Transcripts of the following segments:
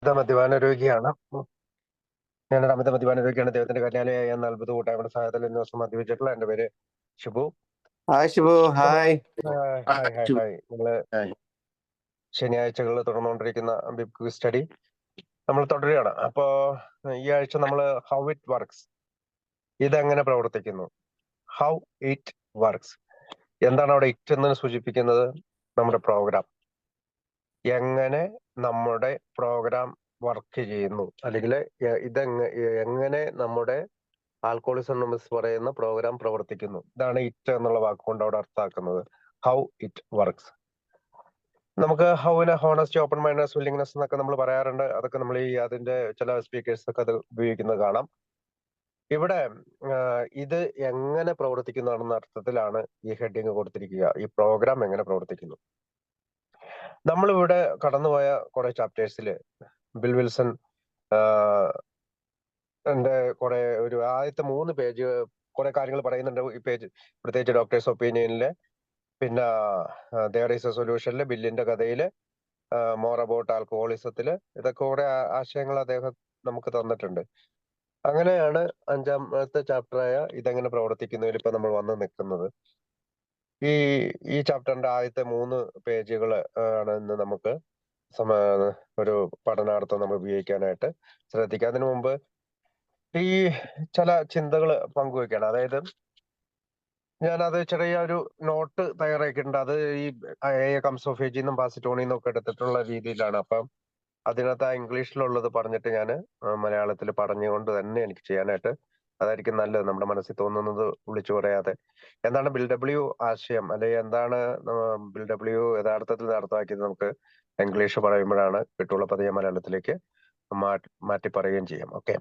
മദ്യപാന രോഗിയാണ്. ഞാനൊരു അമിത മദ്യപാന രോഗിയാണ്. ദൈവത്തിന്റെ കല്യാണമായ എന്ന അത്ഭുത കൂട്ടായ്മയുടെ സഹായത്തിൽ 2 ദിവസം മദ്യപിച്ചിട്ടുള്ള എന്റെ പേര് Shibu. Hi Shivu, hi. Hi hi hi. നമ്മള് ശനിയാഴ്ചകളിൽ തുടർന്നുകൊണ്ടിരിക്കുന്ന ബിബ് ക്വിസ് സ്റ്റഡി നമ്മൾ തുടരുകയാണ്. അപ്പോ ഈ ആഴ്ച നമ്മൾ ഹൗ ഇറ്റ് വർക്ക്സ്, ഇതെങ്ങനെ പ്രവർത്തിക്കുന്നു, ഹൗ ഇറ്റ് വർക്ക്സ്. എന്താണ് അവിടെ ഇറ്റ് എന്ന് സൂചിപ്പിക്കുന്നത്? നമ്മുടെ പ്രോഗ്രാം, എങ്ങനെ നമ്മുടെ പ്രോഗ്രാം വർക്ക് ചെയ്യുന്നു, അല്ലെങ്കിൽ എങ്ങനെ നമ്മുടെ ആൽക്കോളിസം അനോണിമസ് പറയുന്ന പ്രോഗ്രാം പ്രവർത്തിക്കുന്നു. ഇതാണ് ഇറ്റ് എന്നുള്ള വാക്കുകൊണ്ട് അവിടെ അർത്ഥാക്കുന്നത്. How it works. നമുക്ക് ഹൗവിന് ഹോണസ്റ്റി, ഓപ്പൺ മൈൻഡ്നെസ്, വില്ലിംഗ്നെസ് എന്നൊക്കെ നമ്മൾ പറയാറുണ്ട്. അതൊക്കെ നമ്മൾ അതിന്റെ ചില സ്പീക്കേഴ്സ് ഒക്കെ അത് ഉപയോഗിക്കുന്നത് കാണാം. ഇവിടെ ഇത് എങ്ങനെ പ്രവർത്തിക്കുന്നതാണെന്ന അർത്ഥത്തിലാണ് ഈ ഹെഡിങ് കൊടുത്തിരിക്കുക. ഈ പ്രോഗ്രാം എങ്ങനെ പ്രവർത്തിക്കുന്നു. നമ്മളിവിടെ കടന്നുപോയ കുറെ ചാപ്റ്റേഴ്സിൽ ബിൽ വിൽസൺ കുറെ ഒരു ആദ്യത്തെ 3 പേജ് കുറെ കാര്യങ്ങൾ പറയുന്നുണ്ട്. ഈ പേജ് പ്രത്യേകിച്ച് ഡോക്ടേഴ്സ് ഒപ്പീനിയനില്, പിന്നെ ദെയർ ഈസ് എ സൊല്യൂഷനില്, ബില്ലിന്റെ കഥയില്, മോർ അബൌട്ട് ആൽക്കഹോളിസത്തില്, ഇതൊക്കെ കുറെ ആശയങ്ങൾ അദ്ദേഹം നമുക്ക് തന്നിട്ടുണ്ട്. അങ്ങനെയാണ് 5ാമത്തെ ചാപ്റ്ററായ ഇതെങ്ങനെ പ്രവർത്തിക്കുന്നതിൽ ഇപ്പൊ നമ്മൾ വന്ന് നിൽക്കുന്നത്. ഈ ചാപ്റ്ററിന്റെ ആദ്യത്തെ 3 പേജുകൾ ആണ് ഇന്ന് നമുക്ക് ഒരു പഠനാർത്ഥം നമ്മൾ ഉപയോഗിക്കാനായിട്ട് ശ്രദ്ധിക്കുക. അതിനു മുമ്പ് ഈ ചില ചിന്തകൾ പങ്കുവെക്കണം. അതായത് ഞാനത് ചെറിയ ഒരു നോട്ട് തയ്യാറാക്കിയിട്ടുണ്ട്. അത് ഈ കംസോഫേജിന്നും പാസിറ്റോണിന്നും ഒക്കെ എടുത്തിട്ടുള്ള രീതിയിലാണ്. അപ്പം അതിനകത്ത് ആ ഇംഗ്ലീഷിലുള്ളത് പറഞ്ഞിട്ട് ഞാൻ മലയാളത്തിൽ പറഞ്ഞുകൊണ്ട് തന്നെ എനിക്ക് ചെയ്യാനായിട്ട് അതായിരിക്കും നല്ലത്. നമ്മുടെ മനസ്സിൽ തോന്നുന്നത് വിളിച്ചു പറയാതെ. എന്താണ് ബിൽ ഡബ്ല്യു ആശയം, അല്ലെങ്കിൽ എന്താണ് ബിൽ ഡബ്ല്യു യഥാർത്ഥത്തിൽ അർത്ഥമാക്കിയത് നമുക്ക് ഇംഗ്ലീഷ് പറയുമ്പോഴാണ് കിട്ടുള്ള. പതിയെ മലയാളത്തിലേക്ക് മാറ്റി പറയുകയും ചെയ്യാം. Okay.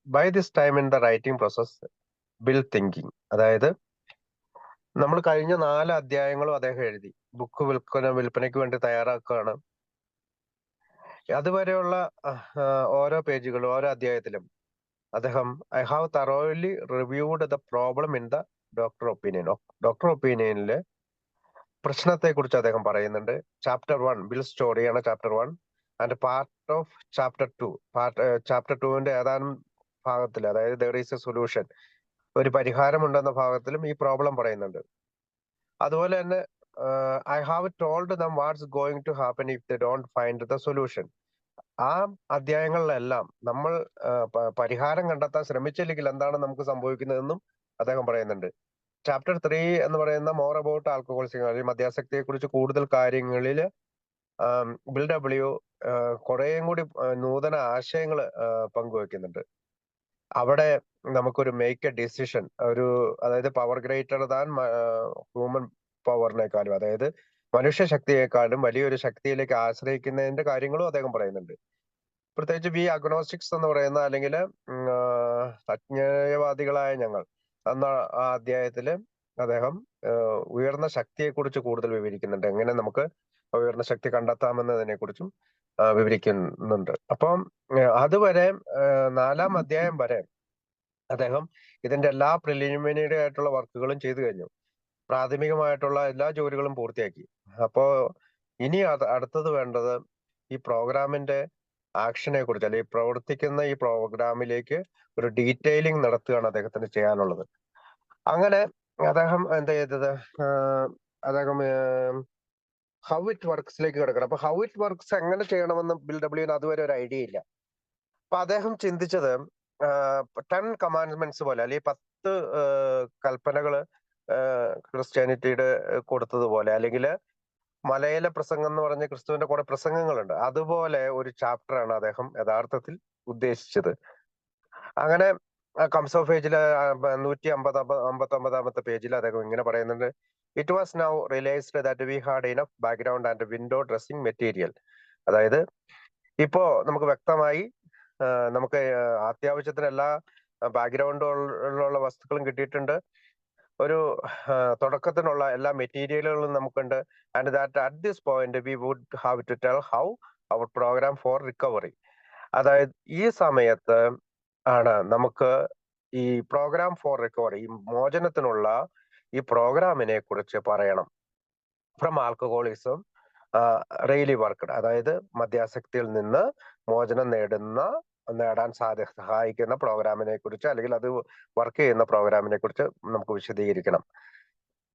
By this time in the writing process Bill thinking, അതായത് നമ്മൾ കഴിഞ്ഞ 4 അധ്യായങ്ങളും അദ്ദേഹം എഴുതി. ബുക്ക് വിൽപ്പനയ്ക്ക് വേണ്ടി തയ്യാറാക്കുകയാണ്. അതുവരെയുള്ള ഓരോ പേജുകളും ഓരോ അധ്യായത്തിലും അദ്ദേഹം I have thoroughly reviewed the problem in the doctor opinion. Doctor ഒപ്പീനിയനിലെ പ്രശ്നത്തെ കുറിച്ച് അദ്ദേഹം പറയുന്നുണ്ട്. ചാപ്റ്റർ 1 ബിൽ സ്റ്റോറിയാണ് chapter 1 and part of chapter 2. Chapter 2വിന്റെ ഏതാനും ഭാഗത്തിൽ, അതായത് ദർ ഈസ് എ സൊല്യൂഷൻ, ഒരു പരിഹാരം ഉണ്ടെന്ന ഭാഗത്തിലും ഈ പ്രോബ്ലം പറയുന്നുണ്ട്. അതുപോലെ തന്നെ I have told them what's going to happen if they don't find the solution. ആ അധ്യായങ്ങളിലെല്ലാം നമ്മൾ പരിഹാരം കണ്ടെത്താൻ ശ്രമിച്ചില്ലെങ്കിൽ എന്താണ് നമുക്ക് സംഭവിക്കുന്നതെന്നും അദ്ദേഹം പറയുന്നുണ്ട്. ചാപ്റ്റർ 3 എന്ന് പറയുന്ന മോർ അബൌട്ട് ആൽക്കഹോളിസം, അല്ലെങ്കിൽ മദ്യാസക്തിയെ കുറിച്ച് കൂടുതൽ കാര്യങ്ങളിൽ ബിൽ ഡബ്ല്യു കുറേയും കൂടി നൂതന ആശയങ്ങൾ പങ്കുവെക്കുന്നുണ്ട്. അവിടെ നമുക്കൊരു മേക്ക് എ ഡിസിഷൻ, അതായത് പവർ ഗ്രേറ്റർ ദാൻ ഹ്യൂമൻ പവറിനേക്കാളും, അതായത് മനുഷ്യ ശക്തിയെക്കാളും വലിയൊരു ശക്തിയിലേക്ക് ആശ്രയിക്കുന്നതിന്റെ കാര്യങ്ങളും അദ്ദേഹം പറയുന്നുണ്ട്. പ്രത്യേകിച്ച് വി അഗ്നോസ്റ്റിക്സ് എന്ന് പറയുന്ന, അല്ലെങ്കിൽ അജ്ഞേയവാദികളായ ഞങ്ങൾ എന്ന ആ അധ്യായത്തില് അദ്ദേഹം ഉയർന്ന ശക്തിയെ കുറിച്ച് കൂടുതൽ വിവരിക്കുന്നുണ്ട്. എങ്ങനെ നമുക്ക് ഉയർന്ന ശക്തി കണ്ടെത്താമെന്നതിനെ കുറിച്ചും വിവരിക്കുന്നുണ്ട്. അപ്പം അതുവരെ 4ാം അധ്യായം വരെ അദ്ദേഹം ഇതിന്റെ എല്ലാ പ്രിലിമിനറി ആയിട്ടുള്ള വർക്കുകളും ചെയ്തു കഴിഞ്ഞു. പ്രാഥമികമായിട്ടുള്ള എല്ലാ ജോലികളും പൂർത്തിയാക്കി. അപ്പോ ഇനി അടുത്തത് വേണ്ടത് ഈ പ്രോഗ്രാമിന്റെ ആക്ഷനെ കുറിച്ച്, അല്ലെങ്കിൽ പ്രവർത്തിക്കുന്ന ഈ പ്രോഗ്രാമിലേക്ക് ഒരു ഡീറ്റെയിലിംഗ് നടത്തുകയാണ് അദ്ദേഹത്തിന് ചെയ്യാനുള്ളത്. അങ്ങനെ അദ്ദേഹം എന്താ ചെയ്തത്, അദ്ദേഹം ഹൗ ഇറ്റ് വർക്ക്സിലേക്ക് കിടക്കണം. അപ്പൊ ഹൗ ഇറ്റ് വർക്ക്സ് എങ്ങനെ ചെയ്യണമെന്ന് ബിൽ ഡബ്ല്യുവിന് അതുവരെ ഒരു ഐഡിയ ഇല്ല. അപ്പൊ അദ്ദേഹം ചിന്തിച്ചത് 10 കമാൻഡ്മെന്റ്സ് പോലെ, അല്ലെങ്കിൽ 10 കൽപ്പനകള് ക്രിസ്ത്യാനിറ്റിയുടെ കൊടുത്തതുപോലെ, അല്ലെങ്കിൽ മലയിലെ പ്രസംഗം എന്ന് പറഞ്ഞ ക്രിസ്തുവിന്റെ കുറെ പ്രസംഗങ്ങളുണ്ട്, അതുപോലെ ഒരു ചാപ്റ്ററാണ് അദ്ദേഹം യഥാർത്ഥത്തിൽ ഉദ്ദേശിച്ചത്. അങ്ങനെ കംസ് ഓഫ് ഏജിലെ 159 പേജിൽ അദ്ദേഹം ഇങ്ങനെ പറയുന്നുണ്ട്. It was now realized that we had enough background and window dressing material. അതായത് ഇപ്പോ നമുക്ക് വ്യക്തമായി, നമുക്ക് അത്യാവശ്യത്തിന് എല്ലാ ബാക്ക്ഗ്രൗണ്ടുള്ള വസ്തുക്കളും കിട്ടിയിട്ടുണ്ട്. ഒരു തുടക്കത്തിനുള്ള എല്ലാ മെറ്റീരിയലുകളും നമുക്കുണ്ട്. And that at this point we would have to tell how our program for recovery. അതായത് ഈ സമയത്ത് ആണ് നമുക്ക് ഈ പ്രോഗ്രാം ഫോർ റിക്കവറി, ഈ മോചനത്തിനുള്ള ഈ പ്രോഗ്രാമിനെ കുറിച്ച് പറയണം. ഫ്രം ആൽക്കഹോളിസം റിയലി വർക്ക്ഡ്, അതായത് മദ്യാസക്തിയിൽ നിന്ന് മോചനം നേടാൻ സഹായിക്കുന്ന പ്രോഗ്രാമിനെ കുറിച്ച്, അല്ലെങ്കിൽ അത് വർക്ക് ചെയ്യുന്ന പ്രോഗ്രാമിനെ കുറിച്ച് നമുക്ക് വിശദീകരിക്കണം.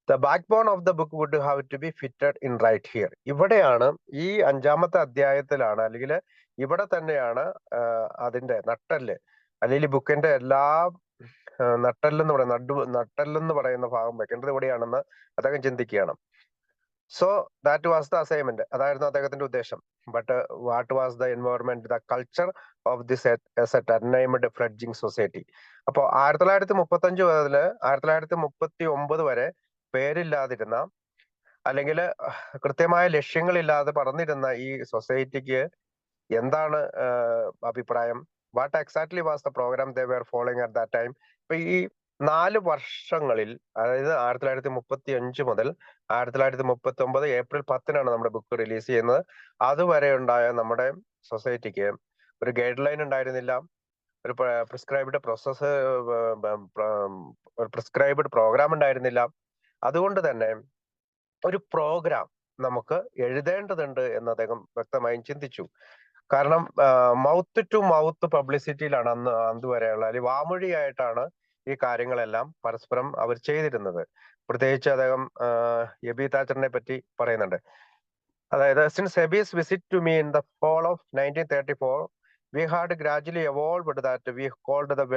The backbone of the book would have to be fitted in right here. ഇവിടെയാണ്, ഈ 5-ാമത്തെ അധ്യായത്തിലാണ്, അല്ലെങ്കിൽ ഇവിടെ തന്നെയാണ് അതിന്റെ നട്ടെല്ല്, അല്ലെങ്കിൽ ബുക്കിന്റെ എല്ലാ നട്ടെല്ലെന്ന് പറയുന്ന ഭാഗം വെക്കേണ്ടത് ഇവിടെയാണെന്ന് അദ്ദേഹം ചിന്തിക്കുകയാണ്. So that was the assignment, അതായിരുന്നു അദ്ദേഹത്തിന്റെ ഉദ്ദേശം. But what was the environment, the culture of this unnamed fledgling society. അപ്പോൾ 1935 മുതൽ 1939 വരെ പേരില്ലാതിരുന്ന, അല്ലെങ്കിൽ കൃത്യമായ ലക്ഷ്യങ്ങളില്ലാതെ പറഞ്ഞിരുന്ന ഈ സൊസൈറ്റിക്ക് എന്താണ് അഭിപ്രായം? What exactly was the program they were following at that time? ഇപ്പൊ ഈ 4 വർഷങ്ങളിൽ, അതായത് 1935 മുതൽ 1939 ഏപ്രിൽ 10-നാണ് നമ്മുടെ ബുക്ക് റിലീസ് ചെയ്യുന്നത്. അതുവരെ ഉണ്ടായ നമ്മുടെ സൊസൈറ്റിക്ക് ഒരു ഗൈഡ് ലൈൻ ഉണ്ടായിരുന്നില്ല, ഒരു പ്രിസ്ക്രൈബ്ഡ് പ്രോഗ്രാം ഉണ്ടായിരുന്നില്ല. അതുകൊണ്ട് തന്നെ ഒരു പ്രോഗ്രാം നമുക്ക് എഴുതേണ്ടതുണ്ട് എന്ന് അദ്ദേഹം വ്യക്തമായും ചിന്തിച്ചു. കാരണം മൗത്ത് ടു മൗത്ത് പബ്ലിസിറ്റിയിലാണ് അതുവരെയുള്ള, അല്ലെങ്കിൽ വാമൊഴിയായിട്ടാണ് ഈ കാര്യങ്ങളെല്ലാം പരസ്പരം അവർ ചെയ്തിരുന്നത്. പ്രത്യേകിച്ച് അദ്ദേഹം എബി താച്ചറിനെ പറ്റി പറയുന്നുണ്ട്. അതായത്, since Ebby's visit to me in the fall of 1934, we had gradually evolved that we called the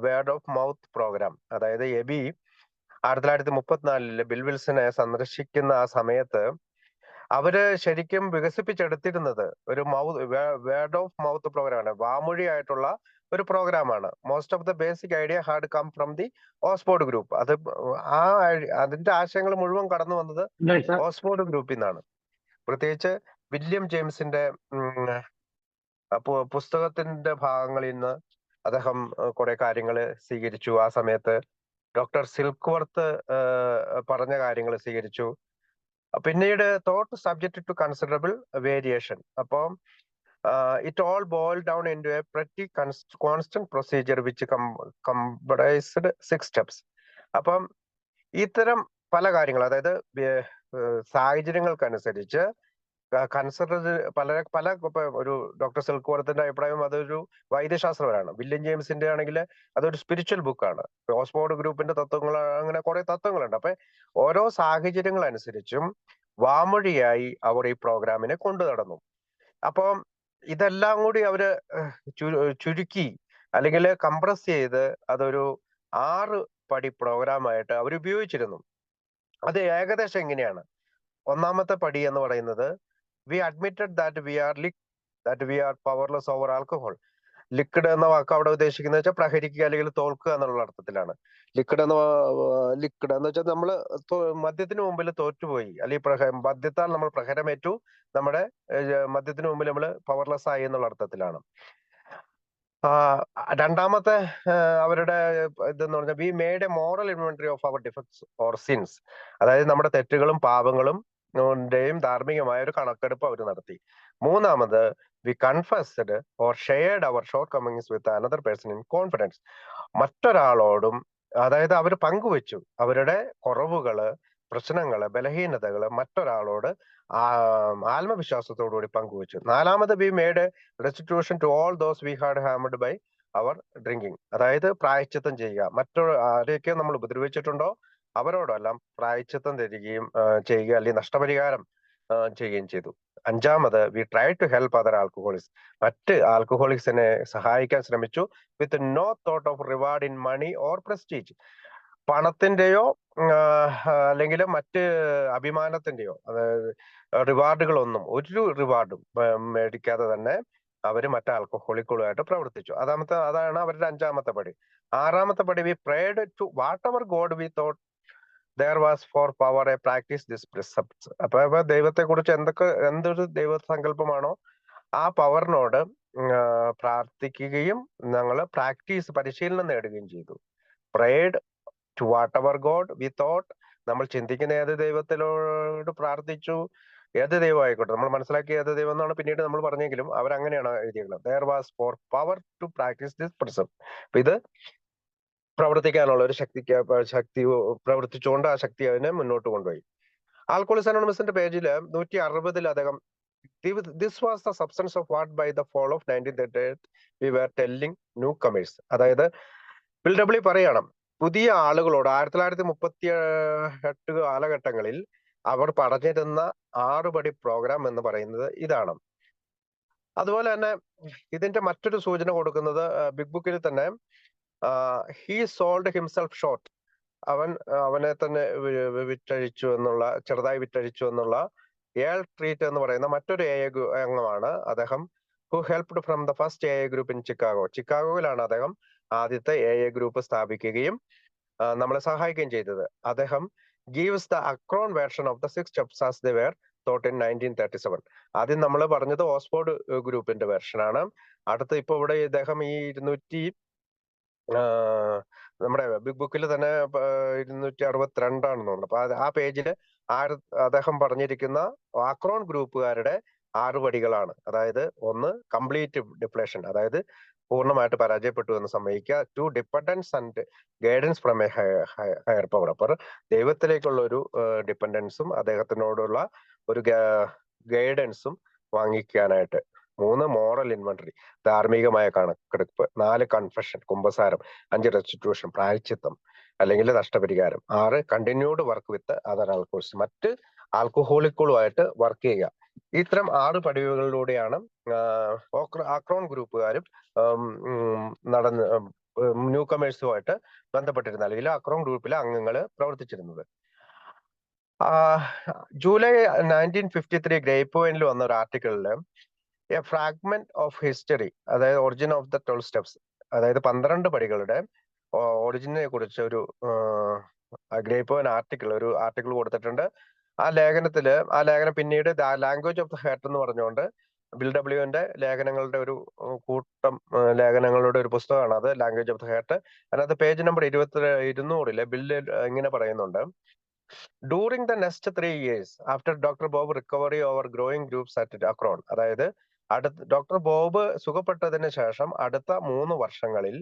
word of mouth program. അതായത് എബി 1934 ബിൽ വിൽസനെ സന്ദർശിക്കുന്ന ആ സമയത്ത് അവര് ശരിക്കും വികസിപ്പിച്ചെടുത്തിരുന്നത് ഒരു വേർഡ് ഓഫ് മൗത്ത് പ്രോഗ്രാമാണ്, വാമൊഴിയായിട്ടുള്ള ഒരു പ്രോഗ്രാമാണ്. Most of the basic idea had come from the Oxford group. അതിന്റെ ആശയങ്ങൾ മുഴുവൻ കടന്നു വന്നത് ഓക്സ്ഫോർഡ് ഗ്രൂപ്പിൽ നിന്നാണ്. പ്രത്യേകിച്ച് വില്യം ജെയിംസിന്റെ പുസ്തകത്തിന്റെ ഭാഗങ്ങളിൽ നിന്ന് അദ്ദേഹം കുറെ കാര്യങ്ങൾ സ്വീകരിച്ചു. ആ സമയത്ത് ഡോക്ടർ സിൽക്ക്വർത്ത് പറഞ്ഞ കാര്യങ്ങൾ സ്വീകരിച്ചു. പിന്നീട് thought subject to considerable variation. അപ്പം it all boil down into a pretty constant procedure which comprised 6 steps. അപ്പം ഇത്തരം പല കാര്യങ്ങൾ, അതായത് സാഹചര്യങ്ങൾക്കനുസരിച്ച് ഒരു ഡോക്ടർ സിൽക്ക്വർത്തിന്റെ അഭിപ്രായം അതൊരു വൈദ്യശാസ്ത്രപരമാണ്. വില്യം ജെയിംസിന്റെ ആണെങ്കിൽ അതൊരു സ്പിരിച്വൽ ബുക്കാണ്. ഓക്സ്ഫോർഡ് ഗ്രൂപ്പിന്റെ തത്വങ്ങൾ, അങ്ങനെ കുറെ തത്വങ്ങളുണ്ട്. അപ്പൊ ഓരോ സാഹചര്യങ്ങൾ അനുസരിച്ചും വാമൊഴിയായി അവർ ഈ പ്രോഗ്രാമിനെ കൊണ്ടു നടന്നു. അപ്പം ഇതെല്ലാം കൂടി അവര് ചുരുക്കി, അല്ലെങ്കിൽ കംപ്രസ് ചെയ്ത് അതൊരു 6 പടി പ്രോഗ്രാമായിട്ട് അവർ ഉപയോഗിച്ചിരുന്നു. അത് ഏകദേശം എങ്ങനെയാണ്? ഒന്നാമത്തെ പടി എന്ന് പറയുന്നത്, we admitted that we are powerless over alcohol. Liquid എന്ന വാക്ക് അവിടെ ഉദ്ദേശിക്കുന്നത് വെച്ചാൽ പ്രഹരിക്കുക അല്ലെങ്കിൽ തോൽക്കുക എന്നുള്ള അർത്ഥത്തിലാണ്. ലിക്വിഡ് എന്ന് വെച്ചാൽ നമ്മൾ മദ്യത്തിന് മുമ്പിൽ തോറ്റുപോയി, അല്ലെങ്കിൽ മദ്യത്താൽ നമ്മൾ പ്രഹരമേറ്റു, നമ്മുടെ മദ്യത്തിന് മുമ്പിൽ നമ്മൾ പവർലെസ് ആയി എന്നുള്ള അർത്ഥത്തിലാണ്. രണ്ടാമത്തെ അവരുടെ ഇതെന്ന് പറഞ്ഞാൽ, we made a moral inventory of our defects or sins. അതായത് നമ്മുടെ തെറ്റുകളും പാപങ്ങളും ധാർമ്മികമായ ഒരു കണക്കെടുപ്പ് അവർ നടത്തി. മൂന്നാമത്, we confessed or shared our shortcomings with another person in confidence. മറ്റൊരാളോടും, അതായത് അവർ പങ്കുവെച്ചു അവരുടെ കുറവുകള്, പ്രശ്നങ്ങള്, ബലഹീനതകള് മറ്റൊരാളോട് ആത്മവിശ്വാസത്തോടുകൂടി പങ്കുവെച്ചു. നാലാമത്, we made restitution to all those we had harmed by our drinking. അതായത് പ്രായശ്ചിത്തം ചെയ്യുക, ആരെയൊക്കെ നമ്മൾ ഉപദ്രവിച്ചിട്ടുണ്ടോ അവരോടെല്ലാം പ്രായശ്ചിത്തം തരികയും ചെയ്യുക, അല്ലെങ്കിൽ നഷ്ടപരിഹാരം ചെയ്യുകയും ചെയ്തു. അഞ്ചാമത്, we try to help other alcoholics. മറ്റ് ആൽക്കഹോളിക്സിനെ സഹായിക്കാൻ ശ്രമിച്ചു, with no thought of reward in money or prestige. പണത്തിന്റെയോ അല്ലെങ്കിൽ മറ്റ് അഭിമാനത്തിന്റെയോ, അതായത് റിവാർഡുകളൊന്നും, ഒരു റിവാർഡും മേടിക്കാതെ തന്നെ അവര് മറ്റ് ആൽക്കഹോളിക്കുകളുമായിട്ട് പ്രവർത്തിച്ചു. അതാണ് അവരുടെ അഞ്ചാമത്തെ പടി. ആറാമത്തെ പടി, we prayed to whatever God we thought there was for power a practice this precepts. അപ്പൊ ദൈവത്തെ കുറിച്ച് എന്തൊരു ദൈവസങ്കല്പമാണോ ആ പവറിനോട് പ്രാർത്ഥിക്കുകയും ഞങ്ങൾ പരിശീലനം നേടുകയും ചെയ്തു. Prayed to whatever God we thought, നമ്മൾ ചിന്തിക്കുന്ന ഏത് ദൈവത്തിനോട് പ്രാർത്ഥിച്ചു, ഏത് ദൈവം ആയിക്കോട്ടെ, നമ്മൾ മനസ്സിലാക്കിയ ഏത് ദൈവം എന്നാണ് പിന്നീട് നമ്മൾ പറഞ്ഞെങ്കിലും അവരങ്ങനെയാണ് എഴുതിയത്. there was for power to practice this precept. അപ്പൊ ഇത് പ്രവർത്തിക്കാനുള്ള ഒരു ശക്തി പ്രവർത്തിച്ചുകൊണ്ട് ആ ശക്തി അതിനെ മുന്നോട്ട് കൊണ്ടുപോയി. ആൽക്കോളിക്സ് അനോണിമസിന്റെ പേജിൽ 160 അദ്ദേഹം this was the substance of what by the fall of 1938 we were telling newcomers. അതായത് ബിൽ ഡബ്ല്യു പറയണം, പുതിയ ആളുകളോട് 1938 കാലഘട്ടങ്ങളിൽ അവർ പറഞ്ഞിരുന്ന 6 പടി പ്രോഗ്രാം എന്ന് പറയുന്നത് ഇതാണ്. അതുപോലെ തന്നെ ഇതിന്റെ മറ്റൊരു സൂചന കൊടുക്കുന്നത് ബിഗ് ബുക്കിൽ തന്നെ ഹി സോൾഡ് ഹിംസെൽഫ് ഷോർട്ട്, അവനെ തന്നെ വിറ്റഴിച്ചു എന്നുള്ള, ചെറുതായി വിറ്റഴിച്ചു എന്നുള്ള ഏൾ ട്രീറ്റ് എന്ന് പറയുന്ന മറ്റൊരു എ അംഗമാണ് അദ്ദേഹം. Who helped from the first A group in Chicago. ചിക്കാഗോയിലാണ് അദ്ദേഹം ആദ്യത്തെ എ ഗ്രൂപ്പ് സ്ഥാപിക്കുകയും നമ്മളെ സഹായിക്കുകയും ചെയ്തത്. അദ്ദേഹം gives the Akron version of the 6 steps as they were thought in 1937. ആദ്യം നമ്മൾ പറഞ്ഞത് ഓക്സ്ഫോർഡ് ഗ്രൂപ്പിന്റെ വെർഷനാണ്. അടുത്ത് ഇപ്പൊ ഇവിടെ ഇദ്ദേഹം ഈ 200 നമ്മുടെ ബിഗ് ബുക്കിൽ തന്നെ 262 ആണെന്ന് തോന്നുന്നു. അപ്പൊ ആ പേജില് അദ്ദേഹം പറഞ്ഞിരിക്കുന്ന ആക്രോൺ ഗ്രൂപ്പുകാരുടെ 6 പടികളാണ്. അതായത് 1 കംപ്ലീറ്റ് ഡിപ്ലേഷൻ, അതായത് പൂർണ്ണമായിട്ട് പരാജയപ്പെട്ടു എന്ന് സമ്മതിക്കുക. 2 dependence and guidance from A higher power. അപ്പോൾ ദൈവത്തിലേക്കുള്ള ഒരു ഡിപ്പെൻഡൻസും അദ്ദേഹത്തിനോടുള്ള ഒരു ഗൈഡൻസും വാങ്ങിക്കാനായിട്ട്. 3 മോറൽ ഇൻവെന്ററി, ധാർമ്മികമായ കണക്കെടുപ്പ്. 4 കൺഫെഷൻ, കുമ്പസാരം. 5 റെസ്റ്റിറ്റ്യൂഷൻ, പ്രായശ്ചിത്തം അല്ലെങ്കിൽ നഷ്ടപരിഹാരം. 6 continued work with other alcohols, മറ്റ് ആൽക്കഹോളിക്കുകളുമായിട്ട് വർക്ക് ചെയ്യുക. ഇത്തരം 6 പടികളിലൂടെയാണ് ആക്രോൺ ഗ്രൂപ്പുകാരും ന്യൂ കമേഴ്സുമായിട്ട് ബന്ധപ്പെട്ടിരുന്നത്, അല്ലെങ്കിൽ ആക്രോൺ ഗ്രൂപ്പിലെ അംഗങ്ങൾ പ്രവർത്തിച്ചിരുന്നത്. ജൂലൈ 1953 ഗ്രേപ്പ് വൈനിൽ വന്ന ഒരു ആർട്ടിക്കിളില് എ ഫ്രാഗ്മെന്റ് ഓഫ് ഹിസ്റ്ററി, അതായത് ഒറിജിൻ ഓഫ് ദ 12 സ്റ്റെപ്സ്, അതായത് 12 പടികളുടെ ഒറിജിനെ കുറിച്ച് ഒരു ഗ്രേപ്പ് വൈൻ ഒരു ആർട്ടിക്കിൾ കൊടുത്തിട്ടുണ്ട്. ആ ലേഖനം പിന്നീട് the language of the heart എന്ന് പറഞ്ഞുകൊണ്ട് ബിൽ ഡബ്ല്യുവിന്റെ ലേഖനങ്ങളുടെ ഒരു കൂട്ടം ലേഖനങ്ങളുടെ ഒരു പുസ്തകമാണ് അത്, ലാംഗ്വേജ് ഓഫ് ദ ഹേർട്ട്. അതിനകത്ത് പേജ് നമ്പർ 200 ബില്ലിൽ ഇങ്ങനെ പറയുന്നുണ്ട്: during the next 3 years after doctor Bob recovery over growing groups at Acorn, അതായത് ഡോക്ടർ ബോബ് സുഖപ്പെട്ടതിന് ശേഷം അടുത്ത 3 വർഷങ്ങളിൽ,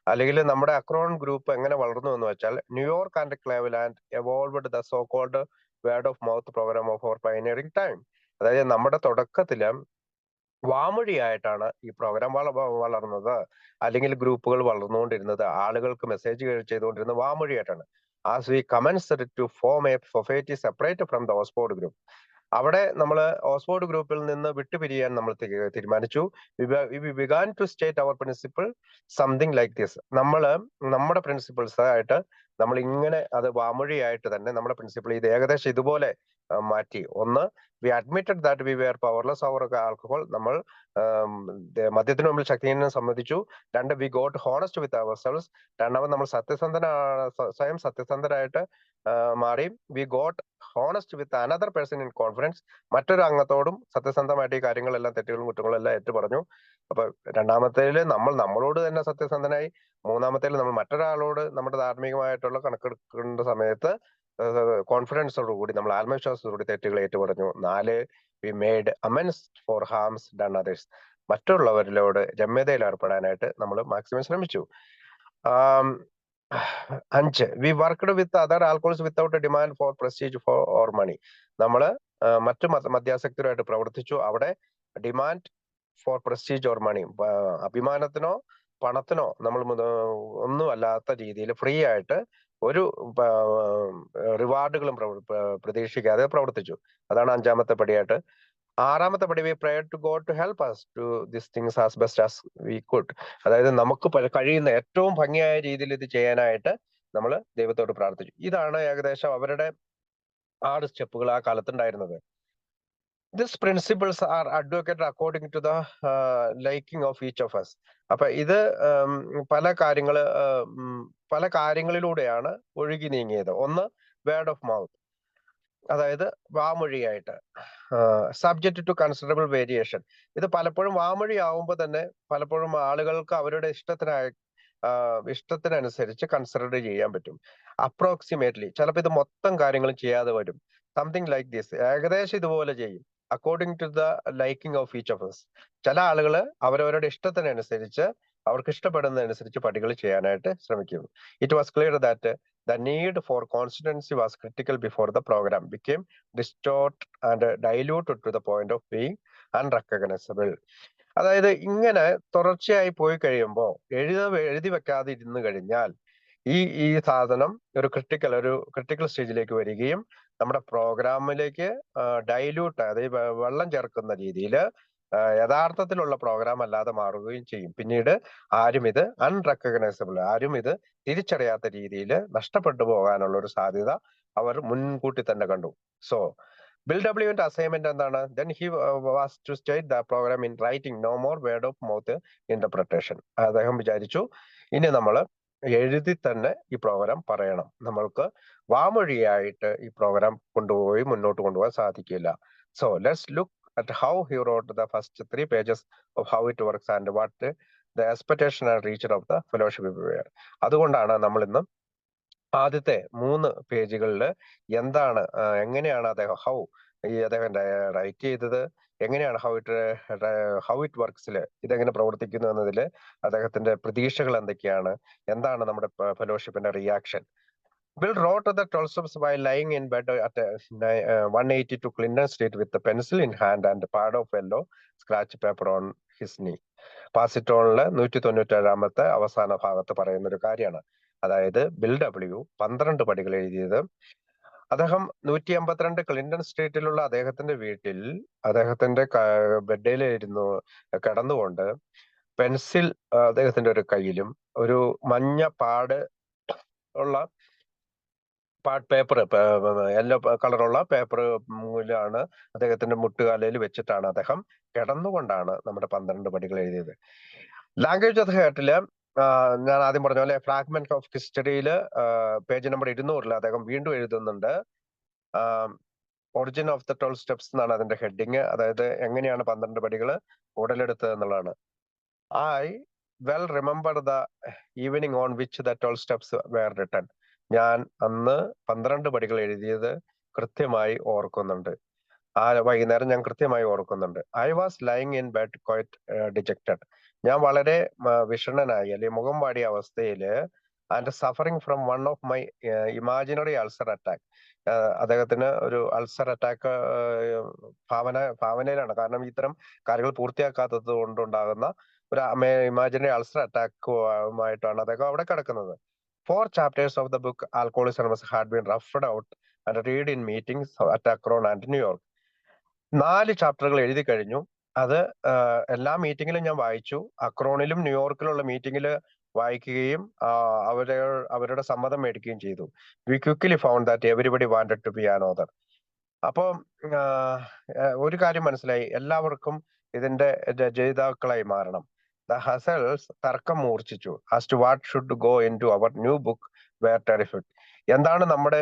അല്ലെങ്കിൽ നമ്മുടെ അക്രോൺ ഗ്രൂപ്പ് എങ്ങനെ വളർന്നു എന്ന് വെച്ചാൽ, New York and Cleveland evolved the so called word of mouth program of our pioneering time. അതായത് നമ്മുടെ തുടക്കത്തില് വാമൊഴിയായിട്ടാണ് ഈ പ്രോഗ്രാം വളർന്നത്, അല്ലെങ്കിൽ ഗ്രൂപ്പുകൾ വളർന്നുകൊണ്ടിരുന്നത്, ആളുകൾക്ക് മെസ്സേജ് ചെയ്തുകൊണ്ടിരുന്നത് വാമൊഴിയായിട്ടാണ്. As we commenced to form a society separate from the Oxford group, അവിടെ നമ്മൾ ഓക്സ്ഫോർഡ് ഗ്രൂപ്പിൽ നിന്ന് വിട്ടുപിരിയാൻ നമ്മൾ തീരുമാനിച്ചു. We began to state our principle something like this. നമ്മുടെ പ്രിൻസിപ്പിൾസ് ആയിട്ട് നമ്മൾ ഇങ്ങനെ അത് വാമൊഴിയായിട്ട് തന്നെ നമ്മുടെ പ്രിൻസിപ്പിൾ ഇത് ഏകദേശം ഇതുപോലെ മാറ്റി. 1, we admitted that we were powerless over alcohol, നമ്മൾ മദ്യത്തിന് മുമ്പിൽ ശക്തിഹീനം സമ്മതിച്ചു. 2, we got honest with ourselves, രണ്ടാമത് നമ്മൾ സ്വയം സത്യസന്ധരായിട്ട് മാറി. We got honest with another person in confidence, മറ്റൊരു അംഗത്തോടും സത്യസന്ധമായിട്ട് ഈ കാര്യങ്ങളെല്ലാം, തെറ്റുകളും കുറ്റങ്ങളും എല്ലാം ഏറ്റു പറഞ്ഞു. അപ്പൊ രണ്ടാമത്തേല് നമ്മളോട് തന്നെ സത്യസന്ധനായി. മൂന്നാമത്തേല് നമ്മൾ മറ്റൊരാളോട് നമ്മുടെ ധാർമ്മികമായിട്ടുള്ള കണക്കെടുക്കേണ്ട സമയത്ത് കോൺഫിഡൻസോടുകൂടി, നമ്മൾ ആത്മവിശ്വാസത്തോടുകൂടി തെറ്റുകൾ ഏറ്റുപറഞ്ഞു. 4, we made amends for harms done others, മറ്റുള്ളവരിലോട് രമ്യതയിൽ ഏർപ്പെടാനായിട്ട് നമ്മൾ മാക്സിമം ശ്രമിച്ചു. 5, we worked with other alcohols without a demand for prestige or money. നമ്മള് മറ്റു മദ്യാസക്തരുമായിട്ട് പ്രവർത്തിച്ചു. അവിടെ demand for prestige or money, അഭിമാനത്തിനോ പണത്തിനോ നമ്മൾ ഒന്നും അല്ലാത്ത രീതിയിൽ ഫ്രീ ആയിട്ട് ഒരു റിവാർഡുകളും പ്രതീക്ഷിക്കാതെ പ്രവർത്തിച്ചു. അതാണ് 5ാമത്തെ പടിയായിട്ട്. 6ാമത്തെ പടി, we prayed to God to help us to this things as best as we could. അതായത് നമുക്ക് കഴിയുന്ന ഏറ്റവും ഭംഗിയായ രീതിയിൽ ഇത് ചെയ്യാനായിട്ട് നമ്മൾ ദൈവത്തോട് പ്രാർത്ഥിച്ചു. ഇതാണ് ഏകദേശം അവരുടെ 6 സ്റ്റെപ്പുകൾ ആ കാലത്തുണ്ടായിരുന്നത്. These principles are advocated according to the liking of each of us. അപ്പൊ ഇത് പല കാര്യങ്ങളിലൂടെയാണ് ഒഴുകി നീങ്ങിയത്. 1, വേർഡ് ഓഫ് മൗത്ത്, അതായത് വാമൊഴിയായിട്ട്. സബ്ജക്ട് ടു കൺസിഡറബിൾ വേരിയേഷൻ, ഇത് പലപ്പോഴും വാമൊഴി ആവുമ്പോൾ തന്നെ പലപ്പോഴും ആളുകൾക്ക് അവരുടെ ഇഷ്ടത്തിനനുസരിച്ച് കൺസിഡർ ചെയ്യാൻ പറ്റും. അപ്രോക്സിമേറ്റ്ലി, ചിലപ്പോൾ ഇത് മൊത്തം കാര്യങ്ങളും ചെയ്യാതെ വരും. സംതിങ് ലൈക്ക് ദിസ്, ഏകദേശം ഇതുപോലെ ചെയ്യും. According to the liking of each of us. ചില ആളുകൾ അവരവരുടെ ഇഷ്ടത്തിനനുസരിച്ച് അവർക്ക് ഇഷ്ടപ്പെടുന്നതനുസരിച്ച് പടികൾ ചെയ്യാനായിട്ട് ശ്രമിക്കുന്നു. It was clear that the need for consistency was critical before the program became distorted and diluted to the point of being unrecognizable. അതായത് ഇങ്ങനെ തുടർച്ചയായി പോയി കഴിയുമ്പോൾ എഴുതി വെക്കാതെ ഇരുന്ന് കഴിഞ്ഞാൽ ഈ സാധനം ഒരു ക്രിട്ടിക്കൽ സ്റ്റേജിലേക്ക് വരികയും നമ്മുടെ പ്രോഗ്രാമിലേക്ക് ഡൈല്യൂട്ട്, അതായത് വെള്ളം ചേർക്കുന്ന രീതിയിൽ യഥാർത്ഥത്തിലുള്ള പ്രോഗ്രാം അല്ലാതെ മാറുകയും ചെയ്യും. പിന്നീട് ആരും ഇത് അൺറെക്കഗ്നൈസബിൾ, ആരും ഇത് തിരിച്ചറിയാത്ത രീതിയിൽ നഷ്ടപ്പെട്ടു പോകാനുള്ള ഒരു സാധ്യത അവർ മുൻകൂട്ടി തന്നെ കണ്ടു. സോ ബിൽ ഡബ്ല്യുവിന്റെ അസൈൻമെന്റ് എന്താണ്? Then he was to state the program in writing, no more word of mouth interpretation. അദ്ദേഹം വിചാരിച്ചു ഇനി നമ്മൾ എഴുതി തന്നെ ഈ പ്രോഗ്രാം പറയണം, നമ്മൾക്ക് വാമൊഴിയായിട്ട് ഈ പ്രോഗ്രാം മുന്നോട്ട് കൊണ്ടുപോകാൻ സാധിക്കില്ല. So let's look at how he wrote the first 3 pages of how it works and what the expectation and reach of the fellowship. അതുകൊണ്ടാണ് നമ്മൾ ഇന്ന് ആദ്യത്തെ 3 പേജുകളിൽ എങ്ങനെയാണ് അദ്ദേഹം റൈറ്റ് ചെയ്തത്, എങ്ങനെയാണ് ഹൗ ഇറ്റ് വർക്ക്സിൽ ഇതെങ്ങനെ പ്രവർത്തിക്കുന്നു എന്നതിൽ അദ്ദേഹത്തിന്റെ പ്രതീക്ഷകൾ എന്താണ് നമ്മുടെ ഫെലോഷിപ്പിന്റെ reaction. Bill wrote the 12 steps while lying in bed at 182 Clinton Street with the pencil in hand and a pad of yellow scratch paper on his knee. പാസിറ്റോണില് 197 അവസാന ഭാഗത്ത് പറയുന്ന ഒരു കാര്യമാണ്. അതായത് ബിൽ ഡബ്ല്യു 12 പടികൾ എഴുതിയത് അദ്ദേഹം 152 ക്ലിന്റൺ സ്ട്രീറ്റിലുള്ള അദ്ദേഹത്തിന്റെ വീട്ടിൽ അദ്ദേഹത്തിന്റെ ബെഡിലിരുന്നു കിടന്നുകൊണ്ട് പെൻസിൽ അദ്ദേഹത്തിന്റെ ഒരു കയ്യിലും ഒരു മഞ്ഞ പാട് ഉള്ള പേപ്പർ, യെല്ലോ കളറുള്ള പേപ്പറിലാണ് അദ്ദേഹത്തിന്റെ മുട്ടുകാലയിൽ വെച്ചിട്ടാണ് അദ്ദേഹം കിടന്നുകൊണ്ടാണ് നമ്മുടെ 12 പടികൾ എഴുതിയത്. ലാംഗ്വേജ് ഓഫ് ഹേർട്ടില് ഞാൻ ആദ്യം പറഞ്ഞ പോലെ ഫ്രാഗ്മെന്റ് ഓഫ് ഹിസ്റ്ററിയില് പേജ് നമ്പർ 200 അദ്ദേഹം വീണ്ടും എഴുതുന്നുണ്ട്. ഒറിജിൻ ഓഫ് ദ 12 സ്റ്റെപ്സ് എന്നാണ് അതിന്റെ ഹെഡിങ്. അതായത് എങ്ങനെയാണ് 12 പടികൾ ഉടലെടുത്തത് എന്നുള്ളതാണ്. I well remember the evening on which the 12 steps were written. ഞാൻ അന്ന് 12 പടികൾ എഴുതിയത് കൃത്യമായി ഓർക്കുന്നുണ്ട്. ആ വൈകുന്നേരം ഞാൻ കൃത്യമായി ഓർക്കുന്നുണ്ട്. I was lying in bed quite dejected. ഞാൻ വളരെ വിഷണ്ണനായി അല്ലെങ്കിൽ മുഖം വാടിയ അവസ്ഥയില് and suffering from one of my imaginary ulcer attack. അദ്ദേഹത്തിന് ഒരു അൾസർ അറ്റാക്ക് ഭാവനയിലാണ്. കാരണം ഇത്തരം കാര്യങ്ങൾ പൂർത്തിയാക്കാത്തത് കൊണ്ടുണ്ടാകുന്ന ഒരു ഇമാജിനറി അൾസർ അറ്റാക്കുമായിട്ടാണ് അദ്ദേഹം അവിടെ കിടക്കുന്നത്. 4 chapters of the book Alcoholism had been roughed out and read in meetings at Akron and New York. 4 ചാപ്റ്ററുകൾ എഴുതി കഴിഞ്ഞു. അത് എല്ലാ മീറ്റിങ്ങിലും ഞാൻ വായിച്ചു. അക്രോണിലും ന്യൂയോർക്കിലുള്ള മീറ്റിങ്ങിൽ വായിക്കുകയും അവരുടെ സമ്മതം മേടിക്കുകയും ചെയ്തു. We quickly found that everybody wanted to be an author. അപ്പോ ഒരു കാര്യം മനസ്സിലായി, എല്ലാവർക്കും ഇതിന്റെ രചയിതാക്കളായി മാറണം. The Hassels തർക്കം മൂർച്ഛിച്ചു. as to what should go into our new book were terrific. എന്താണ് നമ്മുടെ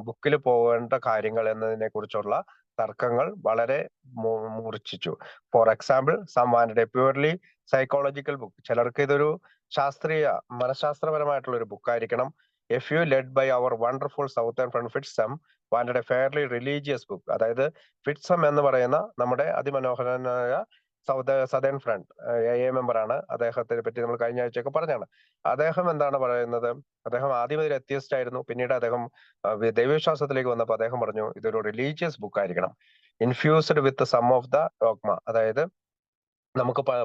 ബുക്കിൽ പോകേണ്ട കാര്യങ്ങൾ എന്നതിനെ കുറിച്ചുള്ള തർക്കങ്ങൾ വളരെ മൂർച്ഛിച്ചു. For example, some wanted a purely psychological book. ചിലർക്ക് ഇതൊരു മനഃശാസ്ത്രപരമായിട്ടുള്ള ഒരു ബുക്കായിരിക്കണം. A few led by our wonderful southern friend Fitz M wanted a fairly religious book. അതായത് ഫിറ്റ്സം എന്ന് പറയുന്ന നമ്മുടെ അതിമനോഹരനായ സദേൺ ഫ്രണ്ട് AA മെമ്പറാണ്. അദ്ദേഹത്തിനെ പറ്റി നമ്മൾ കഴിഞ്ഞ ആഴ്ചയൊക്കെ പറഞ്ഞാണ്. അദ്ദേഹം എന്താണ് പറയുന്നത്? അദ്ദേഹം ആദ്യം ഒരു എത്തിയസ്റ്റ് ആയിരുന്നു. പിന്നീട് അദ്ദേഹം ദൈവവിശ്വാസത്തിലേക്ക് വന്നപ്പോൾ അദ്ദേഹം പറഞ്ഞു ഇതൊരു റിലീജിയസ് ബുക്ക് ആയിരിക്കണം, infused with some of the dogma. അതായത്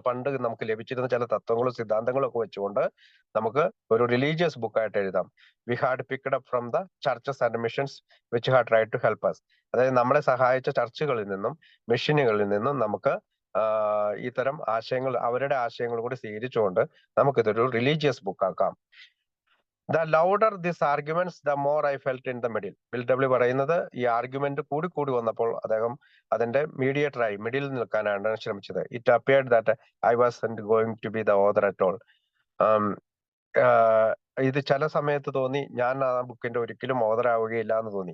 പണ്ട് നമുക്ക് ലഭിച്ചിരുന്ന ചില തത്വങ്ങളും സിദ്ധാന്തങ്ങളും ഒക്കെ വെച്ചുകൊണ്ട് നമുക്ക് ഒരു റിലീജിയസ് ബുക്കായിട്ട് എഴുതാം. We had picked up from the churches and missions which had tried to help us. അതായത് നമ്മളെ സഹായിച്ച ചർച്ചുകളിൽ നിന്നും മിഷനുകളിൽ നിന്നും നമുക്ക് ഇത്തരം അവരുടെ ആശയങ്ങൾ കൂടി സ്വീകരിച്ചുകൊണ്ട് നമുക്കിതൊരു റിലീജിയസ് ബുക്കാക്കാം. The louder this arguments the more I felt in the middle. Bill W പറയുന്നത് ഈ ആർഗ്യുമെന്റ് കൂടി വന്നപ്പോൾ അദ്ദേഹം അതിന്റെ മിഡിൽ നിൽക്കാനാണ് ശ്രമിച്ചത്. It appeared that I wasn't going to be the author at all. ഇത് ചില സമയത്ത് തോന്നി ഞാൻ ആ ബുക്കിന്റെ ഒരിക്കലും ഓതർ ആവുകയില്ല എന്ന് തോന്നി,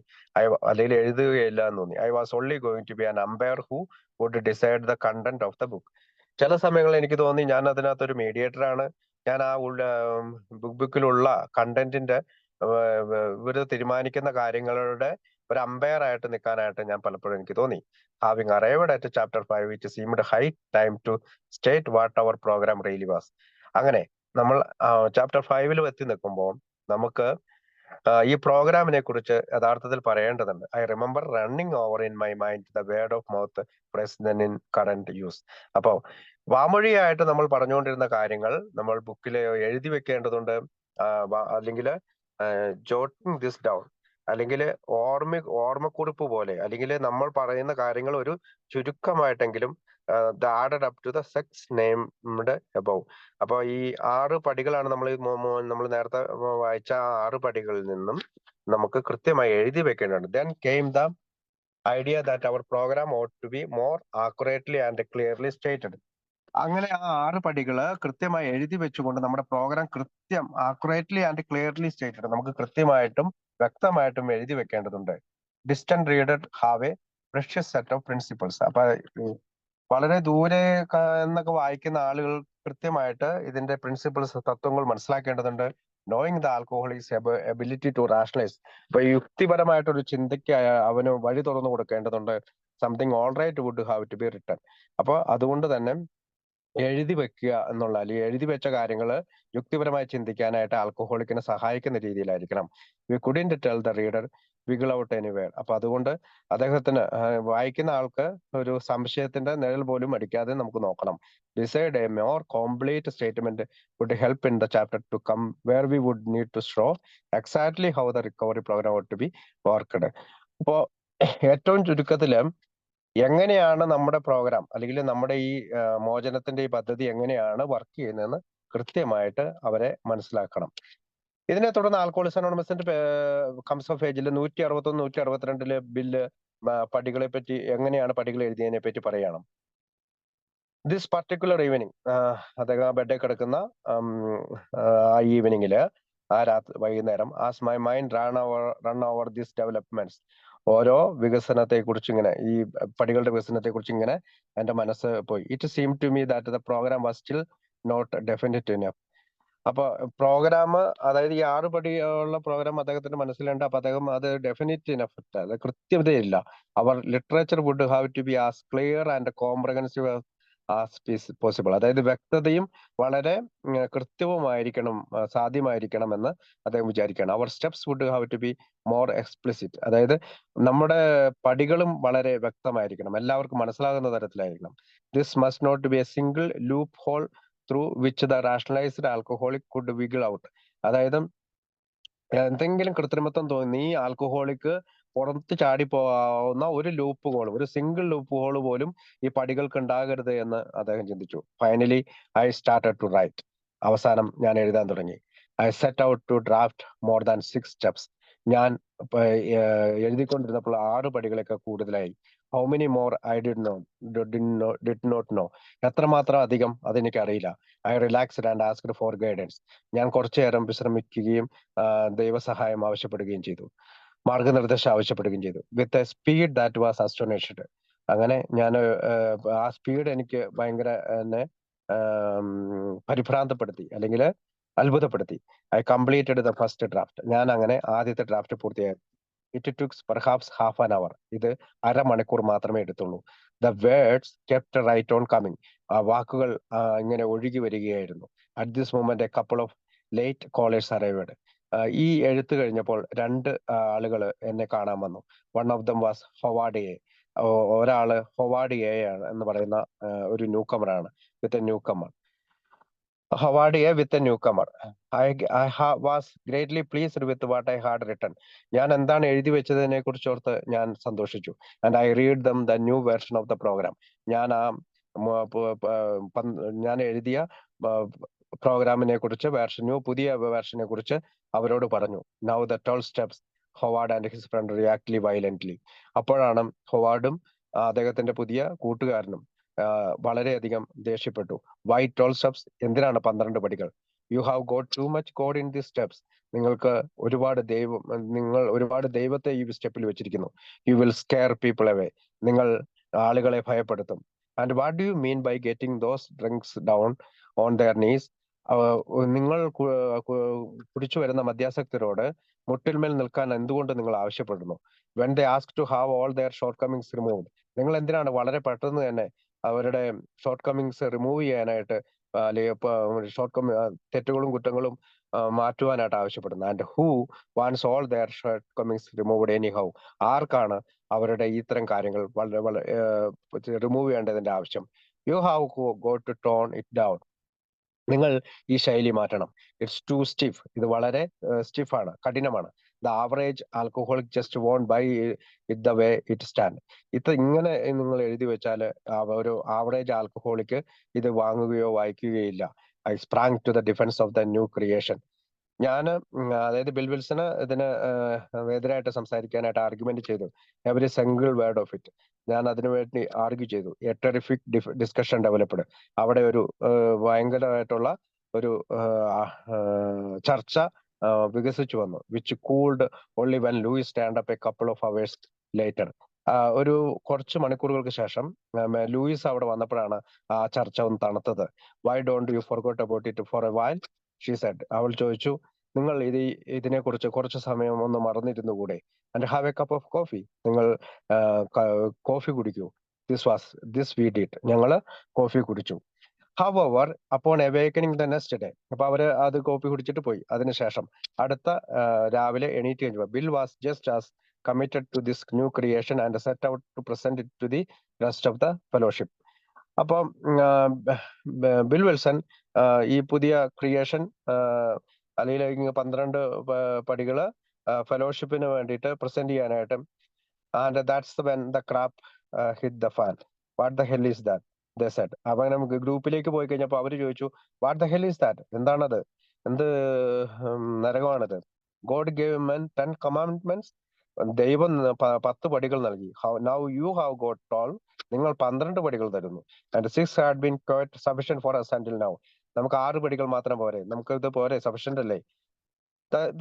അല്ലെങ്കിൽ എഴുതുകയില്ല എന്ന് തോന്നി. I was only going to be an umpire who would decide the content of the book. ചില സമയങ്ങളിൽ എനിക്ക് തോന്നി ഞാൻ അതിനകത്തൊരു മീഡിയേറ്റർ ആണ്. ഞാൻ ആ ബുക്കിലുള്ള കണ്ടന്റിന്റെ ഇവര് തീരുമാനിക്കുന്ന കാര്യങ്ങളുടെ ഒരു അമ്പയർ ആയിട്ട് നിൽക്കാനായിട്ട് ഞാൻ പലപ്പോഴും എനിക്ക് തോന്നി. Having arrived at chapter 5 it seemed high time to state what our program really was. അങ്ങനെ നമ്മൾ ചാപ്റ്റർ 5 എത്തി നിൽക്കുമ്പോൾ നമുക്ക് ഈ പ്രോഗ്രാമിനെ കുറിച്ച് യഥാർത്ഥത്തിൽ പറയേണ്ടതുണ്ട്. I remember running over in my mind the word of mouth present in current use. അപ്പോ വാമൊഴിയായിട്ട് നമ്മൾ പറഞ്ഞുകൊണ്ടിരുന്ന കാര്യങ്ങൾ നമ്മൾ ബുക്കിൽ എഴുതി വെക്കേണ്ടതുണ്ട്, അല്ലെങ്കിൽ ജോട്ടിങ് ദിസ് ഡൗൺ, അല്ലെങ്കിൽ ഓർമ്മക്കുറിപ്പ് പോലെ, അല്ലെങ്കിൽ നമ്മൾ പറയുന്ന കാര്യങ്ങൾ ഒരു ചുരുക്കമായിട്ടെങ്കിലും added up to the six named above. അപ്പൊ ഈ 6 പടികളാണ് നമ്മൾ നേരത്തെ വായിച്ച ആ 6 പടികളിൽ നിന്നും നമുക്ക് കൃത്യമായി എഴുതി വെക്കേണ്ടതുണ്ട്. Then came the idea that our program ought to be more accurately and clearly stated. അങ്ങനെ ആ 6 പടികള് കൃത്യമായി എഴുതി വെച്ചുകൊണ്ട് നമ്മുടെ പ്രോഗ്രാം കൃത്യം ആക്യുറേറ്റ്ലി ആൻഡ് ക്ലിയർലി സ്റ്റേറ്റഡ് നമുക്ക് കൃത്യമായിട്ടും വ്യക്തമായിട്ടും എഴുതി വെക്കേണ്ടതുണ്ട്. Distant reader have a precious set of principles. അപ്പൊ വളരെ ദൂരെ എന്നൊക്കെ വായിക്കുന്ന ആളുകൾ കൃത്യമായിട്ട് ഇതിന്റെ പ്രിൻസിപ്പിൾസ്, തത്വങ്ങൾ മനസ്സിലാക്കേണ്ടതുണ്ട്. Knowing the alcohol is ability to rationalize. അപ്പൊ യുക്തിപരമായിട്ടൊരു ചിന്തയ്ക്ക് അവന് വഴി തുറന്നു കൊടുക്കേണ്ടതുണ്ട്. Something all right would have to be written. അപ്പൊ അതുകൊണ്ട് തന്നെ എഴുതി വെക്കുക എന്നുള്ള, അല്ലെങ്കിൽ എഴുതി വെച്ച കാര്യങ്ങൾ യുക്തിപരമായി ചിന്തിക്കാനായിട്ട് ആൽക്കഹോളിക്കിനെ സഹായിക്കുന്ന രീതിയിലായിരിക്കണം. We couldn't tell the reader wiggle out anywhere. അപ്പൊ അതുകൊണ്ട് അദ്ദേഹത്തിന്, വായിക്കുന്ന ആൾക്ക് ഒരു സംശയത്തിന്റെ നിഴൽ പോലും അടിക്കാതെ നമുക്ക് നോക്കണം. Decide a more complete statement would help in the chapter to come where we would need to show exactly how the recovery program would to be worked. അപ്പോ ഏറ്റവും ചുരുക്കത്തില് എങ്ങനെയാണ് നമ്മുടെ പ്രോഗ്രാം, അല്ലെങ്കിൽ നമ്മുടെ ഈ മോചനത്തിന്റെ ഈ പദ്ധതി എങ്ങനെയാണ് വർക്ക് ചെയ്യുന്നതെന്ന് കൃത്യമായിട്ട് അവരെ മനസ്സിലാക്കണം. ഇതിനെ തുടർന്ന് ആൽക്കോളിക്സ് അനോണിമസിന്റെ കംസ് ഓഫ് ഏജിൽ 161, 162 ബില്ല് പടികളെ പറ്റി, എങ്ങനെയാണ് പടികൾ എഴുതിയതിനെ പറ്റി പറയണം. ദിസ് പർട്ടിക്കുലർ ഈവനിങ്, അദ്ദേഹം ബെഡിൽ കിടക്കുന്ന ആ ഈവനിങ്ങില്, ആ വൈകുന്നേരം, as my mind run over this developments, ഓരോ വികസനത്തെ കുറിച്ച് ഇങ്ങനെ, ഈ പടികളുടെ വികസനത്തെ കുറിച്ച് ഇങ്ങനെ എന്റെ മനസ്സ് പോയി. It seem to me that the program was still not definite enough. അപ്പൊ പ്രോഗ്രാം, അതായത് ഈ 6 പടിയുള്ള പ്രോഗ്രാം അദ്ദേഹത്തിന്റെ മനസ്സിലുണ്ട്. അപ്പൊ അദ്ദേഹം അത് ഡെഫിനിറ്റ് ഇനഫ്, അത് കൃത്യതയില്ല. Our literature would have to be as clear and comprehensive as possible. അതായത് വ്യക്തതയും വളരെ കൃത്യവുമായിരിക്കണം, സാധ്യമായിരിക്കണം എന്ന് അദ്ദേഹം വിചാരിക്കുകയാണ്. Our steps would have to be more explicit. അതായത് നമ്മുടെ പടികളും വളരെ വ്യക്തമായിരിക്കണം, എല്ലാവർക്കും മനസ്സിലാകുന്ന തരത്തിലായിരിക്കണം. This must not be a single loophole through which the rationalised alcoholic could wiggle out. അതായത് എന്തെങ്കിലും കൃത്രിമത്വം തോന്നി ഈ ആൽക്കഹോളിക്ക് പുറത്ത് ചാടി പോകാവുന്ന ഒരു ലൂപ്പ് ഹോൾ, ഒരു സിംഗിൾ ലൂപ്പ് ഹോൾ പോലും ഈ പടികൾക്ക് ഉണ്ടാകരുത് എന്ന് അദ്ദേഹം ചിന്തിച്ചു. Finally I started to write. അവസാനം ഞാൻ എഴുതാൻ തുടങ്ങി. I set out to draft more than 6 steps. ഞാൻ എഴുതിക്കൊണ്ടിരുന്നപ്പോൾ 6 പടികളൊക്കെ കൂടുതലായി. How many more I did not know. എത്രമാത്രം അധികം അതെനിക്ക് അറിയില്ല. I relaxed and asked for guidance. ഞാൻ കുറച്ചു നേരം വിശ്രമിക്കുകയും ദൈവസഹായം ആവശ്യപ്പെടുകയും ചെയ്തു, മാർഗനിർദ്ദേശം ആവശ്യപ്പെടുകയും ചെയ്തു. With a speed that was astonished. അങ്ങനെ ഞാൻ, ആ സ്പീഡ് എനിക്ക് ഭയങ്കര എന്നെ പരിഭ്രാന്തപ്പെടുത്തി, അല്ലെങ്കിൽ അത്ഭുതപ്പെടുത്തി. I completed the first draft. ഞാൻ അങ്ങനെ ആദ്യത്തെ ഡ്രാഫ്റ്റ് പൂർത്തിയാക്കി. It took perhaps half an hour. ഇത് അരമണിക്കൂർ മാത്രമേ എടുത്തുള്ളൂ. The words kept right on coming. ആ വാക്കുകൾ ഇങ്ങനെ ഒഴുകി വരികയായിരുന്നു. At this moment a couple of late callers arrived. ഈ എഴുത്ത് കഴിഞ്ഞപ്പോൾ 2 ആളുകൾ എന്നെ കാണാൻ വന്നു. One of them was Howard A. ഒരാള് ഹൊവാർഡ് എ ആണ് എന്ന് പറയുന്ന ഒരു ന്യൂകമറാണ്, with a newcomer. Howard A with a newcomer. I was greatly pleased with what I had written. ഞാൻ എന്താണ് എഴുതി വെച്ചതിനെ കുറിച്ചോർത്ത് ഞാൻ സന്തോഷിച്ചു. And I read them the new version of the program. ഞാൻ ആ ഞാൻ എഴുതിയ പ്രോഗ്രാമിനെ കുറിച്ച്, പുതിയ വേർഷനെ കുറിച്ച് അവരോട് പറഞ്ഞു. Now the 12 steps Howard and his friend reacted violently. അപ്പോഴാണ് ഹൊവാർഡും അദ്ദേഹത്തിന്റെ പുതിയ കൂട്ടുകാരനും വളരെയധികം ദേഷ്യപ്പെട്ടു. Why 12 steps? എന്തിനാണ് 12 പടികൾ? You have got too much God in this steps. നിങ്ങൾ ഒരുപാട് ദൈവത്തെ ഈ സ്റ്റെപ്പിൽ വെച്ചിരിക്കുന്നു. You will scare people away. നിങ്ങൾ ആളുകളെ ഭയപ്പെടുത്തും. And what do you mean by getting those drinks down on their knees? നിങ്ങൾ കുടിച്ചു വരുന്ന മദ്യാസക്തരോട് മുട്ടിന്മേൽ നിൽക്കാൻ എന്തുകൊണ്ട് നിങ്ങൾ ആവശ്യപ്പെടുന്നു? when they ask to have all their shortcomings removed. നിങ്ങൾ എന്തിനാണ് വളരെ പെട്ടെന്ന് തന്നെ അവരുടെ ഷോർട്ട് കമ്മിങ്സ് റിമൂവ് ചെയ്യാനായിട്ട് അല്ലെങ്കിൽ തെറ്റുകളും കുറ്റങ്ങളും മാറ്റുവാനായിട്ട് ആവശ്യപ്പെടുന്നത്? And who wants all their shortcomings removed anyhow? ആർക്കാണ് അവരുടെ ഇത്തരം കാര്യങ്ങൾ വളരെ വളരെ റിമൂവ് ചെയ്യേണ്ടതിന്റെ ആവശ്യം? You have got to tone it down. നിങ്ങൾ ഈ ശൈലി മാറ്റണം. It's too stiff. ഇത് വളരെ സ്റ്റിഫാണ്, കഠിനമാണ്. The average alcoholic just won't buy it the way it stand. ഇത് ഇങ്ങനെ നിങ്ങൾ എഴുതി വെച്ചാൽ ഒരു ആവറേജ് ആൽക്കഹോളിക്ക് ഇത് വാങ്ങുകയോ വായിക്കുകയില്ല. I sprang to the defence of the new creation. ഞാൻ അതായത് ബിൽ വിൽസന് ഇതിന് എതിരായിട്ട് സംസാരിക്കാനായിട്ട് ആർഗ്യുമെന്റ് ചെയ്തു. Every single word of it. ഞാൻ അതിനു വേണ്ടി ആർഗ്യൂ ചെയ്തു. A terrific discussion developed. അവിടെ ഒരു ഭയങ്കരമായിട്ടുള്ള ഒരു ചർച്ച വികസിച്ചു വന്നു. Which cooled only when Louis stand up a couple of hours later. ഒരു കുറച്ച് മണിക്കൂറുകൾക്ക് ശേഷം ലൂയിസ് അവിടെ വന്നപ്പോഴാണ് ആ ചർച്ച ഒന്ന് തണുത്തത്. Why don't you forgot about it for a while, she said. അവൾ ചോദിച്ചു, നിങ്ങൾ ഇതിനെക്കുറിച്ച് കുറച്ച് സമയം ഒന്ന് മറന്നിരുന്നുകൂടെ? And have a cup of coffee. നിങ്ങൾ കോഫി കുടിക്കൂ. This we did. ഞങ്ങള് കോഫി കുടിച്ചു. Hour upon awakening the next day. അപ്പൊ അവര് അത് കോഫി കുടിച്ചിട്ട് പോയി. അതിനുശേഷം അടുത്ത രാവിലെ എണീറ്റ് കഴിഞ്ഞപ്പോ Bill was just as committed to this new creation and set out to present it to the rest of the fellowship. അപ്പം ബിൽ വിൽസൺ ഈ പുതിയ ക്രിയേഷൻ അല്ലെങ്കിൽ 12 പടികള് ഫെലോഷിപ്പിന് വേണ്ടിയിട്ട് പ്രസന്റ് ചെയ്യാനായിട്ട്, and that's when the crap hit the fan. What the hell is that, they said. അപ്പൊ നമുക്ക് ഗ്രൂപ്പിലേക്ക് പോയി കഴിഞ്ഞപ്പോൾ അവര് ചോദിച്ചു, what the hell is that? എന്താണത്? എന്ത് നരകമാണത്? God gave men 10 commandments. ദൈവം 10 പടികൾ നൽകി. Now you have got 12. നിങ്ങൾ 12 പടികൾ തരുന്നു. And 6 had been quite sufficient for us until now. നമുക്ക് 6 പടികൾ മാത്രം പോരെ? നമുക്ക് ഇത് പോരെ? സഫിഷ്യന്റ് അല്ലേ?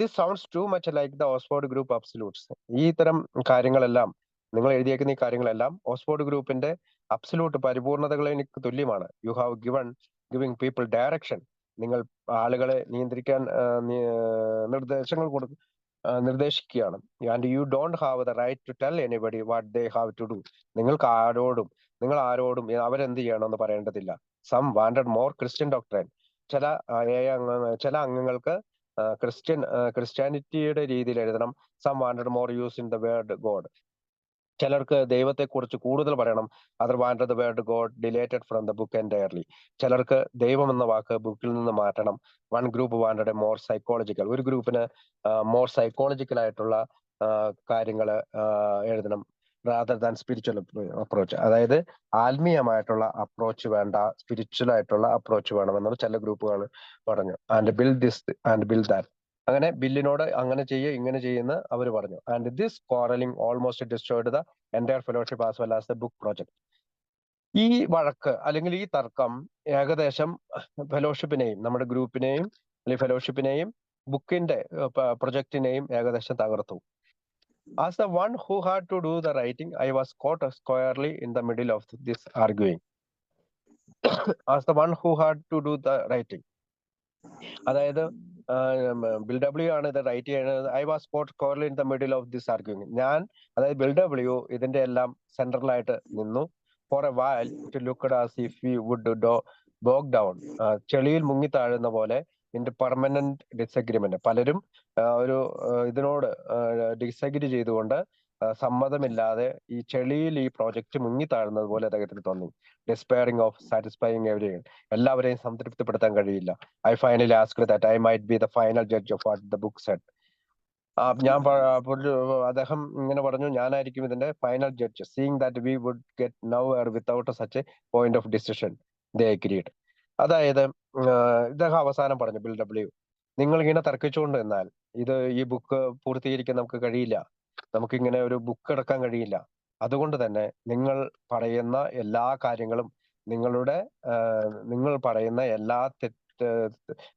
This sounds too much like the Oxford group absolutes. ഈ ഇത്തരം കാര്യങ്ങളെല്ലാം, നിങ്ങൾ എഴുതിയേക്കുന്ന ഈ കാര്യങ്ങളെല്ലാം ഓക്സ്ഫോർഡ് ഗ്രൂപ്പിന്റെ അബ്സല്യൂട്ട് പരിപൂർണതകളിലേക്ക് തുല്യമാണ്. You have giving people direction. നിങ്ങൾ ആളുകളെ നിയന്ത്രിക്കാൻ നിർദ്ദേശങ്ങൾ നിർദ്ദേശിക്കുകയാണ്. And you don't have the right to tell anybody what they have to do. നിങ്ങൾ ആരോടും അവരെന്ത് ചെയ്യണമെന്ന് പറയേണ്ടതില്ല. Some wanted more Christian doctrine. ചില അംഗങ്ങൾക്ക് ക്രിസ്ത്യാനിറ്റിയുടെ രീതിയിൽ എഴുതണം. Some wanted more use in the word God. ചിലർക്ക് ദൈവത്തെക്കുറിച്ച് കൂടുതൽ പറയണം. Other wanted the word God deleted from the book entirely. ചിലർക്ക് ദൈവം എന്ന വാക്ക് ബുക്കിൽ നിന്ന് മാറ്റണം. One group wanted A more psychological. ഒരു ഗ്രൂപ്പിന് മോർ സൈക്കോളജിക്കൽ ആയിട്ടുള്ള കാര്യങ്ങൾ എഴുതണം. Rather than spiritual approach. അതായത് ആത്മീയമായിട്ടുള്ള അപ്രോച്ച് വേണ്ട, സ്പിരിച്വൽ ആയിട്ടുള്ള അപ്രോച്ച് വേണമെന്ന് ചില ഗ്രൂപ്പുകൾ പറഞ്ഞു. And build this and build that. അങ്ങനെ ബില്ലിനോട് അങ്ങനെ ഇങ്ങനെ ചെയ്യുന്ന അവർ പറഞ്ഞു. And this quarrelling almost destroyed the entire fellowship as well as the book project. ഈ വഴക്ക് അല്ലെങ്കിൽ ഈ തർക്കം ഏകദേശം ഫെലോഷിപ്പിനെയും, നമ്മുടെ ഗ്രൂപ്പിനെയും അല്ലെങ്കിൽ ഫെലോഷിപ്പിനെയും ബുക്കിന്റെ പ്രൊജക്ടിനെയും ഏകദേശം തകർത്തു. As the one who had to do the writing, I was caught squarely in the middle of this arguing. As the one who had to do the writing, അതായത് ബിൽ ഡബ്ല്യു ആണ് ഇത് റൈറ്റ് ചെയ്യുന്നത്. I was squarely in the middle of this argument. ഞാൻ, അതായത് Bill W ഇതിന്റെ എല്ലാം സെൻട്രലായിട്ട് നിന്നു. For a while to look as if we would bog down. ചെളിയിൽ മുങ്ങി താഴുന്ന പോലെ ഇൻ പെർമനന്റ് ഡിസഗ്രിമെന്റ്. പലരും ഒരു ഇതിനോട് ഡിസഗ്രി ചെയ്തുകൊണ്ട് സമ്മതമില്ലാതെ ഈ ചെളിയിൽ ഈ പ്രോജക്റ്റ് മുങ്ങി താഴുന്നത് പോലെ അദ്ദേഹത്തിന് തോന്നി. Despairing of satisfying everyone. എല്ലാവരെയും സംതൃപ്തിപ്പെടുത്താൻ കഴിയില്ല. I finally asked that I might be the final judge of what the book said. അദ്ദേഹം ഇങ്ങനെ പറഞ്ഞു, ഞാനായിരിക്കും ഇതിന്റെ final judge. Seeing that we would get nowhere without such a point of decision, they agreed. അതായത് ഇദ്ദേഹം അവസാനം പറഞ്ഞു, bill W, നിങ്ങൾ ഇങ്ങനെ തർക്കിച്ചുകൊണ്ട് നിന്നാൽ ഈ ബുക്ക് പൂർത്തീകരിക്കാൻ നമുക്ക് കഴിയില്ല. നമുക്കിങ്ങനെ ഒരു ബുക്ക് ഇറക്കാൻ കഴിയില്ല. അതുകൊണ്ട് തന്നെ നിങ്ങൾ പറയുന്ന എല്ലാ കാര്യങ്ങളും, നിങ്ങൾ പറയുന്ന എല്ലാ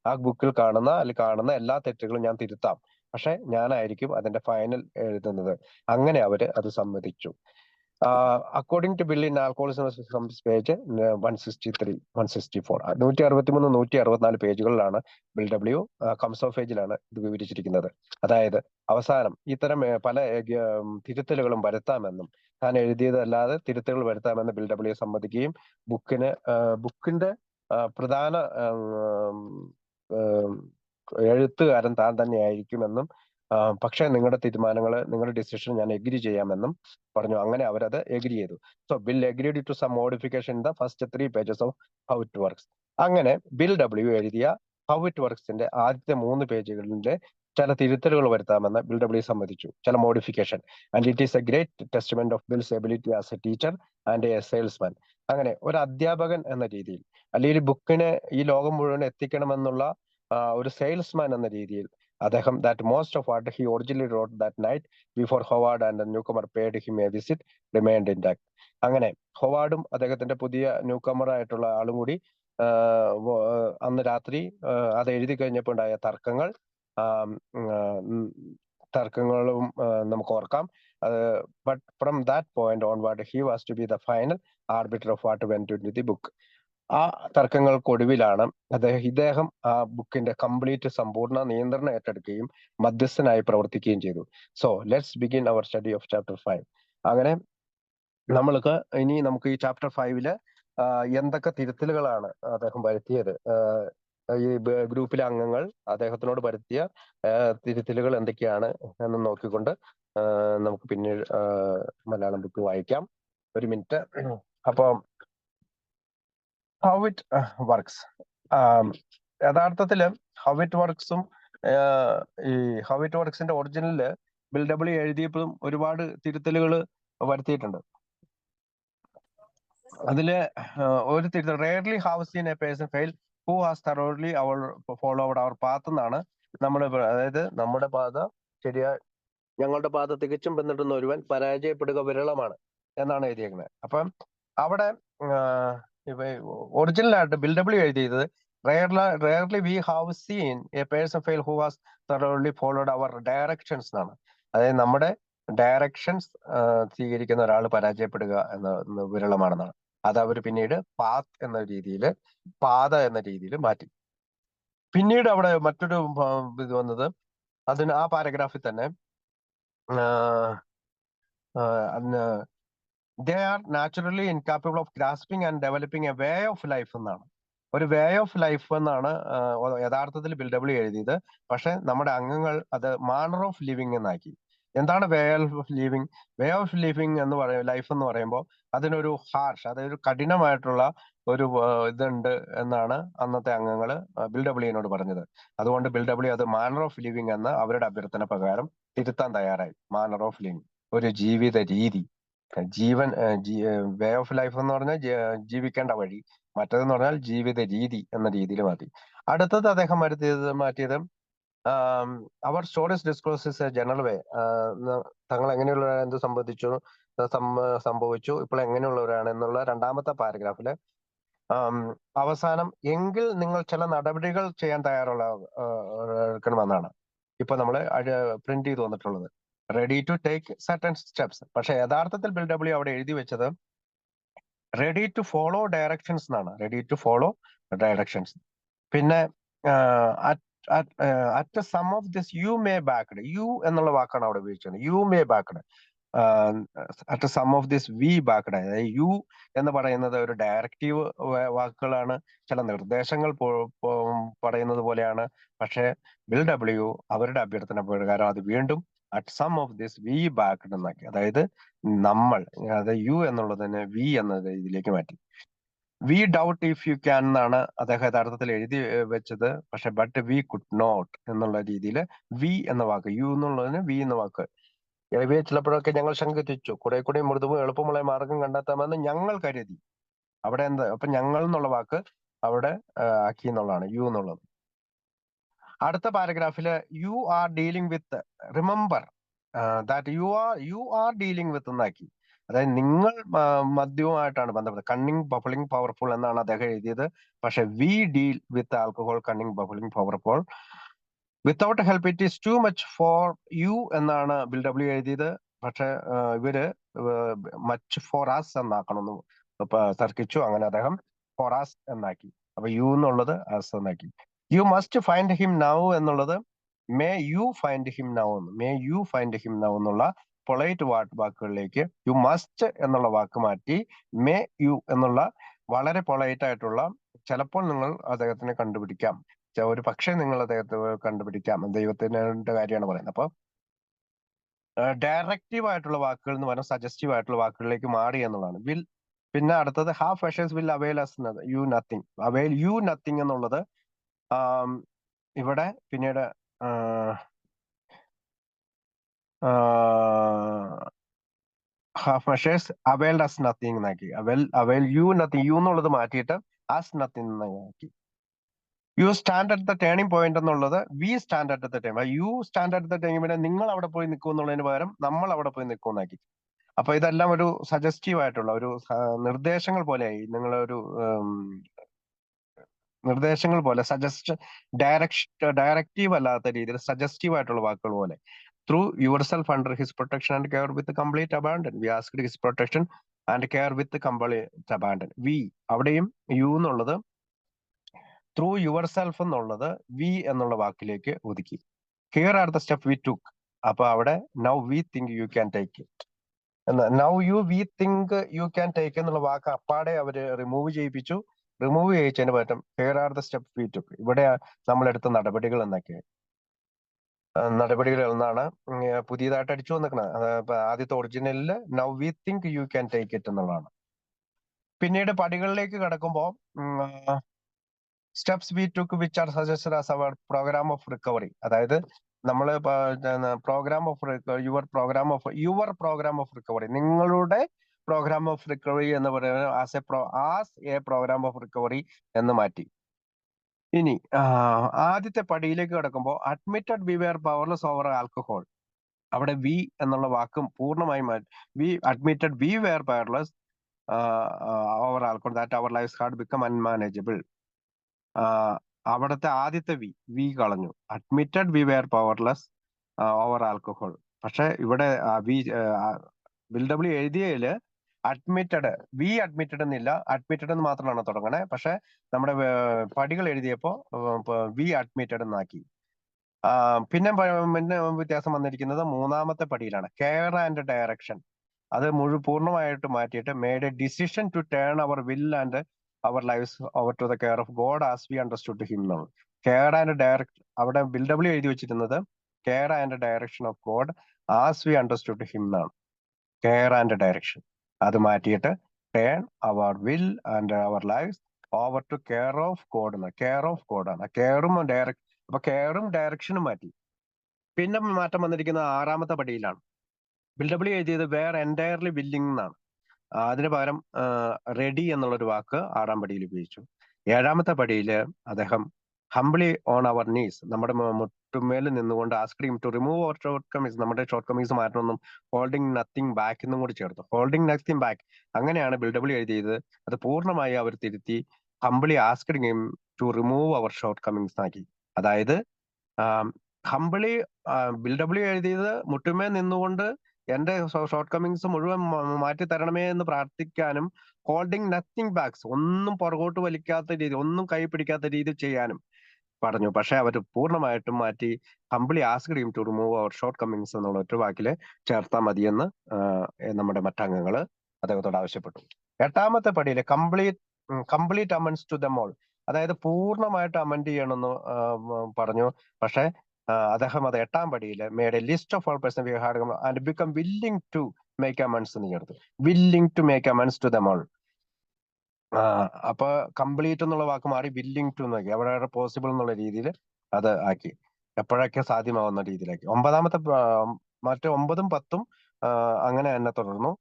ആ ബുക്കിൽ കാണുന്ന എല്ലാ തെറ്റുകളും ഞാൻ തിരുത്താം. പക്ഷെ ഞാനായിരിക്കും അതിന്റെ ഫൈനൽ എഴുതുന്നത്. അങ്ങനെ അവര് അത് സമ്മതിച്ചു. According to Bill in alcoholism page 163 164 163 164 പേജുകളിലാണ് ബിൽ ഡബ്ല്യു കംസ് ഓഫ് ഏജിലാണ് ഇത് വിവരിച്ചിരിക്കുന്നത്. അതായത് അവസാനം ഇത്തരം പല തിരുത്തലുകളും വരുത്താമെന്നും താൻ എഴുതിയതല്ലാതെ തിരുത്തലുകൾ വരുത്താമെന്ന് ബിൽ ഡബ്ല്യു സമ്മതിക്കുകയും ബുക്കിന്റെ പ്രധാന എഴുത്തുകാരൻ താൻ തന്നെയായിരിക്കുമെന്നും പക്ഷേ നിങ്ങളുടെ തീരുമാനങ്ങൾ, നിങ്ങളുടെ ഡിസിഷൻ ഞാൻ എഗ്രി ചെയ്യാമെന്നും പറഞ്ഞു. അങ്ങനെ അവരത് എഗ്രി ചെയ്തു. So Bill agreed to some modification in the first 3 pages of how it works. അങ്ങനെ ബിൽ ഡബ്ല്യു എഴുതിയ ഹൗ ഇറ്റ് വർക്ക്സിന്റെ ആദ്യത്തെ 3 പേജുകളിലെ ചില തിരുത്തലുകൾ വരുത്താമെന്ന് ബിൽ ഡബ്ല്യു സമ്മതിച്ചു, ചില modification. And it is A great testament of bills ability as A teacher and A salesman. അങ്ങനെ ഒരു അധ്യാപകൻ എന്ന രീതിയിൽ, അല്ലെങ്കിൽ ബുക്കിനെ ഈ ലോകം മുഴുവൻ എത്തിക്കണമെന്നുള്ള ഒരു സെയിൽസ്മാൻ എന്ന രീതിയിൽ അദ്ദേഹം that most of what he originally wrote that night before Howard and the newcomer paid him a visit remained intact. അങ്ങനെ ഹൊവാർഡും അദ്ദേഹത്തിന്റെ പുതിയ ന്യൂകമർ ആയിട്ടുള്ള ആളും കൂടി അന്ന് രാത്രി അത് എഴുതി കഴിഞ്ഞപ്പോൾ ഉണ്ടായ തർക്കങ്ങളും നമുക്ക് ഓർക്കാം. But from that point onward he was to be the final arbiter of what went into the book. ആ തർക്കങ്ങൾക്കൊടുവിലാണ് ഇദ്ദേഹം ആ ബുക്കിന്റെ കംപ്ലീറ്റ് സമ്പൂർണ്ണ നിയന്ത്രണം ഏറ്റെടുക്കുകയും മധ്യസ്ഥനായി പ്രവർത്തിക്കുകയും ചെയ്തു. So let's begin our study of chapter 5. അങ്ങനെ നമുക്ക് ഈ ചാപ്റ്റർ 5 എന്തൊക്കെ തിരുത്തലുകളാണ് അദ്ദേഹം വരുത്തിയത്, ഈ ഗ്രൂപ്പിലെ അംഗങ്ങൾ അദ്ദേഹത്തിനോട് വരുത്തിയ തിരുത്തലുകൾ എന്തൊക്കെയാണ് എന്ന് നോക്കിക്കൊണ്ട് നമുക്ക് പിന്നീട് മലയാളം ബുക്ക് വായിക്കാം. ഒരു മിനിറ്റ്. അപ്പൊ ഹൗ ഇറ്റ് വർക്ക്സ്, യഥാർത്ഥത്തില് ഹൗ ഇറ്റ് വർക്ക്സും ഈ ഹൗ ഇറ്റ് വർക്ക്സിന്റെ ഒറിജിനലില് ബിൽ ഡബ്ല്യു എഴുതിയപ്പോഴും ഒരുപാട് തിരുത്തലുകൾ വരുത്തിയിട്ടുണ്ട്. അതില് ഒരു തിരുത്തൽ, rarely have seen a person fail who has thoroughly followed our path എന്നാണ് നമ്മൾ, അതായത് നമ്മുടെ പാത ശരിയായി, ഞങ്ങളുടെ പാത തികച്ചും പിന്തുടരുന്ന ഒരുവൻ പരാജയപ്പെടുക വിരളമാണ് എന്നാണ് എഴുതിയേക്കുന്നത്. അപ്പം അവിടെ ഒറിജിനലായിട്ട് ബിൽ ഡബ്ല്യു എഴുതിയത് rarely we have seen a person fail who has thoroughly followed our directions എന്നാണ്. അതായത് നമ്മുടെ ഡയറക്ഷൻസ് സ്വീകരിക്കുന്ന ഒരാൾ പരാജയപ്പെടുക എന്ന വിരളമാണെന്നാണ്. അത് അവർ പിന്നീട് പാത്ത് എന്ന രീതിയിൽ, പാത എന്ന രീതിയിൽ മാറ്റി. പിന്നീട് അവിടെ മറ്റൊരു ഇത് വന്നത്, അതിന് ആ പാരഗ്രാഫിൽ തന്നെ they are naturally incapable of grasping and developing a way of life എന്നാണ്. ഒരു വേ ഓഫ് ലൈഫ് എന്നാണ് യഥാർത്ഥത്തിൽ ബിൽ ഡബ്ല്യു എഴുതിയത്. പക്ഷെ നമ്മുടെ അംഗങ്ങൾ അത് മാനർ ഓഫ് ലിവിങ് എന്നാക്കി. എന്താണ് way of living? Way of living എന്ന് ലൈഫ് എന്ന് പറയുമ്പോൾ അതിനൊരു ഹാർഷ്, അതായത് കഠിനമായിട്ടുള്ള ഒരു ഇതുണ്ട് എന്നാണ് അന്നത്തെ അംഗങ്ങൾ ബിൽ ഡബ്ല്യുവിനോട് പറഞ്ഞത്. അതുകൊണ്ട് ബിൽ ഡബ്ല്യു അത് മാനർ ഓഫ് ലിവിങ് എന്ന് അവരുടെ അഭ്യർത്ഥന പ്രകാരം തിരുത്താൻ തയ്യാറായി. മാനർ ഓഫ് ലിവിങ്, ഒരു ജീവിത രീതി, വേ ഓഫ് ലൈഫ് എന്ന് പറഞ്ഞാൽ ജീവിക്കേണ്ട വഴി, മറ്റേതെന്ന് പറഞ്ഞാൽ ജീവിത രീതി എന്ന രീതിയിൽ മാറ്റി. അടുത്തത് അദ്ദേഹം മാറ്റിയത് അവർ സ്റ്റോറീസ് ഡിസ്ക്ലോസസ് എ ജനറൽ വേ. തങ്ങൾ എങ്ങനെയുള്ളവരാണ്, എന്ത് സംഭവിച്ചു, ഇപ്പോൾ എങ്ങനെയുള്ളവരാണ് എന്നുള്ള രണ്ടാമത്തെ പാരഗ്രാഫില് അവസാനം എങ്കിൽ നിങ്ങൾ ചില നടപടികൾ ചെയ്യാൻ തയ്യാറുള്ളവരാണെന്നാണ് ഇപ്പൊ നമ്മള് പ്രിന്റ് ചെയ്ത് വന്നിട്ടുള്ളത്. Ready to take certain steps. പക്ഷെ യഥാർത്ഥത്തിൽ ബിൽ ഡബ്ല്യു അവിടെ എഴുതി വെച്ചത് റെഡി ടു ഫോളോ ഡയറക്ഷൻസ് എന്നാണ്. Ready to follow directions. പിന്നെ at some of this you may balked, you എന്നുള്ള വാക്കാണ് അവിടെ ഉപയോഗിച്ചത്. You may balked, at some of this we balked. അതായത് യു എന്ന് പറയുന്നത് ഒരു ഡയറക്റ്റീവ് വാക്കുകളാണ്, ചില നിർദ്ദേശങ്ങൾ പറയുന്നത് പോലെയാണ്. പക്ഷെ ബിൽ ഡബ്ല്യു അവരുടെ അഭ്യർത്ഥന പ്രകാരം അത് വീണ്ടും at some of this we backed എന്നാക്കി. അതായത് നമ്മൾ, അതായത് യു എന്നുള്ളതിന് വി എന്ന ഇതിലേക്ക് മാറ്റി. We doubt if you can എന്നാണ് അദ്ദേഹം യഥാർത്ഥത്തിൽ എഴുതി വെച്ചത്. പക്ഷെ ബട്ട് വി കുഡ് നോട്ട് എന്നുള്ള രീതിയിൽ വി എന്ന വാക്ക്, യു എന്നുള്ളതിന് വി എന്ന വാക്ക് ഇവയെ ചിലപ്പോഴൊക്കെ ഞങ്ങൾ ശങ്കിച്ചു, കുറെ കൂടി മൃദുവും എളുപ്പമുള്ള മാർഗം കണ്ടെത്താമെന്ന് ഞങ്ങൾ കരുതി. അവിടെ എന്താ, അപ്പൊ ഞങ്ങൾ എന്നുള്ള വാക്ക് അവിടെ ആക്കി എന്നുള്ളതാണ്, യു എന്നുള്ളത്. അടുത്ത പാരഗ്രാഫില് you are dealing with, remember that you are dealing with എന്നാക്കി. അതായത് നിങ്ങൾ മദ്യവുമായിട്ടാണ് ബന്ധപ്പെട്ടത്. കണ്ണിങ്, ബഫിളിംഗ്, പവർഫുൾ എന്നാണ് അദ്ദേഹം എഴുതിയത്. പക്ഷെ we deal with alcohol, cunning, baffling, powerful. Without help it is too much for you എന്നാണ് ബിൽ ഡബ്ല്യു എഴുതിയത്. പക്ഷെ ഇവര് മച്ച് ഫോർ ആസ് എന്നാക്കണമെന്ന് തർക്കിച്ചു. അങ്ങനെ അദ്ദേഹം ഫോർ ആസ് എന്നാക്കി. അപ്പൊ യു എന്നുള്ളത് ആസ് എന്നാക്കി. You must find him now എന്നുള്ളത് may you find him now എന്ന്, may you find him now എന്നുള്ള പൊളൈറ്റ് വാക്കുകളിലേക്ക് യു മസ്റ്റ് എന്നുള്ള വാക്ക് മാറ്റി മേ യു എന്നുള്ള വളരെ പൊളൈറ്റ് ആയിട്ടുള്ള, ചിലപ്പോൾ നിങ്ങൾ അദ്ദേഹത്തിനെ കണ്ടുപിടിക്കാം, ഒരു പക്ഷേ നിങ്ങൾ അദ്ദേഹത്തെ കണ്ടുപിടിക്കാം, ദൈവത്തിന്റെ കാര്യമാണ് പറയുന്നത്. അപ്പൊ ഡയറക്റ്റീവ് ആയിട്ടുള്ള വാക്കുകൾ എന്ന് പറഞ്ഞാൽ സജസ്റ്റീവ് ആയിട്ടുള്ള വാക്കുകളിലേക്ക് മാറി എന്നുള്ളതാണ്. വിൽ, പിന്നെ അടുത്തത് half measures will avail us യു നത്തിങ്. അവെയിൽ യു നത്തിങ് എന്നുള്ളത് ഇവിടെ പിന്നീട് half measures availed us nothing എന്നാക്കി. അവെയിൽ യു നത്തിങ്, യു എന്നുള്ളത് മാറ്റിയിട്ട് അസ് നത്തിങ് എന്നാക്കി. You stand at the turning point എന്നുള്ളത് we stand at the time. You stand at the turning point, നിങ്ങൾ അവിടെ പോയി നിൽക്കും എന്നുള്ളതിന് പകരം നമ്മൾ അവിടെ പോയി നിൽക്കും എന്നാക്കി. അപ്പൊ ഇതെല്ലാം ഒരു സജസ്റ്റീവ് ആയിട്ടുള്ള ഒരു നിർദ്ദേശങ്ങൾ പോലെയായി. നിങ്ങളൊരു നിർദ്ദേശങ്ങൾ പോലെ, ഡയറക്റ്റീവ് അല്ലാത്ത രീതിയിൽ സജസ്റ്റീവ് ആയിട്ടുള്ള വാക്കുകൾ പോലെ. Through yourself under his protection and care with complete abandon. We asked his protection and care with complete abandon. We, അവിടെയും യു എന്നുള്ളത് ത്രൂ യുവർ സെൽഫ് എന്നുള്ളത് വി എന്നുള്ള വാക്കിലേക്ക് ഒതുക്കി. Here are the step we took. അപ്പൊ അവിടെ now we think you can take it. Now you we think you can take എന്നുള്ള വാക്ക് അപ്പാടെ അവര് റിമൂവ് ചെയ്യിപ്പിച്ചു. റിമൂവ് ചെയ്യിച്ചതിന് പറ്റും here are the step we took. ഇവിടെ നമ്മൾ എടുത്ത നടപടികൾ എന്നൊക്കെ, നടപടികൾ എന്നാണ് പുതിയതായിട്ട് അടിച്ചു വന്നിരിക്കുന്നത്. ആദ്യത്തെ ഒറിജിനലില് now we think you can take it എന്നുള്ളതാണ്. പിന്നീട് പടികളിലേക്ക് കടക്കുമ്പോൾ steps we took which are suggested as our programme of recovery. അതായത് നമ്മൾ programme of your programme of recovery, നിങ്ങളുടെ പ്രോഗ്രാം ഓഫ് റിക്കവറി എന്ന് പറയുന്നത് as a programme of recovery എന്ന് മാറ്റി. ഇനി ആദ്യത്തെ പടിയിലേക്ക് കിടക്കുമ്പോൾ admitted we were powerless over alcohol. അവിടെ വി എന്നുള്ള വാക്കും പൂർണ്ണമായി മാറ്റി. We admitted we were powerless over alcohol that our life had become unmanageable. അവിടുത്തെ ആദ്യത്തെ വി കളഞ്ഞു. Admitted we were powerless over alcohol. പക്ഷെ ഇവിടെ ബിൽ ഡബ്ല്യു എഴുതിയതില് അഡ്മിറ്റഡ്, വി അഡ്മിറ്റഡ് എന്നില്ല, അഡ്മിറ്റഡ് എന്ന് മാത്രമാണ് തുടങ്ങണേ. പക്ഷെ നമ്മുടെ പടികൾ എഴുതിയപ്പോ വി അഡ്മിറ്റഡ് എന്നാക്കി. പിന്നെ വ്യത്യാസം വന്നിരിക്കുന്നത് മൂന്നാമത്തെ പടിയിലാണ്, കെയർ ആൻഡ് ഡയറക്ഷൻ. അത് പൂർണ്ണമായിട്ട് മാറ്റിയിട്ട് made a decision to turn our will and our lives over to the care of God as we understood him എന്നാണ്. കെയർ ആൻഡ് ഡയറക്ഷൻ, അവിടെ ബിൽ ഡബ്ല്യു എഴുതി വെച്ചിരുന്നത് care and direction of God as we understood him എന്നാണ്. Care and direction അത് മാറ്റിയിട്ട് turn our will and our lives over to care of God എന്ന്. Care of God ആണ്. കെയറും അപ്പൊ കെയറും ഡയറക്ഷനും മാറ്റി. പിന്നെ മാറ്റം വന്നിരിക്കുന്നത് ആറാമത്തെ പടിയിലാണ്. ബിൽ ഡബ്ല്യു എഴുതിയത് വേർ എൻറ്റയർലി വില്ലിംഗ് എന്നാണ്. അതിന് പകരം റെഡി എന്നുള്ളൊരു വാക്ക് ആറാം പടിയിൽ ഉപയോഗിച്ചു. ഏഴാമത്തെ പടിയിൽ അദ്ദേഹം ഹംബ്ലി ഓൺ അവർ നീസ്, നമ്മുടെ മുട്ടുമേൽ നിന്നുകൊണ്ട് asked him to remove our shortcomings, നമ്മുടെ ഷോർട്ട് കമ്മിങ്സ് മാറ്റണമെന്നും ഹോൾഡിംഗ് നത്തിങ് ബാക്ക് എന്നും കൂടി ചേർത്തു. ഹോൾഡിംഗ് നത്തിങ് ബാക്ക് അങ്ങനെയാണ് ബിൽ ഡബ്ല്യു എഴുതിയത്. അത് പൂർണ്ണമായി അവർ തിരുത്തി humbly asked him to remove our shortcomings ആക്കി. അതായത് ഹംബ്ലി ബിൽ ഡബ്ല്യു എഴുതിയത് മുട്ടുമേ നിന്നുകൊണ്ട് എന്റെ ഷോർട്ട് കമ്മിങ്സ് മുഴുവൻ മാറ്റി തരണമേ എന്ന് പ്രാർത്ഥിക്കാനും, ഹോൾഡിംഗ് നത്തിങ് ബാക്സ്, ഒന്നും പുറകോട്ട് വലിക്കാത്ത രീതി, ഒന്നും കൈ പിടിക്കാത്ത രീതിയിൽ ചെയ്യാനും പറഞ്ഞു. പക്ഷെ അവർ പൂർണ്ണമായിട്ടും മാറ്റി humbly asked him to remove our shortcomings എന്നുള്ള ഒറ്റ വാക്കില് ചേർത്താൽ മതിയെന്ന് നമ്മുടെ മറ്റംഗങ്ങള് അദ്ദേഹത്തോട് ആവശ്യപ്പെട്ടു. എട്ടാമത്തെ പടിയില് കംപ്ലീറ്റ് അമൻസ് ടു ദം ഓൾ, അതായത് പൂർണ്ണമായിട്ട് അമൻഡ് ചെയ്യണമെന്ന് പറഞ്ഞു. പക്ഷെ അദ്ദേഹം അത് എട്ടാം പടിയിൽ made a list of all person we had and become willing to make amends എന്ന് ചേർത്തു. Willing to make amends to them all. അപ്പൊ കംപ്ലീറ്റ് എന്നുള്ള വാക്ക് മാറി വില്ലിംഗ് ടു എന്നാക്കി. അവിടെ പോസിബിൾ എന്നുള്ള രീതിയിൽ അത് ആക്കി, എപ്പോഴൊക്കെ സാധ്യമാവുന്ന രീതിയിലാക്കി. മറ്റേ 9ഉം 10ഉം അങ്ങനെ തന്നെ തുടർന്നു.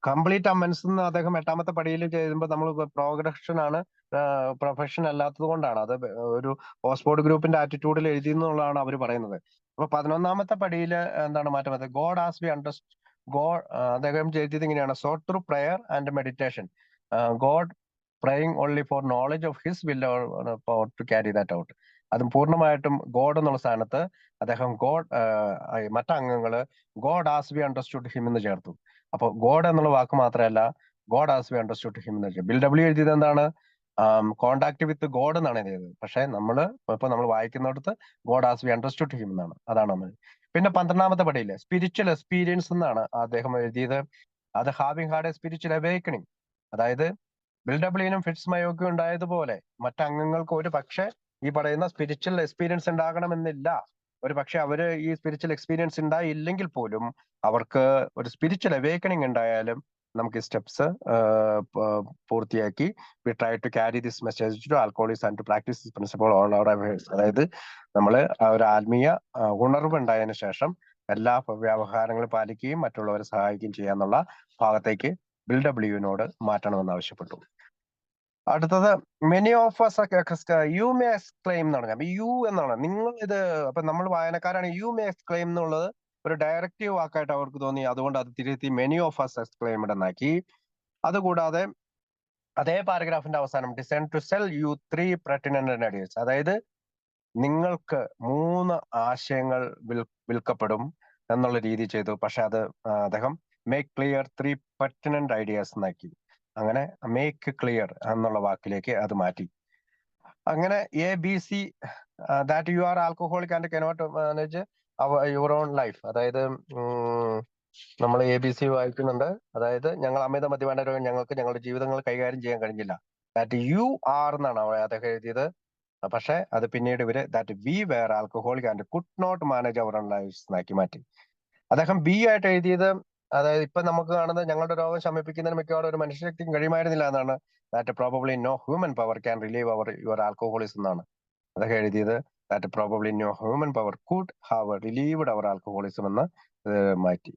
കംപ്ലീറ്റ് അമൻസ് എന്ന് അദ്ദേഹം എട്ടാമത്തെ പടിയിൽ ചെയ്യുമ്പോൾ നമ്മൾ പ്രോഗ്രഷൻ ആണ്, പ്രൊഫഷൻ അല്ലാത്തത് കൊണ്ടാണ്. അത് ഒരു ഓക്സ്ഫോർഡ് ഗ്രൂപ്പിന്റെ ആറ്റിറ്റ്യൂഡിൽ എഴുതി എന്നുള്ളതാണ് അവർ പറയുന്നത്. അപ്പൊ 11ാമത്തെ പടിയിൽ എന്താണ് മാറ്റം വന്നത്? God as we understand God, അദ്ദേഹം എഴുതിയത് ഇങ്ങനെയാണ്: so through prayer and meditation God praying only for knowledge of his will power to carry that out. അതും പൂർണ്ണമായിട്ടും ഗോഡ് എന്നുള്ള സ്ഥാനത്ത് അദ്ദേഹം മറ്റംഗങ്ങള് God as we understood him എന്ന് ചേർത്തു. അപ്പൊ ഗോഡ് എന്നുള്ള വാക്ക് മാത്രമല്ല, God as we understood him എന്ന് വെച്ചു. ബിൽ ഡബ്ല്യു എഴുതിയത് എന്താണ്? കോണ്ടാക്ട് വിത്ത് ഗോഡ് എന്നാണ് എഴുതിയത്. പക്ഷെ നമ്മൾ വായിക്കുന്നിടത്ത് God as we understood him എന്നാണ്. അതാണ് നമ്മൾ. പിന്നെ 12ാമത്തെ പടിയില് സ്പിരിച്വൽ എക്സ്പീരിയൻസ് എന്നാണ് അദ്ദേഹം എഴുതിയത്. അത് having had a spiritual awakening. അതായത് ബിൽ ഡബ്ല്യുവിനും ഫിറ്റ്സ് മയോക്കും ഉണ്ടായതുപോലെ മറ്റംഗങ്ങൾക്ക് ഒരു പക്ഷെ ഈ പറയുന്ന സ്പിരിച്വൽ എക്സ്പീരിയൻസ് ഉണ്ടാകണമെന്നില്ല. ഒരു പക്ഷെ അവര് ഈ സ്പിരിച്വൽ എക്സ്പീരിയൻസ് ഉണ്ടായില്ലെങ്കിൽ പോലും അവർക്ക് ഒരു സ്പിരിച്വൽ അവേക്കണിങ് ഉണ്ടായാലും നമുക്ക് ഈ സ്റ്റെപ്സ് പൂർത്തിയാക്കി we try to carry this message to alcoholics and to practise this principle all our hours. അതായത് നമ്മൾ ഒരു ആത്മീയ ഉണർവ് ഉണ്ടായതിനു ശേഷം എല്ലാ വ്യവഹാരങ്ങളും പാലിക്കുകയും മറ്റുള്ളവരെ സഹായിക്കുകയും ചെയ്യാന്നുള്ള ഭാഗത്തേക്ക് ബിൽ ഡബ്ല്യുവിനോട് മാറ്റണമെന്ന് ആവശ്യപ്പെട്ടു. അടുത്തത് many of you may exclaim എന്ന് പറഞ്ഞാൽ യു എന്നാണ് നിങ്ങൾ ഇത്. അപ്പൊ നമ്മൾ വായനക്കാരാണ് യു മേ എക്സ്ക്ലെയിം എന്നുള്ളത് ഒരു ഡയറക്റ്റീവ് വാക്കായിട്ട് അവർക്ക് തോന്നി. അതുകൊണ്ട് അത് തിരുത്തി മെനി ഓഫ് അസ് എക്സ്ക്ലെയിംഡ് എന്നാക്കി. അതുകൂടാതെ അതേ പാരഗ്രാഫിന്റെ അവസാനം design to sell you 3 pertinent ideas. അതായത് നിങ്ങൾക്ക് 3 ആശയങ്ങൾ വിൽക്കപ്പെടും എന്നുള്ള രീതി ചെയ്തു. പക്ഷെ അത് അദ്ദേഹം മേക്ക് ക്ലിയർ 3 പെർട്ടിനന്റ് ഐഡിയാസ് എന്നാക്കി. അങ്ങനെ മേക്ക് ക്ലിയർ എന്നുള്ള വാക്കിലേക്ക് അത് മാറ്റി. അങ്ങനെ ABC that you R alcoholic and cannot manage your own life. അതായത് നമ്മൾ ABC വായിക്കുന്നുണ്ട്. അതായത് ഞങ്ങൾ അമിത മദ്യപാന രോഗം ഞങ്ങൾക്ക് ഞങ്ങളുടെ ജീവിതങ്ങൾ കൈകാര്യം ചെയ്യാൻ കഴിഞ്ഞില്ല. ദാറ്റ് യു ആർ എന്നാണ് അദ്ദേഹം എഴുതിയത്. പക്ഷെ അത് പിന്നീട് ഇവര് that we were alcoholic and could not manage our own lives എന്നാക്കി മാറ്റി. അദ്ദേഹം ബി ആയിട്ട് എഴുതിയത്, അതായത് ഇപ്പൊ നമുക്ക് കാണുന്നത് ഞങ്ങളുടെ രോഗം ശമിപ്പിക്കുന്നതിന് മിക്കവാറും ഒരു മനുഷ്യശക്തിക്കും കഴിയുമായിരുന്നില്ല എന്നാണ്. That probably no human power can relieve your alcoholism എന്നാണ് അദ്ദേഹം എഴുതിയത്. That probably no human power could have relieved our alcoholism എന്ന് മാറ്റി.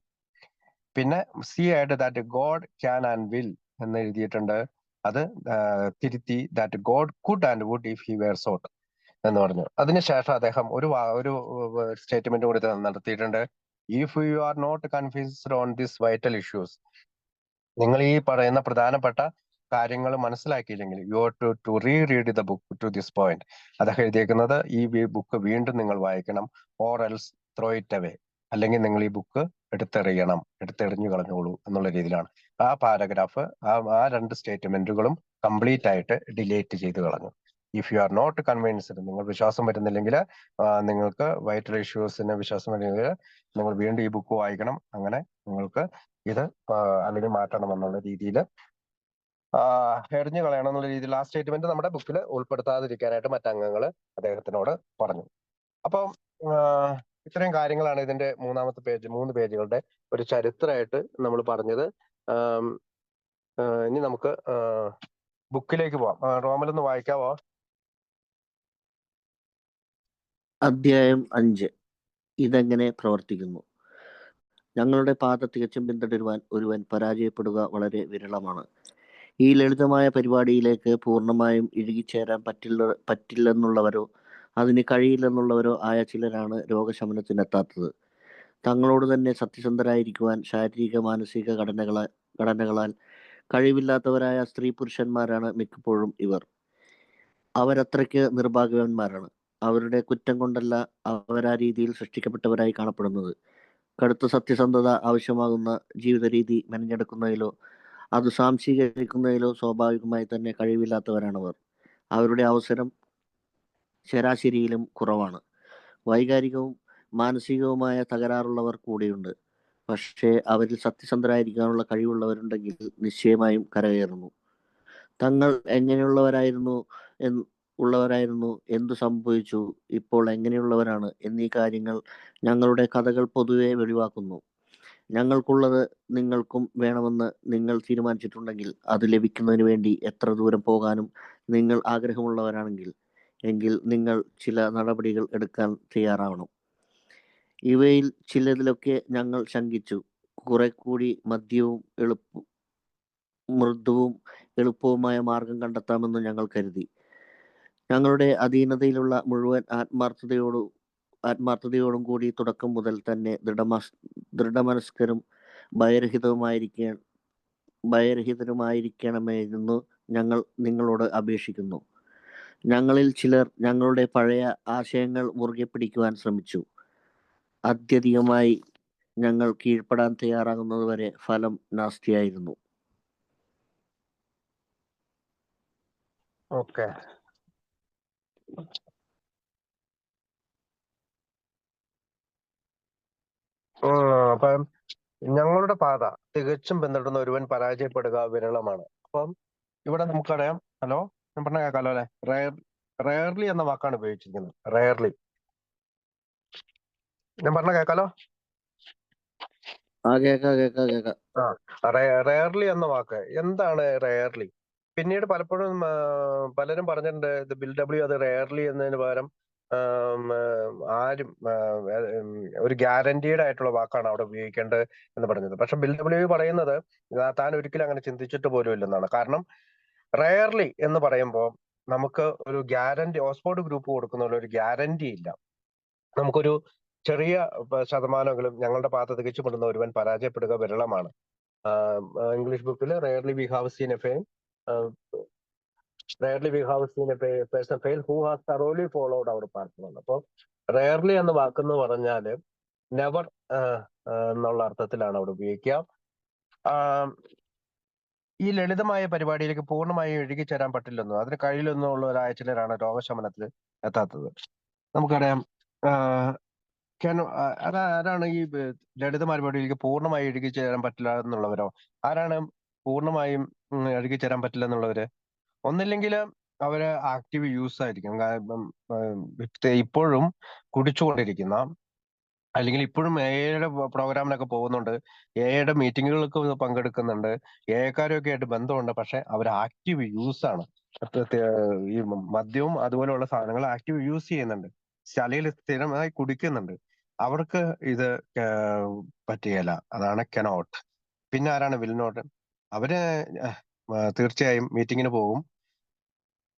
പിന്നെ സി ആയിട്ട് that God can and will എന്ന് എഴുതിയിട്ടുണ്ട്. അത് തിരുത്തി that God could and would if he were sought എന്ന് പറഞ്ഞു. അതിനുശേഷം അദ്ദേഹം ഒരു സ്റ്റേറ്റ്മെന്റ് കൂടി നടത്തിയിട്ടുണ്ട്. If you are not confused on this vital issues, നിങ്ങൾ ഈ പറയുന്ന പ്രധാനപ്പെട്ട കാര്യങ്ങൾ മനസ്സിലാക്കിയില്ലെങ്കിൽ you are to read the book to this point. അദ്ദേഹം എഴുതിയേക്കുന്നത് ഈ ബുക്ക് വീണ്ടും നിങ്ങൾ വായിക്കണം, or else throw it away, അല്ലെങ്കിൽ നിങ്ങൾ ഈ ബുക്ക് എടുത്തെറിഞ്ഞു കളഞ്ഞോളൂ എന്നുള്ള രീതിയിലാണ്. ആ പാരഗ്രാഫ് ആ 2 സ്റ്റേറ്റ്മെന്റുകളും കംപ്ലീറ്റ് ആയിട്ട് ഡിലീറ്റ് ചെയ്ത് കളഞ്ഞു. If you are not convinced, നിങ്ങൾ വിശ്വാസം വരുന്നില്ലെങ്കിൽ, നിങ്ങൾക്ക് വൈറ്റൽ ഇഷ്യൂസിന് വിശ്വാസം വരുന്നില്ലെങ്കിൽ നിങ്ങൾ വീണ്ടും ഈ ബുക്ക് വായിക്കണം, അങ്ങനെ നിങ്ങൾക്ക് ഇത് അല്ലെങ്കിൽ മാറ്റണം എന്നുള്ള രീതിയിൽ എറിഞ്ഞു കളയണം എന്നുള്ള രീതിയിൽ ആ സ്റ്റേറ്റ്മെന്റ് നമ്മുടെ ബുക്കിൽ ഉൾപ്പെടുത്താതിരിക്കാനായിട്ട് മറ്റംഗങ്ങൾ അദ്ദേഹത്തിനോട് പറഞ്ഞു. അപ്പം ഇത്രയും കാര്യങ്ങളാണ് ഇതിന്റെ 3 പേജുകളുടെ ഒരു ചരിത്രമായിട്ട് നമ്മൾ പറഞ്ഞത്. ഇനി നമുക്ക് ബുക്കിലേക്ക് പോവാം. റോമലൊന്ന് വായിക്കാവോ? അധ്യായം 5. ഇതെങ്ങനെ പ്രവർത്തിക്കുന്നു? ഞങ്ങളുടെ പാത തികച്ചും പിന്തുടരുവാൻ ഒരുവൻ പരാജയപ്പെടുക വളരെ വിരളമാണ്. ഈ ലളിതമായ പരിപാടിയിലേക്ക് പൂർണ്ണമായും ഇഴുകിച്ചേരാൻ പറ്റില്ലെന്നുള്ളവരോ അതിന് കഴിയില്ലെന്നുള്ളവരോ ആയ ചിലരാണ് രോഗശമനത്തിനെത്താത്തത്. തങ്ങളോട് തന്നെ സത്യസന്ധരായിരിക്കുവാൻ ശാരീരിക മാനസിക ഘടനകളാൽ കഴിവില്ലാത്തവരായ സ്ത്രീ പുരുഷന്മാരാണ് മിക്കപ്പോഴും ഇവർ. അവരത്രയ്ക്ക് നിർഭാഗ്യവാന്മാരാണ്. അവരുടെ കുറ്റം കൊണ്ടല്ല അവരാ രീതിയിൽ സൃഷ്ടിക്കപ്പെട്ടവരായി കാണപ്പെടുന്നത്. കടുത്ത സത്യസന്ധത ആവശ്യമാകുന്ന ജീവിത രീതി മെനഞ്ഞെടുക്കുന്നതിലോ അത് സ്വാംശീകരിക്കുന്നതിലോ സ്വാഭാവികമായി തന്നെ കഴിവില്ലാത്തവരാണവർ. അവരുടെ അവസരം ശരാശരിയിലും കുറവാണ്. വൈകാരികവും മാനസികവുമായ തകരാറുള്ളവർ കൂടിയുണ്ട്. പക്ഷേ അവരിൽ സത്യസന്ധരായിരിക്കാനുള്ള കഴിവുള്ളവരുണ്ടെങ്കിൽ നിശ്ചയമായും കരകയറുന്നു. തങ്ങൾ എങ്ങനെയുള്ളവരായിരുന്നു എന്തു സംഭവിച്ചു, ഇപ്പോൾ എങ്ങനെയുള്ളവരാണ് എന്നീ കാര്യങ്ങൾ ഞങ്ങളുടെ കഥകൾ പൊതുവെ വെളിവാക്കുന്നു. ഞങ്ങൾക്കുള്ളത് നിങ്ങൾക്കും വേണമെന്ന് നിങ്ങൾ തീരുമാനിച്ചിട്ടുണ്ടെങ്കിൽ അത് ലഭിക്കുന്നതിന് വേണ്ടി എത്ര ദൂരം പോകാനും നിങ്ങൾ ആഗ്രഹമുള്ളവരാണെങ്കിൽ എങ്കിൽ നിങ്ങൾ ചില നടപടികൾ എടുക്കാൻ തയ്യാറാവണം. ഇവയിൽ ചിലതിലൊക്കെ ഞങ്ങൾ ശങ്കിച്ചു. കുറെ കൂടി മൃദുവും എളുപ്പവുമായ മാർഗം കണ്ടെത്താമെന്ന് ഞങ്ങൾ കരുതി. ഞങ്ങളുടെ അധീനതയിലുള്ള മുഴുവൻ ആത്മാർത്ഥതയോടും കൂടി തുടക്കം മുതൽ തന്നെ ദൃഢമനസ്കരും ഭയരഹിതരുമായിരിക്കണമെന്ന് ഞങ്ങൾ നിങ്ങളോട് അപേക്ഷിക്കുന്നു. ഞങ്ങളിൽ ചിലർ ഞങ്ങളുടെ പഴയ ആശയങ്ങൾ മുറുകെ പിടിക്കുവാൻ ശ്രമിച്ചു. അത്യധികമായി ഞങ്ങൾ കീഴ്പ്പെടാൻ തയ്യാറാകുന്നതുവരെ ഫലം നാസ്തിയായിരുന്നു. ഓക്കെ. അപ്പം ഞങ്ങളുടെ പാത തികച്ചും പിന്തുടരുന്ന ഒരുവൻ പരാജയപ്പെടുക വിരളമാണ്. അപ്പം ഇവിടെ നമുക്കറിയാം. ഹലോ, ഞാൻ പറഞ്ഞ കേൾക്കാലോ അല്ലെ? റെയർലി എന്ന വാക്കാണ് ഉപയോഗിച്ചിരിക്കുന്നത്. റെയർലി. ഞാൻ പറഞ്ഞ കേൾക്കാലോ? കേക്കാം. റെയർലി എന്ന വാക്ക് എന്താണ്? റെയർലി പിന്നീട് പലപ്പോഴും പലരും പറഞ്ഞിട്ടുണ്ട് ഇത് ബിൽ ഡബ്ല്യു അത് റെയർലി എന്നതിന് പകരം ആരും ഒരു ഗ്യാരണ്ടീഡ് ആയിട്ടുള്ള വാക്കാണ് അവിടെ ഉപയോഗിക്കേണ്ടത് എന്ന് പറഞ്ഞത്. പക്ഷെ ബിൽ ഡബ്ല്യു പറയുന്നത് താൻ ഒരിക്കലും അങ്ങനെ ചിന്തിച്ചിട്ട് പോലും ഇല്ലെന്നാണ്. കാരണം റെയർലി എന്ന് പറയുമ്പോൾ നമുക്ക് ഒരു ഗ്യാരണ്ടി, ഓക്സ്ഫോർഡ് ഗ്രൂപ്പ് കൊടുക്കുന്ന ഒരു ഗ്യാരണ്ടി ഇല്ല. നമുക്കൊരു ചെറിയ ശതമാനമെങ്കിലും ഞങ്ങളുടെ പാത തികച്ചുകൊണ്ടുന്ന ഒരുവൻ പരാജയപ്പെടുക വിരളമാണ്. ഇംഗ്ലീഷ് ബുക്കിൽ rarely we have seen a fame rarely we have seen a person fail who has thoroughly followed our path. അപ്പോൾ റെയർലി എന്ന വാക്കെന്ന് പറഞ്ഞാല് നെവർ എന്നുള്ള അർത്ഥത്തിലാണ് അവിടെ ഉപയോഗിക്കുക. ഈ ലളിതമായ പരിപാടിയിലേക്ക് പൂർണ്ണമായും ഒഴുകിച്ചേരാൻ പറ്റില്ലെന്നോ അതിന് കഴിയില്ലെന്നോ ഉള്ള ചിലരാണ് രോഗശമനത്തിൽ എത്താത്തത്. നമുക്കറിയാം. ആരാണ് ഈ ലളിതമായ പരിപാടിയിലേക്ക് പൂർണ്ണമായി ഒഴുകിച്ചേരാൻ പറ്റില്ല എന്നുള്ളവരോ? ആരാണ് പൂർണ്ണമായും ഒഴുകിച്ചേരാൻ പറ്റില്ല എന്നുള്ളവര്? ഒന്നില്ലെങ്കിൽ അവര് ആക്റ്റീവ് യൂസ് ആയിരിക്കും. ഇപ്പോഴും കുടിച്ചുകൊണ്ടിരിക്കുന്ന, അല്ലെങ്കിൽ ഇപ്പോഴും എയുടെ പ്രോഗ്രാമിനൊക്കെ പോകുന്നുണ്ട്, എയുടെ മീറ്റിങ്ങുകൾക്ക് പങ്കെടുക്കുന്നുണ്ട്, എക്കാരൊക്കെ ആയിട്ട് ബന്ധമുണ്ട്. പക്ഷെ അവർ ആക്റ്റീവ് യൂസ് ആണ്. ഈ മദ്യവും അതുപോലെയുള്ള സാധനങ്ങൾ ആക്റ്റീവ് യൂസ് ചെയ്യുന്നുണ്ട്, അല്ലെങ്കിൽ സ്ഥിരമായി കുടിക്കുന്നുണ്ട്. അവർക്ക് ഇത് പറ്റുകയില്ല. അതാണ് കനോട്ട്. പിന്നെ ആരാണ് വിൽ നോട്ട്? അവര് തീർച്ചയായും മീറ്റിങ്ങിന് പോകും.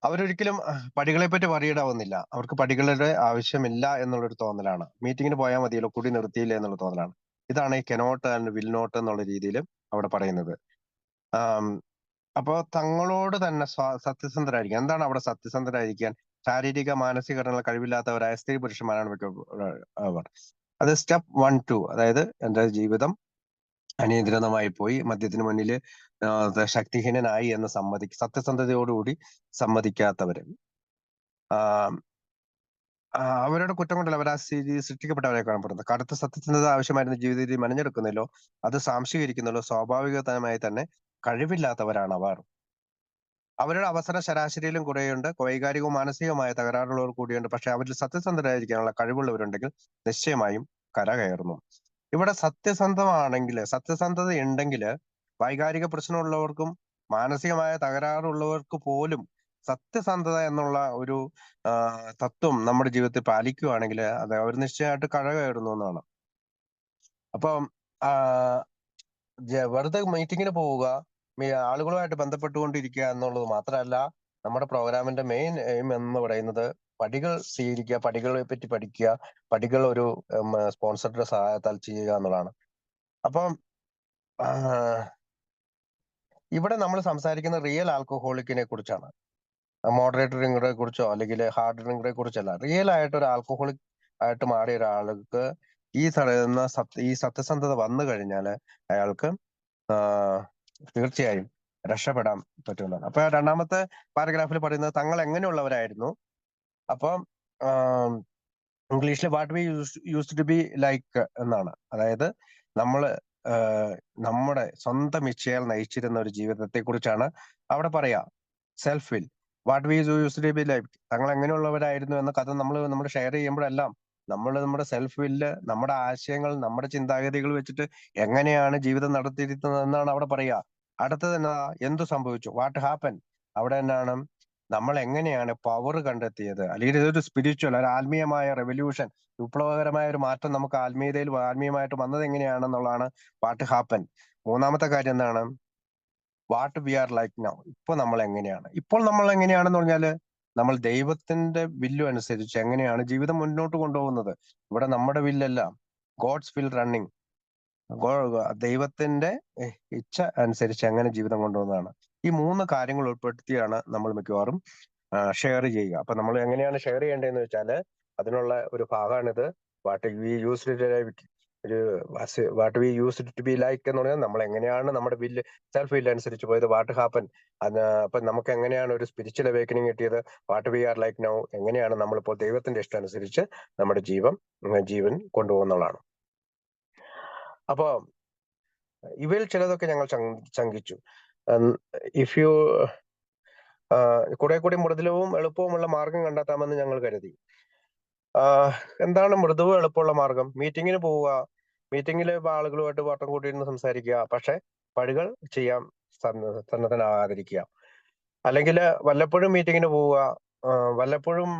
അവരൊരിക്കലും പടികളെ പറ്റി വറിയിടാവുന്നില്ല. അവർക്ക് പടികളുടെ ആവശ്യമില്ല എന്നുള്ളൊരു തോന്നലാണ്. മീറ്റിങ്ങിന് പോയാൽ മതിയല്ലോ, കുടി നിർത്തിയില്ല എന്നുള്ള തോന്നലാണ്. ഇതാണ് ഈ കനോട്ട് ആൻഡ് വിൽ നോട്ട് എന്നുള്ള രീതിയിൽ അവിടെ പറയുന്നത്. അപ്പോ തങ്ങളോട് തന്നെ സത്യസന്ധരായിരിക്കാൻ. എന്താണ് അവിടെ സത്യസന്ധരായിരിക്കാൻ? ശാരീരിക മാനസിക ഘടനകൾ കഴിവില്ലാത്തവരായ സ്ത്രീ പുരുഷന്മാരാണ് അവർ. അത് സ്റ്റെപ്പ് 1, 2. അതായത് എന്റെ ജീവിതം അനിയന്ത്രിതമായി പോയി, മദ്യത്തിന് മുന്നിൽ ശക്തിഹീനനായി എന്ന് സത്യസന്ധതയോടുകൂടി സമ്മതിക്കാത്തവര്. അവരുടെ കുറ്റം കൊണ്ടല്ല അവർ ആ സ്ഥിതി സൃഷ്ടിക്കപ്പെട്ടവരെ കാണപ്പെടുന്നത്. കടുത്ത സത്യസന്ധത ആവശ്യമായിരുന്ന ജീവിതത്തിൽ മെനഞ്ഞെടുക്കുന്നില്ലോ, അത് സാംശീകരിക്കുന്നില്ലോ, സ്വാഭാവികതമായി തന്നെ കഴിവില്ലാത്തവരാണ് അവർ. അവരുടെ അവസര ശരാശരിയിലും കുറേയുണ്ട്. വൈകാരികവും മാനസികവുമായ തകരാറുള്ളവർ കൂടിയുണ്ട്. പക്ഷെ അവരിൽ സത്യസന്ധരായിരിക്കാനുള്ള കഴിവുള്ളവരുണ്ടെങ്കിൽ നിശ്ചയമായും കരകയറുന്നു. ഇവിടെ സത്യസന്ധത ഉണ്ടെങ്കിൽ വൈകാരിക പ്രശ്നമുള്ളവർക്കും മാനസികമായ തകരാറുള്ളവർക്ക് പോലും സത്യസന്ധത എന്നുള്ള ഒരു തത്വം നമ്മുടെ ജീവിതത്തിൽ പാലിക്കുകയാണെങ്കിൽ അത് അവർ നിശ്ചയമായിട്ട് കരകയറുന്നു എന്നാണ്. അപ്പം വെറുതെ മീറ്റിങ്ങിന് പോവുക, ആളുകളുമായിട്ട് ബന്ധപ്പെട്ടുകൊണ്ടിരിക്കുക എന്നുള്ളത് മാത്രമല്ല നമ്മുടെ പ്രോഗ്രാമിന്റെ മെയിൻ എയിം എന്ന് പറയുന്നത് പടികൾ സ്വീകരിക്കുക, പടികളെ പറ്റി പഠിക്കുക, പടികൾ ഒരു സ്പോൺസറുടെ സഹായത്താൽ ചെയ്യുക എന്നുള്ളതാണ്. അപ്പം ഇവിടെ നമ്മൾ സംസാരിക്കുന്ന റിയൽ ആൽക്കഹോളിക്കിനെ കുറിച്ചാണ്. മോഡറേറ്റ് ഡ്രിങ്കറെ കുറിച്ചോ അല്ലെങ്കിൽ ഹാർഡ് ഡ്രിങ്കറെ കുറിച്ചല്ല. റിയൽ ആയിട്ട് ഒരു ആൽക്കഹോളിക് ആയിട്ട് മാറിയ ഒരാൾക്ക് ഈ സത്യസന്ധത വന്നു കഴിഞ്ഞാൽ അയാൾക്ക് തീർച്ചയായും രക്ഷപ്പെടാൻ പറ്റുന്നതാണ്. അപ്പൊ രണ്ടാമത്തെ പാരഗ്രാഫിൽ പറയുന്നത് തങ്ങൾ എങ്ങനെയുള്ളവരായിരുന്നു. അപ്പം ഇംഗ്ലീഷിൽ what we used to be like എന്നാണ്. അതായത് നമ്മള് നമ്മുടെ സ്വന്തം ഇച്ഛയാൽ നയിച്ചിരുന്ന ഒരു ജീവിതത്തെ കുറിച്ചാണ് അവിടെ പറയാ. Self will, what we used to be like, തങ്ങൾ എങ്ങനെയുള്ളവരായിരുന്നു എന്ന കഥ നമ്മൾ ഷെയർ ചെയ്യുമ്പോഴെല്ലാം നമ്മുടെ സെൽഫ് വില്ല്, നമ്മുടെ ആശയങ്ങൾ, നമ്മുടെ ചിന്താഗതികൾ വെച്ചിട്ട് എങ്ങനെയാണ് ജീവിതം നടത്തിയിരുന്നത് എന്നാണ് അവിടെ പറയുക. അടുത്തത് എന്നാ, എന്തു സംഭവിച്ചു, വാട്ട് ഹാപ്പൻ. അവിടെ എന്നാണ് നമ്മൾ എങ്ങനെയാണ് പവർ കണ്ടെത്തിയത്, അല്ലെങ്കിൽ ഇതൊരു സ്പിരിച്വൽ, ഒരു ആത്മീയമായ റെവല്യൂഷൻ, വിപ്ലവകരമായ ഒരു മാറ്റം നമുക്ക് ആത്മീയമായിട്ട് വന്നത് എങ്ങനെയാണെന്നുള്ളതാണ് വാട്ട് ഹാപ്പൻ. മൂന്നാമത്തെ കാര്യം എന്താണ്, what we are like now. ഇപ്പോൾ നമ്മൾ എങ്ങനെയാണെന്ന് പറഞ്ഞാല് നമ്മൾ ദൈവത്തിന്റെ വില്ലു അനുസരിച്ച് എങ്ങനെയാണ് ജീവിതം മുന്നോട്ട് കൊണ്ടുപോകുന്നത്. ഇവിടെ നമ്മുടെ വില്ലല്ല, ഗോഡ്സ് വിൽ റണ്ണിങ്. ദൈവത്തിന്റെ ഇച്ഛ അനുസരിച്ച് എങ്ങനെ ജീവിതം കൊണ്ടുപോകുന്നതാണ്. ഈ 3 കാര്യങ്ങൾ ഉൾപ്പെടുത്തിയാണ് നമ്മൾ മിക്കവാറും ഷെയർ ചെയ്യുക. അപ്പൊ നമ്മൾ എങ്ങനെയാണ് ഷെയർ ചെയ്യേണ്ടതെന്ന് വെച്ചാൽ അതിനുള്ള ഒരു ഭാഗമാണിത്. വാട്ട് വി യൂസ് ഒരു what we use to be like എന്ന് പറഞ്ഞാൽ നമ്മൾ എങ്ങനെയാണ് നമ്മുടെ വില്ല് സെൽഫ് വില്ല് അനുസരിച്ച് പോയത്, വാട്ട് ഹാപ്പൻ. അപ്പൊ നമുക്ക് എങ്ങനെയാണ് ഒരു സ്പിരിച്വൽ അവേക്കനിങ് കിട്ടിയത്, what we are like now, എങ്ങനെയാണ് നമ്മളിപ്പോൾ ദൈവത്തിന്റെ ഇഷ്ടം അനുസരിച്ച് നമ്മുടെ ജീവൻ കൊണ്ടുപോകുന്നതാണ്. അപ്പൊ ഇവയിൽ ചിലതൊക്കെ ഞങ്ങൾ ശങ്കിച്ചു. ഇഫ് യു കുറെ കൂടി മൃദുലവും എളുപ്പവുമുള്ള മാർഗം കണ്ടെത്താമെന്ന് ഞങ്ങൾ കരുതി. എന്താണ് മൃദുവും എളുപ്പമുള്ള മാർഗം? മീറ്റിങ്ങിന് പോവുക, മീറ്റിങ്ങിൽ ആളുകളുമായിട്ട് വട്ടം കൂട്ടിയിരുന്ന് സംസാരിക്കുക, പക്ഷെ പഴികൾ ചെയ്യാൻ സന്നദ്ധനാകാതിരിക്കുക. അല്ലെങ്കിൽ വല്ലപ്പോഴും മീറ്റിങ്ങിന് പോവുക, വല്ലപ്പോഴും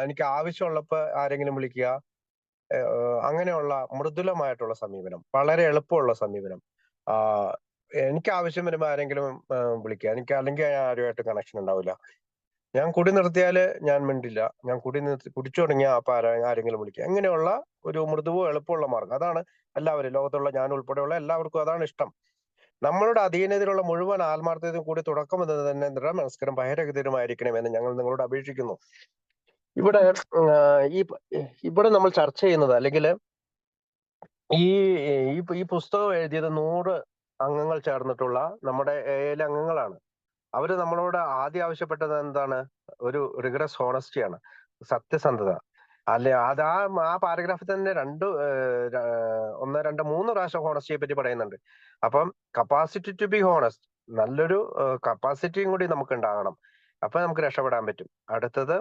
എനിക്ക് ആവശ്യമുള്ളപ്പോൾ ആരെങ്കിലും വിളിക്കുക. അങ്ങനെയുള്ള മൃദുലമായിട്ടുള്ള സമീപനം, വളരെ എളുപ്പമുള്ള സമീപനം. എനിക്ക് ആവശ്യം വരുമ്പോൾ ആരെങ്കിലും വിളിക്കുക, എനിക്ക് അല്ലെങ്കിൽ ആരുമായിട്ട് കണക്ഷൻ ഉണ്ടാവില്ല. ഞാൻ കുടി നിർത്തിയാല് ഞാൻ മിണ്ടില്ല, ഞാൻ കുടിച്ചു തുടങ്ങിയ അപ്പൊ ആരെങ്കിലും വിളിക്കുക. ഇങ്ങനെയുള്ള ഒരു മൃദുവോ എളുപ്പമുള്ള മാർഗം, അതാണ് എല്ലാവരും, ലോകത്തുള്ള ഞാൻ ഉൾപ്പെടെയുള്ള എല്ലാവർക്കും അതാണ് ഇഷ്ടം. നമ്മളുടെ അധീനതയിലുള്ള മുഴുവൻ ആത്മാർത്ഥതയും കൂടി തുടക്കം എന്നത് തന്നെ ദൃഢമനസ്കരും ഭയരഹിതരുമായിരിക്കണമെന്ന് ഞങ്ങൾ നിങ്ങളോട് അപേക്ഷിക്കുന്നു. ഇവിടെ നമ്മൾ ചർച്ച ചെയ്യുന്നത്, അല്ലെങ്കിൽ ഈ പുസ്തകം എഴുതിയത് 100 അംഗങ്ങൾ ചേർന്നിട്ടുള്ള നമ്മുടെ AIL അംഗങ്ങളാണ്. അവര് നമ്മളോട് ആദ്യം ആവശ്യപ്പെട്ടത് എന്താണ്? ഒരു റിഗറസ് ഹോണസ്റ്റിയാണ്, സത്യസന്ധത. അല്ലെ, അത് ആ പാരഗ്രാഫിൽ തന്നെ 1, 2, 3 പ്രാവശ്യം ഹോണസ്റ്റിയെ പറ്റി പറയുന്നുണ്ട്. അപ്പം കപ്പാസിറ്റി ടു ബി ഹോണസ്റ്റ്, നല്ലൊരു കപ്പാസിറ്റിയും കൂടി നമുക്ക് ഉണ്ടാകണം. അപ്പൊ നമുക്ക് രക്ഷപ്പെടാൻ പറ്റും. അടുത്തത്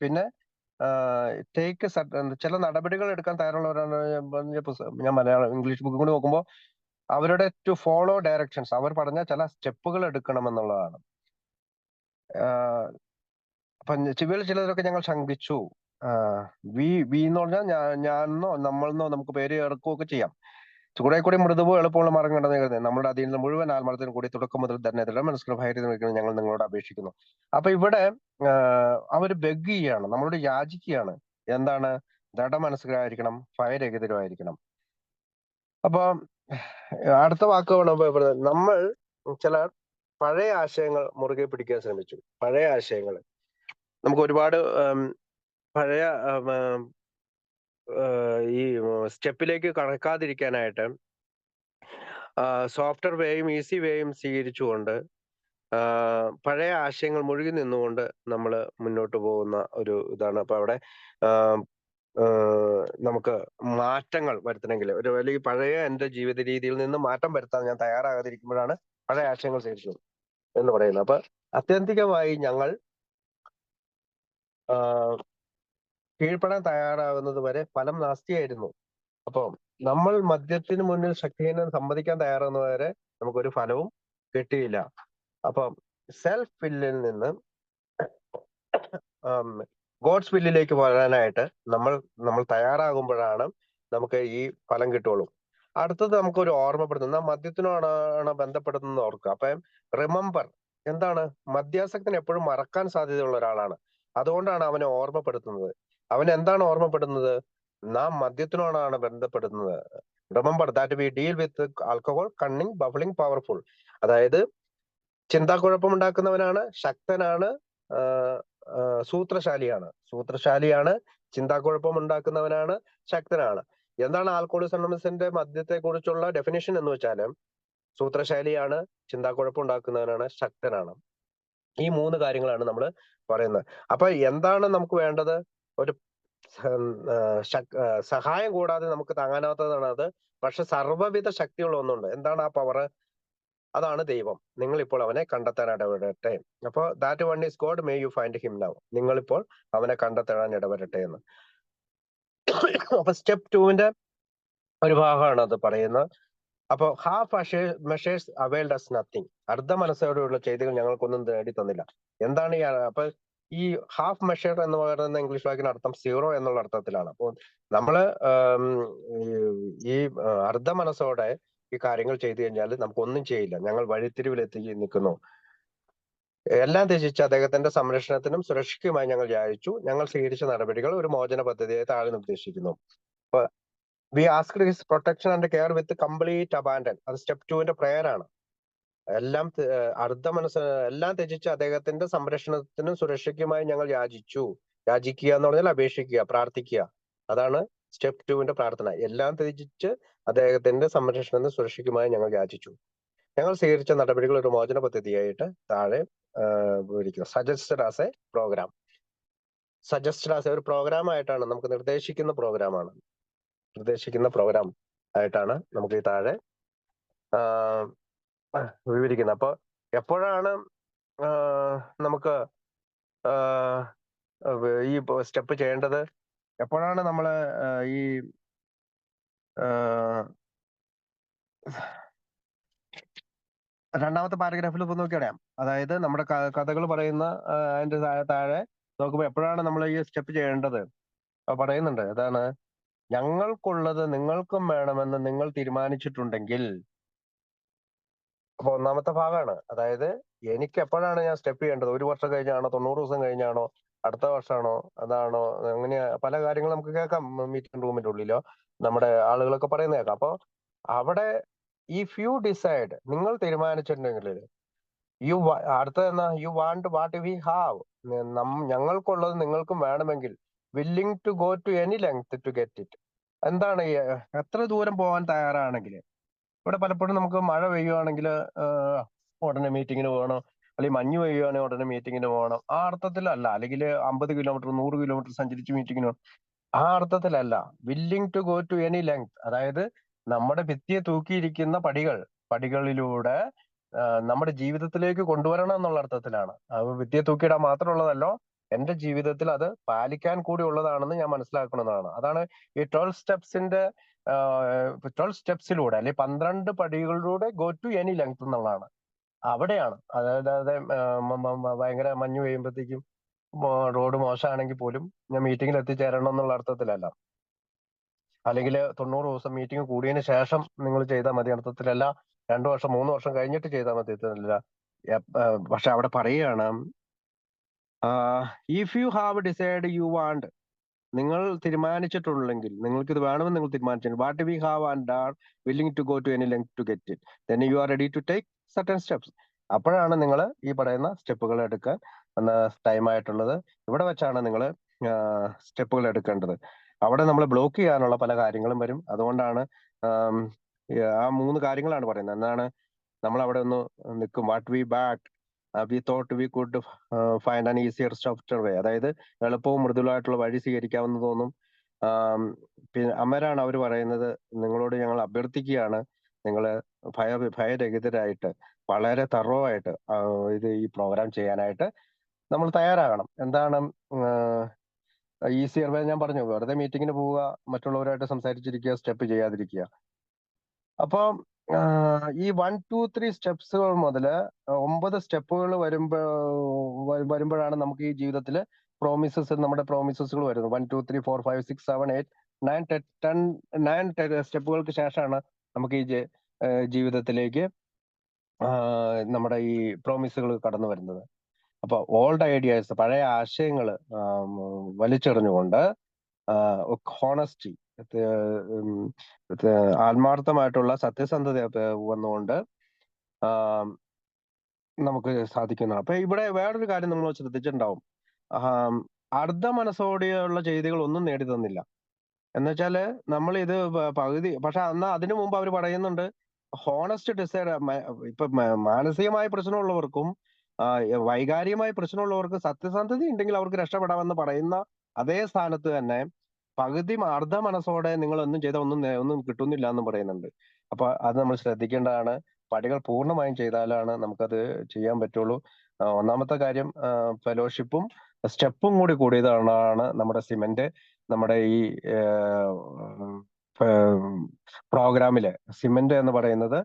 പിന്നെ ടേക്ക് ചില നടപടികൾ എടുക്കാൻ തയ്യാറുള്ളവരാണ്. ഞാൻ ഇംഗ്ലീഷ് ബുക്ക് കൂടി നോക്കുമ്പോൾ അവരുടെ ടു ഫോളോ ഡയറക്ഷൻസ്, അവർ പറഞ്ഞ ചില സ്റ്റെപ്പുകൾ എടുക്കണമെന്നുള്ളതാണ്. അപ്പൊ ചിലതൊക്കെ ഞങ്ങൾ ശങ്കിച്ചു. വി എന്ന് പറഞ്ഞാൽ ഞാനെന്നോ നമ്മളെന്നോ നമുക്ക് പേര് ചേർക്കുകയൊക്കെ ചെയ്യാം. കുറെ കൂടി മൃദുവോ എളുപ്പമുള്ള മാർഗം കണ്ടെന്ന് കരുതുന്നത് നമ്മുടെ അധീനത്തിൽ മുഴുവൻ ആത്മാർത്ഥത്തിനും കൂടി തുടക്കം മുതൽ തന്നെ മനസ്സിൽ ഭയങ്കര ഞങ്ങൾ നിങ്ങളോട് അപേക്ഷിക്കുന്നു. അപ്പൊ ഇവിടെ അവർ ബെഗ് ചെയ്യാണ്, നമ്മളോട് യാചിക്കുകയാണ്. എന്താണ്? ദൃഢമനസ്കരായിരിക്കണം, ഭയരഹിതരുമായിരിക്കണം. അപ്പൊ അടുത്ത വാക്കുകൾ, നമ്മൾ ചില പഴയ ആശയങ്ങൾ മുറുകെ പിടിക്കാൻ ശ്രമിച്ചു. പഴയ ആശയങ്ങൾ നമുക്ക് ഒരുപാട് പഴയ ഈ സ്റ്റെപ്പിലേക്ക് കടക്കാതിരിക്കാനായിട്ട് സോഫ്റ്റ്വെയർ വേയും ഈസി വേയും സ്വീകരിച്ചുകൊണ്ട് പഴയ ആശയങ്ങൾ മുഴുകി നിന്നുകൊണ്ട് നമ്മൾ മുന്നോട്ട് പോകുന്ന ഒരു ഇതാണ്. അപ്പൊ അവിടെ നമുക്ക് മാറ്റങ്ങൾ വരുത്തണമെങ്കിൽ അല്ലെങ്കിൽ പഴയ എന്റെ ജീവിത രീതിയിൽ നിന്ന് മാറ്റം വരുത്താൻ ഞാൻ തയ്യാറാകാതിരിക്കുമ്പോഴാണ് പഴയ ആശയങ്ങൾ സ്വീകരിച്ചത് എന്ന് പറയുന്നത്. അപ്പൊ ആത്യന്തികമായി ഞങ്ങൾ കീഴ്പ്പെടാൻ തയ്യാറാകുന്നത് വരെ ഫലം നാസ്തിയായിരുന്നു. അപ്പൊ നമ്മൾ മദ്യത്തിന് മുന്നിൽ ശക്തിഹീനം സമ്മതിക്കാൻ തയ്യാറാകുന്നവരെ നമുക്കൊരു ഫലവും കിട്ടിയില്ല. അപ്പം സെൽഫ് വില്ലിൽ നിന്ന് ഗോഡ്സ് വില്ലിലേക്ക് വരാനായിട്ട് നമ്മൾ തയ്യാറാകുമ്പോഴാണ് നമുക്ക് ഈ ഫലം കിട്ടുള്ളൂ. അടുത്തത് നമുക്കൊരു ഓർമ്മപ്പെടുത്തുന്ന മദ്യത്തിനോടാണ് ബന്ധപ്പെടുന്നത് ഓർക്കുക. അപ്പൊ റിമെമ്പർ, എന്താണ്? മദ്യാസക്തന് എപ്പോഴും മറക്കാൻ സാധ്യതയുള്ള ഒരാളാണ്. അതുകൊണ്ടാണ് അവനെ ഓർമ്മപ്പെടുത്തുന്നത്. അവൻ എന്താണ് ഓർമ്മപ്പെടുന്നത്? നാം മദ്യത്തിനോടാണ് ബന്ധപ്പെടുന്നത്. Remember that we deal with alcohol, cunning, baffling, powerful. അതായത് ചിന്താക്കുഴപ്പമുണ്ടാക്കുന്നവനാണ്, ശക്തനാണ്, സൂത്രശാലിയാണ്, ചിന്താക്കുഴപ്പം ഉണ്ടാക്കുന്നവനാണ്, ശക്തനാണ്. എന്താണ് ആൽക്കഹോളിസം അനോണിമസിന്റെ മദ്യത്തെ കുറിച്ചുള്ള ഡെഫിനിഷൻ എന്ന് വെച്ചാൽ സൂത്രശാലിയാണ്, ചിന്താക്കുഴപ്പം ഉണ്ടാക്കുന്നവനാണ്, ശക്തനാണ്. ഈ 3 കാര്യങ്ങളാണ് നമ്മൾ പറയുന്നത്. അപ്പൊ എന്താണ് നമുക്ക് വേണ്ടത്? ഒരു സഹായം കൂടാതെ നമുക്ക് താങ്ങാനാവാത്തതാണ് അത്. പക്ഷെ സർവ്വവിധ ശക്തിയുള്ള ഒന്നുണ്ട്. എന്താണ് ആ പവർ? അതാണ് ദൈവം. നിങ്ങൾ ഇപ്പോൾ അവനെ കണ്ടെത്താൻ ഇടവരട്ടെ. അപ്പൊ that one is God, may you find him now. നിങ്ങളിപ്പോൾ അവനെ കണ്ടെത്താൻ ഇടവരട്ടെ എന്ന്. അപ്പൊ സ്റ്റെപ്പ് 2ന്റെ ഒരു ഭാഗമാണ് അത് പറയുന്നത്. അപ്പൊ half measures availed us nothing. അർദ്ധ മനസ്സോടെയുള്ള ചെയ്തികൾ ഞങ്ങൾക്കൊന്നും നേടി തന്നില്ല. എന്താണ് അപ്പൊ ഈ ഹാഫ് മെഷർ എന്ന് പറയുന്ന ഇംഗ്ലീഷ് വാക്കിന് അർത്ഥം 0 എന്നുള്ള അർത്ഥത്തിലാണ്. അപ്പോൾ നമ്മള് ഈ അർദ്ധ മനസ്സോടെ ഈ കാര്യങ്ങൾ ചെയ്തു കഴിഞ്ഞാൽ നമുക്കൊന്നും ചെയ്യില്ല. ഞങ്ങൾ വഴിത്തിരിവിലെത്തി നിൽക്കുന്നു. എല്ലാം ത്യജിച്ച് അദ്ദേഹത്തിന്റെ സംരക്ഷണത്തിനും സുരക്ഷയ്ക്കുമായി ഞങ്ങൾ യാചിച്ചു. ഞങ്ങൾ സ്വീകരിച്ച നടപടികൾ ഒരു മോചന പദ്ധതിയെ താഴെ നിർദ്ദേശിക്കുന്നു. അപ്പൊ we asked his protection and care with complete abandon. അത് സ്റ്റെപ്പ് 2ന്റെ പ്രയർ ആണ്. എല്ലാം എല്ലാം ത്യജിച്ച് അദ്ദേഹത്തിന്റെ സംരക്ഷണത്തിനും സുരക്ഷയ്ക്കുമായി ഞങ്ങൾ യാചിക്കുക എന്ന് പറഞ്ഞാൽ അപേക്ഷിക്കുക, പ്രാർത്ഥിക്കുക. അതാണ് സ്റ്റെപ്പ് 2 പ്രാർത്ഥന. എല്ലാം ത്യജിച്ച് അദ്ദേഹത്തിന്റെ സംരക്ഷണത്തിനും സുരക്ഷയ്ക്കുമായി ഞങ്ങൾ യാചിച്ചു. ഞങ്ങൾ സ്വീകരിച്ച നടപടികൾ ഒരു മോചന പദ്ധതിയായിട്ട് താഴെ വിവരിക്കുന്നു. Suggested as a programme. Suggested as ഒരു പ്രോഗ്രാം ആയിട്ടാണ്, നമുക്ക് നിർദ്ദേശിക്കുന്ന പ്രോഗ്രാം ആയിട്ടാണ് നമുക്ക് ഈ താഴെ വിവരിക്കുന്നത്. അപ്പൊ എപ്പോഴാണ് നമുക്ക് ഈ സ്റ്റെപ്പ് ചെയ്യേണ്ടത്? എപ്പോഴാണ് നമ്മള് ഈ രണ്ടാമത്തെ പാരഗ്രാഫിൽ ഇപ്പൊ നോക്കിയറിയാം. അതായത് നമ്മുടെ കഥകൾ പറയുന്ന അതിന്റെ താഴെ നോക്കുമ്പോ എപ്പോഴാണ് നമ്മൾ ഈ സ്റ്റെപ്പ് ചെയ്യേണ്ടത് പറയുന്നുണ്ട്. അതാണ് ഞങ്ങൾക്കുള്ളത് നിങ്ങൾക്കും വേണമെന്ന് നിങ്ങൾ തീരുമാനിച്ചിട്ടുണ്ടെങ്കിൽ. അപ്പൊ ഒന്നാമത്തെ ഭാഗമാണ്. അതായത് എനിക്ക് എപ്പോഴാണ് ഞാൻ സ്റ്റെപ്പ് ചെയ്യേണ്ടത്? 1 വർഷം കഴിഞ്ഞാണോ, 90 ദിവസം കഴിഞ്ഞാണോ, അടുത്ത വർഷമാണോ, അതാണോ? അങ്ങനെ പല കാര്യങ്ങളും നമുക്ക് കേൾക്കാം മീറ്റിംഗ് റൂമിന്റെ ഉള്ളിലോ നമ്മുടെ ആളുകളൊക്കെ പറയുന്ന കേൾക്കാം. അപ്പൊ അവിടെ ഇഫ് യു ഡിസൈഡ്, നിങ്ങൾ തീരുമാനിച്ചിട്ടുണ്ടെങ്കിൽ, അടുത്ത you want what we have, ഞങ്ങൾക്കുള്ളത് നിങ്ങൾക്കും വേണമെങ്കിൽ, willing to go to any length to get it. എന്താണ് എത്ര ദൂരം പോകാൻ തയ്യാറാണെങ്കിൽ. ഇവിടെ പലപ്പോഴും നമുക്ക് മഴ പെയ്യുവാണെങ്കിൽ ഉടനെ മീറ്റിങ്ങിന് പോകണം, അല്ലെങ്കിൽ മഞ്ഞ് പെയ്യുവാണെങ്കിൽ ഉടനെ മീറ്റിങ്ങിന് പോകണം, ആ അർത്ഥത്തിലല്ല. അല്ലെങ്കിൽ 50 കിലോമീറ്റർ 100 കിലോമീറ്റർ സഞ്ചരിച്ച് മീറ്റിങ്ങിന് പോകണം, ആ അർത്ഥത്തിലല്ല. Willing to go to any length, അതായത് നമ്മുടെ ഭിത്തിയെ തൂക്കിയിരിക്കുന്ന പടികളിലൂടെ നമ്മുടെ ജീവിതത്തിലേക്ക് കൊണ്ടുവരണം എന്നുള്ള അർത്ഥത്തിലാണ്. അത് ഭിത്തിയെ തൂക്കിയിടാൻ മാത്രമുള്ളതല്ലോ, എന്റെ ജീവിതത്തിൽ അത് പാലിക്കാൻ കൂടി ഉള്ളതാണെന്ന് ഞാൻ മനസ്സിലാക്കുന്നതാണ്. അതാണ് ഈ 12 സ്റ്റെപ്സിലൂടെ അല്ലെങ്കിൽ 12 പടികളിലൂടെ ഗോ ടു എനി ലെങ്ത് എന്നുള്ളതാണ്. അവിടെയാണ്. അതായത് ഭയങ്കര മഞ്ഞ് പെയ്യുമ്പോഴത്തേക്കും റോഡ് മോശമാണെങ്കിൽ പോലും ഞാൻ മീറ്റിങ്ങിൽ എത്തിച്ചേരണം എന്നുള്ള അർത്ഥത്തിലല്ല. അല്ലെങ്കിൽ 90 ദിവസം മീറ്റിംഗ് കൂടിയതിന് ശേഷം നിങ്ങൾ ചെയ്താൽ മതി അർത്ഥത്തിലല്ല. 2 വർഷം 3 വർഷം കഴിഞ്ഞിട്ട് ചെയ്താൽ മതി അർത്ഥത്തിലല്ല. പക്ഷെ അവിടെ പറയുകയാണ്, if you have decide you want, നിങ്ങൾ തീരുമാനിച്ചിട്ടുണ്ടെങ്കിൽ, നിങ്ങൾക്ക് ഇത് വേണമെന്ന് നിങ്ങൾ തീരുമാനിച്ചിട്ടുണ്ട്, what we have and are willing to go to any length to get it, then you are ready to take certain steps. അപ്പോഴാണ് നിങ്ങൾ ഈ പറയുന്ന സ്റ്റെപ്പുകൾ എടുക്കാൻ ടൈം ആയിട്ടുള്ളത്. ഇവിടെ വെച്ചാണ് നിങ്ങൾ സ്റ്റെപ്പുകൾ എടുക്കേണ്ടത്. അവിടെ നമ്മൾ ബ്ലോക്ക് ചെയ്യാനുള്ള പല കാര്യങ്ങളും വരും. അതുകൊണ്ടാണ് ആ 3 കാര്യങ്ങളാണ് പറയുന്നത്. എന്താണ്? നമ്മൾ അവിടെ ഒന്ന് നിൽക്കും. What we balk we thought we could find an easier software way, അതായത് എളുപ്പവും മൃദുലമായിട്ടുള്ള വഴി സ്വീകരിക്കാമെന്ന് തോന്നും. പിന്നെ അമരാണ് അവർ പറയുന്നത്, നിങ്ങളോട് ഞങ്ങൾ അഭ്യർത്ഥിക്കുകയാണ്, നിങ്ങൾ ഭയരഹിതരായിട്ട് വളരെ തറവായിട്ട് ഈ പ്രോഗ്രാം ചെയ്യാനായിട്ട് നമ്മൾ തയ്യാറാകണം. എന്താണ് ഈസിയർ വേ? ഞാൻ പറഞ്ഞു, വെറുതെ മീറ്റിങ്ങിന് പോവുക, മറ്റുള്ളവരായിട്ട് സംസാരിച്ചിരിക്കുക, സ്റ്റെപ്പ് ചെയ്യാതിരിക്കുക. അപ്പൊ ഈ 1, 2, 3 സ്റ്റെപ്സുകൾ മുതൽ 9 സ്റ്റെപ്പുകൾ വരുമ്പോഴാണ് നമുക്ക് ഈ ജീവിതത്തിൽ നമ്മുടെ പ്രോമിസസുകൾ വരുന്നത്. 1, 2, 3, 4, 5, 6, 7, 8, 9 സ്റ്റെപ്പുകൾക്ക് ശേഷമാണ് നമുക്ക് ഈ ജീവിതത്തിലേക്ക് നമ്മുടെ ഈ പ്രോമിസുകൾ കടന്നു വരുന്നത്. അപ്പൊ ഓൾഡ് ഐഡിയാസ്, പഴയ ആശയങ്ങൾ വലിച്ചെറിഞ്ഞുകൊണ്ട് ഹോണസ്റ്റി, ആത്മാർത്ഥമായിട്ടുള്ള സത്യസന്ധത വന്നുകൊണ്ട് നമുക്ക് സാധിക്കുന്നതാണ്. അപ്പൊ ഇവിടെ വേറൊരു കാര്യം നമ്മൾ ശ്രദ്ധിച്ചിട്ടുണ്ടാവും. അർദ്ധ മനസ്സോടെയുള്ള ചെയ്തികൾ ഒന്നും നേടി തന്നില്ല. എന്നുവെച്ചാല് നമ്മൾ ഇത് പകുതി, പക്ഷെ എന്നാ അതിനു മുമ്പ് അവർ പറയുന്നുണ്ട്, ഹോണസ്റ്റ് ഡിസൈഡ്. ഇപ്പൊ മാനസികമായ പ്രശ്നമുള്ളവർക്കും വൈകാരികമായ പ്രശ്നമുള്ളവർക്ക് സത്യസന്ധത ഉണ്ടെങ്കിൽ അവർക്ക് രക്ഷപ്പെടാമെന്ന് പറയുന്ന അതേ സ്ഥാനത്ത് തന്നെ പകുതി അർദ്ധ മനസ്സോടെ നിങ്ങൾ ഒന്നും ചെയ്താൽ ഒന്നും കിട്ടുന്നില്ല എന്ന് പറയുന്നുണ്ട്. അപ്പൊ അത് നമ്മൾ ശ്രദ്ധിക്കേണ്ടതാണ്. പടികൾ പൂർണ്ണമായും ചെയ്താലാണ് നമുക്കത് ചെയ്യാൻ പറ്റുള്ളൂ. ഒന്നാമത്തെ കാര്യം ഫെലോഷിപ്പും സ്റ്റെപ്പും കൂടി കൂടിയതാണ് നമ്മുടെ സിമന്റ്. നമ്മുടെ ഈ പ്രോഗ്രാമില് സിമന്റ് എന്ന് പറയുന്നത്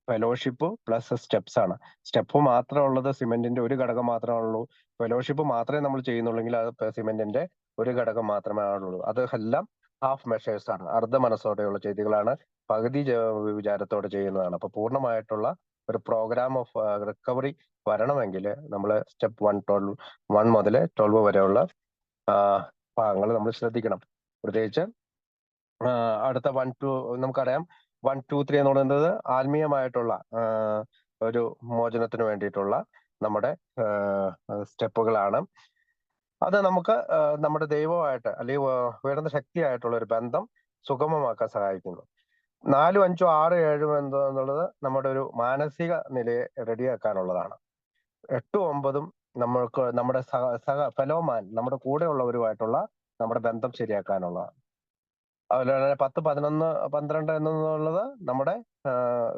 ഫെലോഷിപ്പ് പ്ലസ് സ്റ്റെപ്സ് ആണ്. സ്റ്റെപ്പ് മാത്രമുള്ളത് സിമന്റിന്റെ ഒരു ഘടകം മാത്രമാണുള്ളൂ. ഫെലോഷിപ്പ് മാത്രമേ നമ്മൾ ചെയ്യുന്നുള്ളെങ്കിൽ അത് സിമന്റിന്റെ ഒരു ഘടകം മാത്രമേ ആണുള്ളൂ. അത് എല്ലാം ഹാഫ് മെഷേഴ്സ് ആണ്, അർദ്ധ മനസ്സോടെയുള്ള ചെയ്തികളാണ്, പകുതി വിചാരത്തോടെ ചെയ്യുന്നതാണ്. അപ്പൊ പൂർണ്ണമായിട്ടുള്ള ഒരു പ്രോഗ്രാം ഓഫ് റിക്കവറി വരണമെങ്കിൽ നമ്മൾ സ്റ്റെപ്പ് 1 മുതൽ 12 വരെയുള്ള ഭാഗങ്ങൾ നമ്മൾ ശ്രദ്ധിക്കണം. പ്രത്യേകിച്ച് അടുത്ത 1, 2 നമുക്കറിയാം. 1, 2, 3 എന്ന് പറയുന്നത് ആത്മീയമായിട്ടുള്ള ഒരു മോചനത്തിന് വേണ്ടിയിട്ടുള്ള നമ്മുടെ സ്റ്റെപ്പുകളാണ്. അത് നമുക്ക് നമ്മുടെ ദൈവമായിട്ട് അല്ലെങ്കിൽ ഉയർന്ന ശക്തിയായിട്ടുള്ള ഒരു ബന്ധം സുഗമമാക്കാൻ സഹായിക്കുന്നു. 4, 5, 6, 7 എന്നുള്ളത് നമ്മുടെ ഒരു മാനസിക നിലയെ റെഡിയാക്കാനുള്ളതാണ്. 8, 9 നമ്മൾക്ക് നമ്മുടെ ഫെലോമാൻ, നമ്മുടെ കൂടെയുള്ളവരുമായിട്ടുള്ള നമ്മുടെ ബന്ധം ശരിയാക്കാനുള്ളതാണ്. അതുപോലെ 10, 11, 12 എന്നുള്ളത് നമ്മുടെ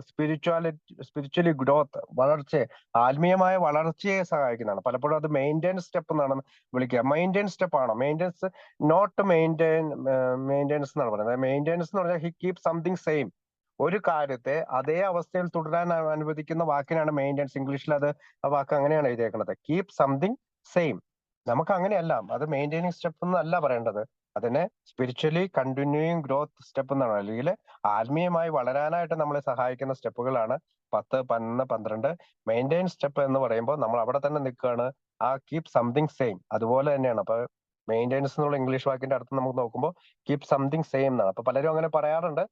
സ്പിരിച്വലി ഗ്രോത്ത്, വളർച്ചയെ, ആത്മീയമായ വളർച്ചയെ സഹായിക്കുന്നതാണ്. പലപ്പോഴും അത് മെയിൻറ്റെയിൻസ് സ്റ്റെപ്പ് എന്നാണ് വിളിക്കുക. മെയിൻറ്റെയിൻസ് സ്റ്റെപ്പ് ആണോ? മെയിൻറ്റെയിൻസ് നോട്ട് മെയിൻറ്റെയിൻസ് എന്നാണ് പറയുന്നത്. മെയിൻറ്റെയിൻസ് എന്ന് പറഞ്ഞാൽ ഹി കീപ് സംതിങ് സെയിം. ഒരു കാര്യത്തെ അതേ അവസ്ഥയിൽ തുടരാൻ അനുവദിക്കുന്ന വാക്കിനാണ് മെയിൻറ്റെയിൻസ്. ഇംഗ്ലീഷിൽ അത് ആ വാക്ക് അങ്ങനെയാണ് എഴുതിയേക്കുന്നത്, കീപ് സംതിങ് സെയിം. നമുക്ക് അങ്ങനെയല്ല, അത് മെയിൻറ്റെയിനിങ് സ്റ്റെപ്പ് എന്നല്ല പറയേണ്ടത്, അതിനെ സ്പിരിച്വലി കണ്ടിന്യൂയിങ് ഗ്രോത്ത് സ്റ്റെപ്പ് എന്നാണ്, അല്ലെങ്കിൽ ആത്മീയമായി വളരാനായിട്ട് നമ്മളെ സഹായിക്കുന്ന സ്റ്റെപ്പുകളാണ് 10, 11, 12. മെയിൻറ്റെയിൻ സ്റ്റെപ്പ് എന്ന് പറയുമ്പോൾ നമ്മൾ അവിടെ തന്നെ നിൽക്കുകയാണ്. ആ കീപ് സംതിങ് സെയിം അതുപോലെ തന്നെയാണ്. അപ്പൊ മെയിൻറ്റെയിൻസ് എന്നുള്ള ഇംഗ്ലീഷ് വാക്കിന്റെ അർത്ഥം നമുക്ക് നോക്കുമ്പോൾ കീപ് സംതിങ് സെയിം എന്നാണ്. അപ്പൊ പലരും അങ്ങനെ പറയാറുണ്ട്.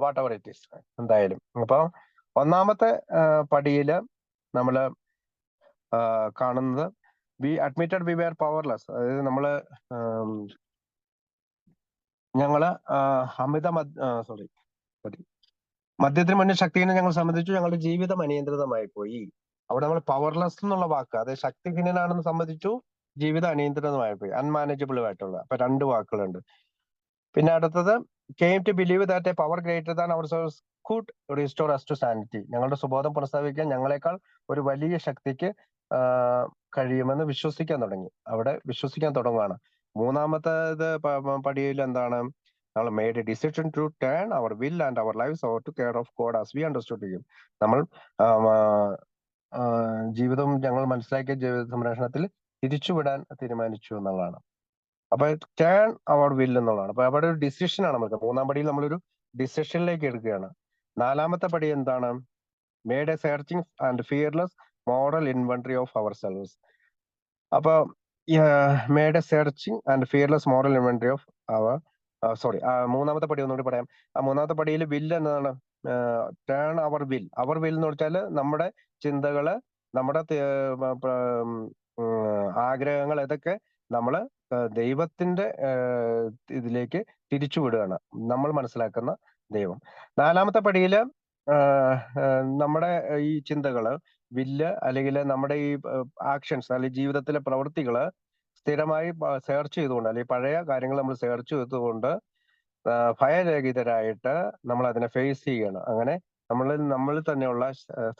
വാട്ട് എവർ ഇറ്റ് ഈസ്, എന്തായാലും. അപ്പൊ ഒന്നാമത്തെ പടിയില് നമ്മള് കാണുന്നത് we admitted we were powerless. അതായത് ഞങ്ങള് മദ്യത്തിന് മുന്നിൽ ശക്തിഹീനം ഞങ്ങൾ സമ്മതിച്ചു, ഞങ്ങളുടെ ജീവിതം അനിയന്ത്രിതമായി പോയി. അവിടെ നമ്മൾ പവർലെസ് എന്നുള്ള വാക്ക്, അത് ശക്തിഹീനനാണെന്ന് സമ്മതിച്ചു, ജീവിതം അനിയന്ത്രിതമായി പോയി, അൺമാനേജബിൾ ആയിട്ടുള്ള. അപ്പൊ 2 വാക്കുകളുണ്ട്. പിന്നെ അടുത്തത് came to believe that a power greater than our selves could restore us to sanity. ഞങ്ങളുടെ സുബോധം പുനഃസ്ഥാപിക്കാൻ ഞങ്ങളെക്കാൾ ഒരു വലിയ ശക്തിക്ക് കഴിയുമെന്ന് വിശ്വസിക്കാൻ തുടങ്ങി. അവിടെ വിശ്വസിക്കാൻ തുടങ്ങുകയാണ്. മൂന്നാമത്തേത് പടിയിൽ എന്താണ്? നമ്മൾ made a decision to turn our will and our lives over to care of God as we understood him. നമ്മൾ ജീവിതം ഞങ്ങൾ മനസ്സിലാക്കിയ ജീവിത സംരക്ഷണത്തിൽ തിരിച്ചുവിടാൻ തീരുമാനിച്ചു എന്നുള്ളതാണ്. അപ്പൊ ടേൺ അവർ വിൽ എന്നുള്ളതാണ്. അപ്പൊ അവിടെ ഒരു ഡിസിഷൻ ആണ് നമുക്ക്. 3-ാം പടിയിൽ നമ്മളൊരു ഡിസിഷനിലേക്ക് എടുക്കുകയാണ്. 4-ാമത്തെ പടി എന്താണ്? Made a searching and fearless moral inventory of our selves. അപ്പൊ made a searching and fearless moral inventory of our 3-ാമത്തെ പടി ഒന്നുകൂടി പറയാം. ആ 3-ാമത്തെ പടിയിൽ വില്ല് എന്നതാണ്. Turn our will. Our will എന്ന് വെച്ചാല് നമ്മുടെ ചിന്തകള്, നമ്മുടെ ആഗ്രഹങ്ങൾ, ഇതൊക്കെ നമ്മള് ദൈവത്തിന്റെ ഇതിലേക്ക് തിരിച്ചുവിടുകയാണ്, നമ്മൾ മനസ്സിലാക്കുന്ന ദൈവം. 4-ാമത്തെ പടിയില് നമ്മുടെ ഈ ചിന്തകള്, വില്ല്, അല്ലെങ്കിൽ നമ്മുടെ ഈ ആക്ഷൻസ്, അല്ലെങ്കിൽ ജീവിതത്തിലെ പ്രവൃത്തികള് സ്ഥിരമായി സെർച്ച് ചെയ്തുകൊണ്ട്, അല്ലെങ്കിൽ പഴയ കാര്യങ്ങൾ നമ്മൾ സെർച്ച് ചെയ്തുകൊണ്ട് ഭയരഹിതരായിട്ട് നമ്മൾ അതിനെ ഫേസ് ചെയ്യണം. അങ്ങനെ നമ്മൾ തന്നെയുള്ള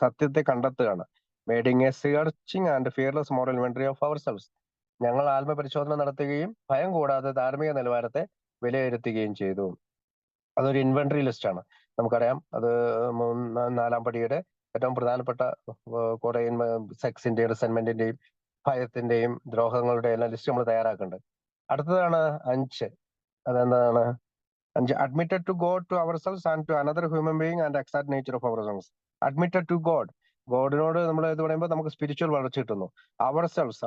സത്യത്തെ കണ്ടെത്തുകയാണ്. Made a searching and fearless moral inventory of our selves. ഞങ്ങൾ ആത്മപരിശോധന നടത്തുകയും ഭയം കൂടാതെ ധാർമ്മിക നിലവാരത്തെ വിലയിരുത്തുകയും ചെയ്തു. അതൊരു ഇൻവെന്ററി ലിസ്റ്റ് ആണ്. നമുക്കറിയാം, അത് 4-ാം പടിയുടെ ഏറ്റവും പ്രധാനപ്പെട്ട കുറെ സെക്സിന്റെയും റിസെന്റ്മെന്റിന്റെയും ഭയത്തിന്റെയും ദ്രോഹങ്ങളുടെയും എല്ലാം ലിസ്റ്റ് നമ്മൾ തയ്യാറാക്കുന്നുണ്ട്. അടുത്തതാണ് 5. അതെന്താണ്? 5, admitted to God, to our selves and to another human being and exact nature of our selves. Admitted to God, ഗോഡിനോട് നമ്മൾ ഇത് പറയുമ്പോൾ നമുക്ക് സ്പിരിച്വൽ വളർച്ച കിട്ടുന്നു. അവർ സെൽസ്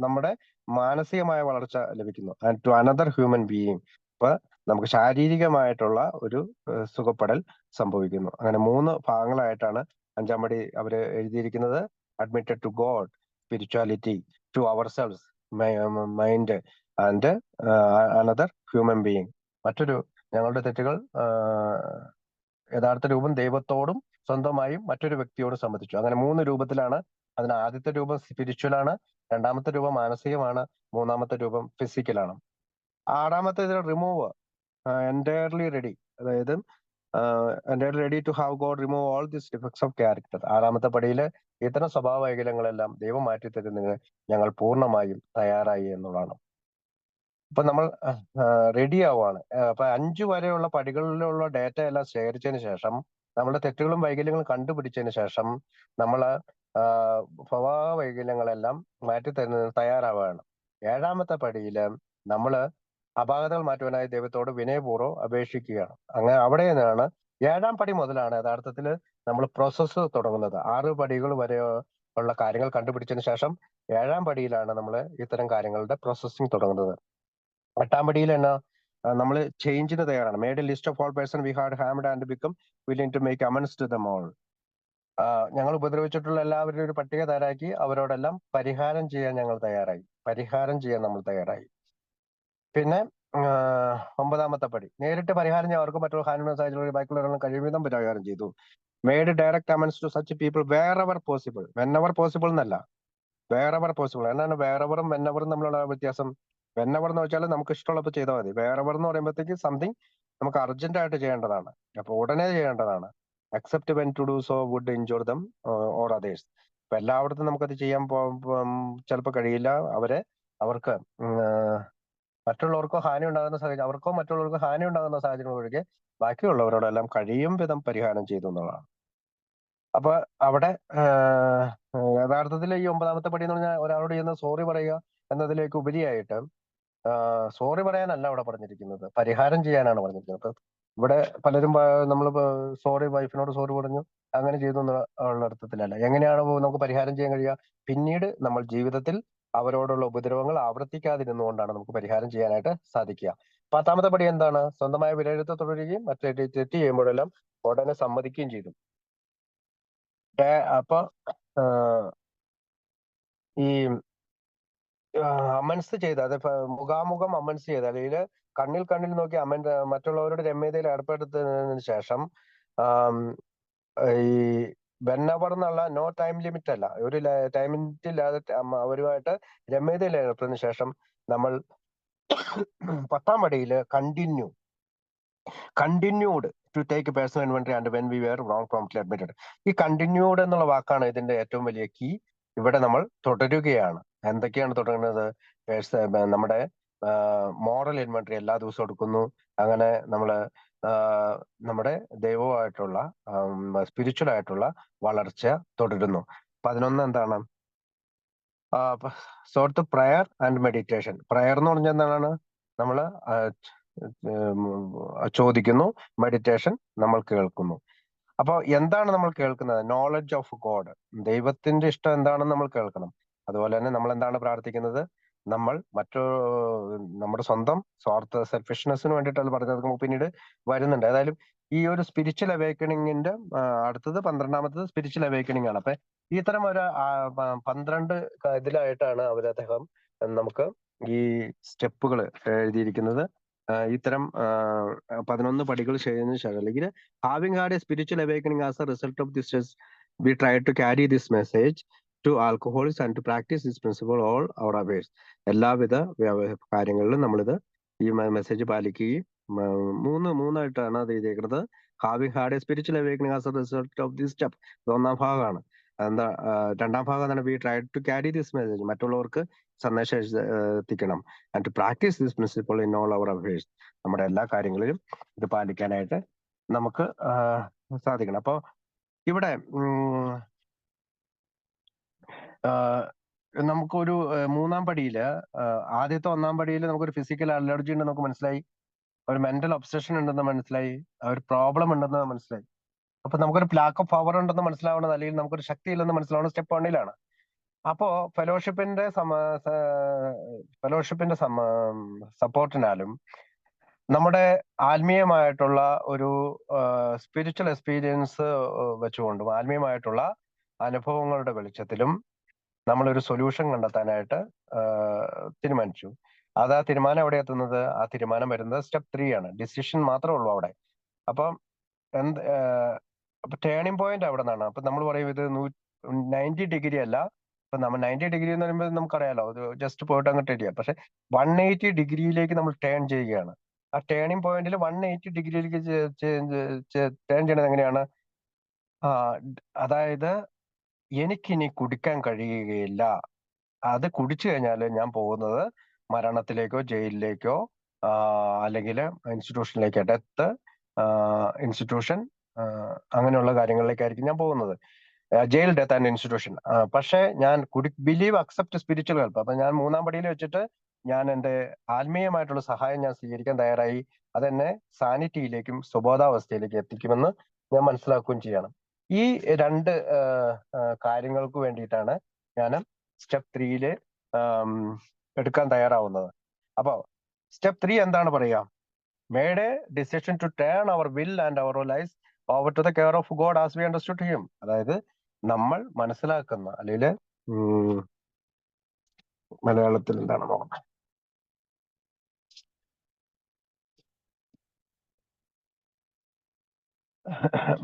നമ്മുടെ മാനസികമായ വളർച്ച ലഭിക്കുന്നു. And to another human being, ഇപ്പൊ നമുക്ക് ശാരീരികമായിട്ടുള്ള ഒരു സുഖപ്പെടൽ സംഭവിക്കുന്നു. അങ്ങനെ 3 ഭാഗങ്ങളായിട്ടാണ് 5-ാം പടി അവര് എഴുതിയിരിക്കുന്നത്. Admitted to God, spirituality, to our selves, mind, and another human being, ഞങ്ങളുടെ തെറ്റുകൾ യഥാർത്ഥ രൂപം ദൈവത്തോടും സ്വന്തമായും മറ്റൊരു വ്യക്തിയോട് സംബന്ധിച്ചു. അങ്ങനെ 3 രൂപത്തിലാണ്. അതിന് ആദ്യത്തെ രൂപം സ്പിരിച്വൽ ആണ്, 2-ാമത്തെ രൂപം മാനസികമാണ്, 3-ാമത്തെ രൂപം ഫിസിക്കലാണ്. 6-ാമത്തെ റിമൂവ്, എൻറ്റയർലി റെഡി. അതായത് entirely ready to have God remove all this defects of character. 6-ാമത്തെ പടിയില് ഇത്തരം സ്വഭാവ വൈകല്യങ്ങളെല്ലാം ദൈവം മാറ്റി തരുന്നതിന് ഞങ്ങൾ പൂർണ്ണമായും തയ്യാറായി എന്നുള്ളതാണ്. അപ്പൊ നമ്മൾ റെഡി ആവുകയാണ്. അപ്പൊ 5 വരെയുള്ള പടികളിലുള്ള ഡേറ്റ എല്ലാം ശേഖരിച്ചതിന് ശേഷം, നമ്മുടെ തെറ്റുകളും വൈകല്യങ്ങളും കണ്ടുപിടിച്ചതിന് ശേഷം, നമ്മള് സ്വഭാവ വൈകല്യങ്ങളെല്ലാം മാറ്റി തരുന്നതിന് തയ്യാറാവുകയാണ്. 7-ാമത്തെ പടിയില് നമ്മള് അപാകതകൾ മാറ്റുവാനായി ദൈവത്തോട് വിനയപൂർവ്വം അപേക്ഷിക്കുകയാണ്. അങ്ങനെ അവിടെ നിന്നാണ് 7-ാം പടി മുതലാണ് യഥാർത്ഥത്തിൽ നമ്മൾ പ്രോസസ്സ് തുടങ്ങുന്നത്. 6 പടികൾ വരെ ഉള്ള കാര്യങ്ങൾ കണ്ടുപിടിച്ചതിന് ശേഷം 7-ാം പടിയിലാണ് നമ്മൾ ഇത്തരം കാര്യങ്ങളുടെ പ്രോസസ്സിംഗ് തുടങ്ങുന്നത്. 8-ാം പടിയിൽ തന്നെ നമ്മൾ ചേഞ്ചിന് തയ്യാറാണ്. Made a list of all person we had harmed and become willing to make amends to them all. ഞങ്ങൾ ഉപദ്രവിച്ചിട്ടുള്ള എല്ലാവരുടെയും ഒരു പട്ടിക തയ്യാറാക്കി അവരോടെല്ലാം പരിഹാരം ചെയ്യാൻ ഞങ്ങൾ തയ്യാറായി. പരിഹാരം ചെയ്യാൻ നമ്മൾ തയ്യാറായി. പിന്നെ 9ാമത്തെ പടി, നേരിട്ട് പരിഹാരം ചെയ്യാൻ അവർക്ക് മറ്റുള്ള ഹാനിമൽ സാഹചര്യങ്ങളിൽ ബാക്കിയുള്ളവരെല്ലാം കഴിയുവിധം പരിഹാരം ചെയ്തു. Made direct amends to such people wherever possible. Whenever possible എന്നല്ല, വേറെവർ പോസിബിൾ. എന്താണ് വേറെവറും വെന്നെവറും തമ്മിലുള്ള വ്യത്യാസം? വെന്നെവർ എന്ന് വെച്ചാൽ നമുക്ക് ഇഷ്ടമുള്ളപ്പോൾ ചെയ്താൽ മതി. വേറെവർ എന്ന് പറയുമ്പോഴത്തേക്ക് സംതിങ് നമുക്ക് അർജന്റ് ആയിട്ട് ചെയ്യേണ്ടതാണ്, അപ്പൊ ഉടനെ ചെയ്യേണ്ടതാണ്. Except when to do so would injure them or others. ഇപ്പൊ എല്ലായിടത്തും നമുക്കത് ചെയ്യാൻ ചിലപ്പോൾ കഴിയില്ല. അവർക്ക് മറ്റുള്ളവർക്കോ ഹാനി ഉണ്ടാകുന്ന സാഹചര്യം, അവർക്കോ മറ്റുള്ളവർക്കോ ഹാനി ഉണ്ടാകുന്ന സാഹചര്യം ഒഴികെ ബാക്കിയുള്ളവരോടെല്ലാം കഴിയും വിധം പരിഹാരം ചെയ്തു എന്നുള്ളതാണ്. അപ്പൊ അവിടെ യഥാർത്ഥത്തിൽ ഈ 9ാമത്തെ പടി എന്ന് പറഞ്ഞാൽ ഒരാളോട് ചെയ്യുന്ന സോറി പറയുക എന്നതിലേക്ക് ഉപരിയായിട്ട് സോറി പറയാനല്ല അവിടെ പറഞ്ഞിരിക്കുന്നത്, പരിഹാരം ചെയ്യാനാണ് പറഞ്ഞിരിക്കുന്നത്. അപ്പൊ ഇവിടെ പലരും നമ്മൾ സോറി, വൈഫിനോട് സോറി പറഞ്ഞു അങ്ങനെ ചെയ്തു എന്നുള്ള അർത്ഥത്തിലല്ല. എങ്ങനെയാണ് നമുക്ക് പരിഹാരം ചെയ്യാൻ കഴിയുക? പിന്നീട് നമ്മൾ ജീവിതത്തിൽ അവരോടുള്ള ഉപദ്രവങ്ങൾ ആവർത്തിക്കാതിരുന്നുകൊണ്ടാണ് നമുക്ക് പരിഹാരം ചെയ്യാനായിട്ട് സാധിക്കുക. 10ാമത്തെ പടി എന്താണ്? സ്വന്തമായ വിലയിരുത്തൽ തുടരുകയും മറ്റേ തെറ്റ് ചെയ്യുമ്പോഴെല്ലാം ഉടനെ സമ്മതിക്കുകയും ചെയ്തു. അപ്പൊ ഈ അമൻസ് ചെയ്ത്, അത് മുഖാമുഖം അമൻസ് ചെയ്ത്, അല്ലെങ്കിൽ കണ്ണിൽ നോക്കി മറ്റുള്ളവരുടെ രമ്യതയിൽ ഏർപ്പെടുത്തുന്നതിന് ശേഷം ഈ വെന്നെവർ എന്നുള്ള നോ ടൈം ലിമിറ്റ് അല്ല, ഒരു ടൈം ലിമിറ്റ് ഇല്ലാതെ അവരുമായിട്ട് രമ്യതയിൽ ഏർപ്പെടുന്നതിന് ശേഷം നമ്മൾ 10ാം പടിയില് continued to take personal inventory and when we were wrong promptly admitted. ഈ കണ്ടിന്യൂഡ് എന്നുള്ള വാക്കാണ് ഇതിന്റെ ഏറ്റവും വലിയ കീ. ഇവിടെ നമ്മൾ തുടരുകയാണ്. എന്തൊക്കെയാണ് തുടരുന്നത്? നമ്മുടെ മോറൽ ഇൻവെന്ററി എല്ലാ ദിവസവും എടുക്കുന്നു. അങ്ങനെ നമ്മുടെ ദൈവമായിട്ടുള്ള സ്പിരിച്വൽ ആയിട്ടുള്ള വളർച്ച തുടരുന്നു. 11 എന്താണ്? Sought prayer and meditation. Prayer എന്ന് പറഞ്ഞാൽ എന്താണ്? നമ്മൾ ചോദിക്കുന്നു, മെഡിറ്റേഷൻ നമ്മൾ കേൾക്കുന്നു. അപ്പൊ എന്താണ് നമ്മൾ കേൾക്കുന്നത്? നോളജ് ഓഫ് ഗോഡ്, ദൈവത്തിന്റെ ഇഷ്ടം എന്താണെന്ന് നമ്മൾ കേൾക്കണം. അതുപോലെ തന്നെ നമ്മൾ എന്താണ് പ്രാർത്ഥിക്കുന്നത്? നമ്മൾ നമ്മുടെ സ്വന്തം സ്വാർത്ഥ സെൽഫിഷ്നെസ്സിന് വേണ്ടിയിട്ടല്ല പറഞ്ഞത്, നമുക്ക് പിന്നീട് വരുന്നുണ്ട്. ഏതായാലും ഈ ഒരു സ്പിരിച്വൽ അവേക്കണിങ്ങിന്റെ അടുത്തത് 12ാമത്തത് സ്പിരിച്വൽ അവേക്കണിങ് ആണ്. അപ്പൊ ഇത്തരം ഒരു 12 ഇതിലായിട്ടാണ് അദ്ദേഹം നമുക്ക് ഈ സ്റ്റെപ്പുകൾ എഴുതിയിരിക്കുന്നത്. ഇത്തരം 11 പടികൾ ചെയ്യുന്നതിന് ശേഷം, അല്ലെങ്കിൽ having had a spiritual awakening as a result of this we try to carry this message to alcohols and to practise this principle all our hours. എല്ലാവിധ കാര്യങ്ങളിലും നമ്മളിത് ഈ മെസ്സേജ് പാലിക്കുകയും മൂന്നായിട്ടാണ് അത് എഴുതിയിരിക്കുന്നത്. Having had a spiritual awakening as a result of this step, 1ാം ഭാഗമാണ്. എന്താ 2ാം ഭാഗം എന്താണ്? We try to carry this message, മറ്റുള്ളവർക്ക് സന്ദേശം എത്തിക്കണം. And to practise this principle in all our affairs, നമ്മുടെ എല്ലാ കാര്യങ്ങളിലും ഇത് പാലിക്കാനായിട്ട് നമുക്ക് സാധിക്കണം. അപ്പൊ ഇവിടെ നമുക്കൊരു 3ാം പടിയില്, ആദ്യത്തെ 1ാം പടിയിൽ നമുക്കൊരു ഫിസിക്കൽ അലർജി ഉണ്ടെന്ന് നമുക്ക് മനസ്സിലായി, ഒരു മെന്റൽ ഒബ്സഷൻ ഉണ്ടെന്ന് മനസ്സിലായി, ഒരു പ്രോബ്ലം ഉണ്ടെന്ന് മനസ്സിലായി. അപ്പൊ നമുക്കൊരു ലാക്ക് ഓഫ് പവർ ഉണ്ടെന്ന് മനസ്സിലാവണത്, അല്ലെങ്കിൽ നമുക്കൊരു ശക്തി ഇല്ലെന്ന് മനസ്സിലാവണത് സ്റ്റെപ്പ് 1ലാണ്. അപ്പോ ഫെലോഷിപ്പിന്റെ സപ്പോർട്ടിനാലും നമ്മുടെ ആത്മീയമായിട്ടുള്ള ഒരു സ്പിരിച്വൽ എക്സ്പീരിയൻസ് വെച്ചുകൊണ്ടും ആത്മീയമായിട്ടുള്ള അനുഭവങ്ങളുടെ വെളിച്ചത്തിലും നമ്മളൊരു സൊല്യൂഷൻ കണ്ടെത്താനായിട്ട് തീരുമാനിച്ചു. അത് ആ തീരുമാനം എവിടെ എത്തുന്നത്? ആ തീരുമാനം വരുന്നത് സ്റ്റെപ്പ് 3 ആണ്. ഡിസിഷൻ മാത്രമേ ഉള്ളൂ അവിടെ. അപ്പം ടേണിംഗ് പോയിന്റ് അവിടെ നിന്നാണ്. അപ്പൊ നമ്മൾ പറയും ഇത് 90 ഡിഗ്രി അല്ല. ഇപ്പൊ നമ്മൾ 90 ഡിഗ്രി എന്ന് പറയുമ്പോൾ നമുക്കറിയാലോ, അത് ജസ്റ്റ് പോയിട്ട് അങ്ങോട്ട് ഇടിക്കുക. പക്ഷെ 180 ഡിഗ്രിയിലേക്ക് നമ്മൾ ടേൺ ചെയ്യുകയാണ്. ആ ടേണിംഗ് പോയിന്റിൽ 180 ഡിഗ്രിയിലേക്ക് ടേൺ ചെയ്യണത് എങ്ങനെയാണ്? അതായത് എനിക്കിനി കുടിക്കാൻ കഴിയുകയില്ല, അത് കുടിച്ചു കഴിഞ്ഞാൽ ഞാൻ പോകുന്നത് മരണത്തിലേക്കോ ജയിലിലേക്കോ അല്ലെങ്കിൽ ഇൻസ്റ്റിറ്റ്യൂഷനിലേക്കോ, ഡെത്ത് ഇൻസ്റ്റിറ്റ്യൂഷൻ അങ്ങനെയുള്ള കാര്യങ്ങളിലേക്കായിരിക്കും ഞാൻ പോകുന്നത്. Jail, death and institution. പക്ഷെ ഞാൻ ബിലീവ് അക്സെപ്റ്റ് സ്പിരിച്വൽ ഹെൽപ്പ്. അപ്പൊ ഞാൻ 3ാം പടിയിൽ വെച്ചിട്ട് ഞാൻ എൻ്റെ ആത്മീയമായിട്ടുള്ള സഹായം ഞാൻ സ്വീകരിക്കാൻ തയ്യാറായി. അതെന്നെ സാനിറ്റിയിലേക്കും സുബോധാവസ്ഥയിലേക്കും എത്തിക്കുമെന്ന് ഞാൻ മനസ്സിലാക്കുകയും ചെയ്യണം. ഈ 2 കാര്യങ്ങൾക്ക് വേണ്ടിയിട്ടാണ് ഞാൻ സ്റ്റെപ്പ് 3 എടുക്കാൻ തയ്യാറാവുന്നത്. അപ്പൊ സ്റ്റെപ്പ് 3 എന്താണ് പറയുക? Made a decision to turn our will and our life over to the care of God as we understood him. അതായത് നമ്മൾ മനസ്സിലാക്കുന്ന അല്ലെങ്കിൽ മലയാളത്തിൽ എന്താണ് നോക്കണം,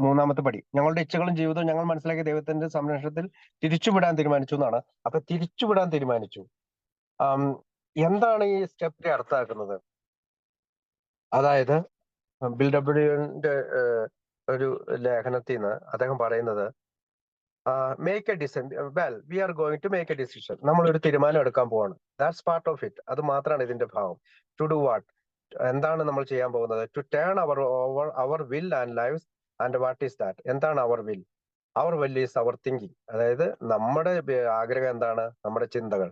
മൂന്നാമത്തെ പടി ഞങ്ങളുടെ ഇച്ഛകളും ജീവിതവും ഞങ്ങൾ മനസ്സിലാക്കിയ ദൈവത്തിന്റെ സംരക്ഷണത്തിൽ തിരിച്ചുവിടാൻ തീരുമാനിച്ചു എന്നാണ്. അപ്പൊ തിരിച്ചുവിടാൻ തീരുമാനിച്ചു. എന്താണ് ഈ സ്റ്റെപ്പ് 3 അർത്ഥമാക്കുന്നത്? അതായത് ബിൽ ഡബ്ല്യുന്റെ ഒരു ലേഖനത്തിൽ നിന്ന് അദ്ദേഹം പറയുന്നത്, make a decision, well we are going to make a decision, നമ്മൾ ഒരു തീരുമാനം എടുക്കാൻ പോവാണ്. That's part of it. അത് മാത്രമാണ് ഇതിന്റെ ഭാവം. ടു ഡു വാട്ട്, എന്താണ് നമ്മൾ ചെയ്യാൻ പോകുന്നത്? To turn our will and lives. And what is that? എന്താണ് our will? Our will is our thinking. അതായത് നമ്മുടെ ആഗ്രഹം എന്താണ്? നമ്മുടെ ചിന്തകൾ.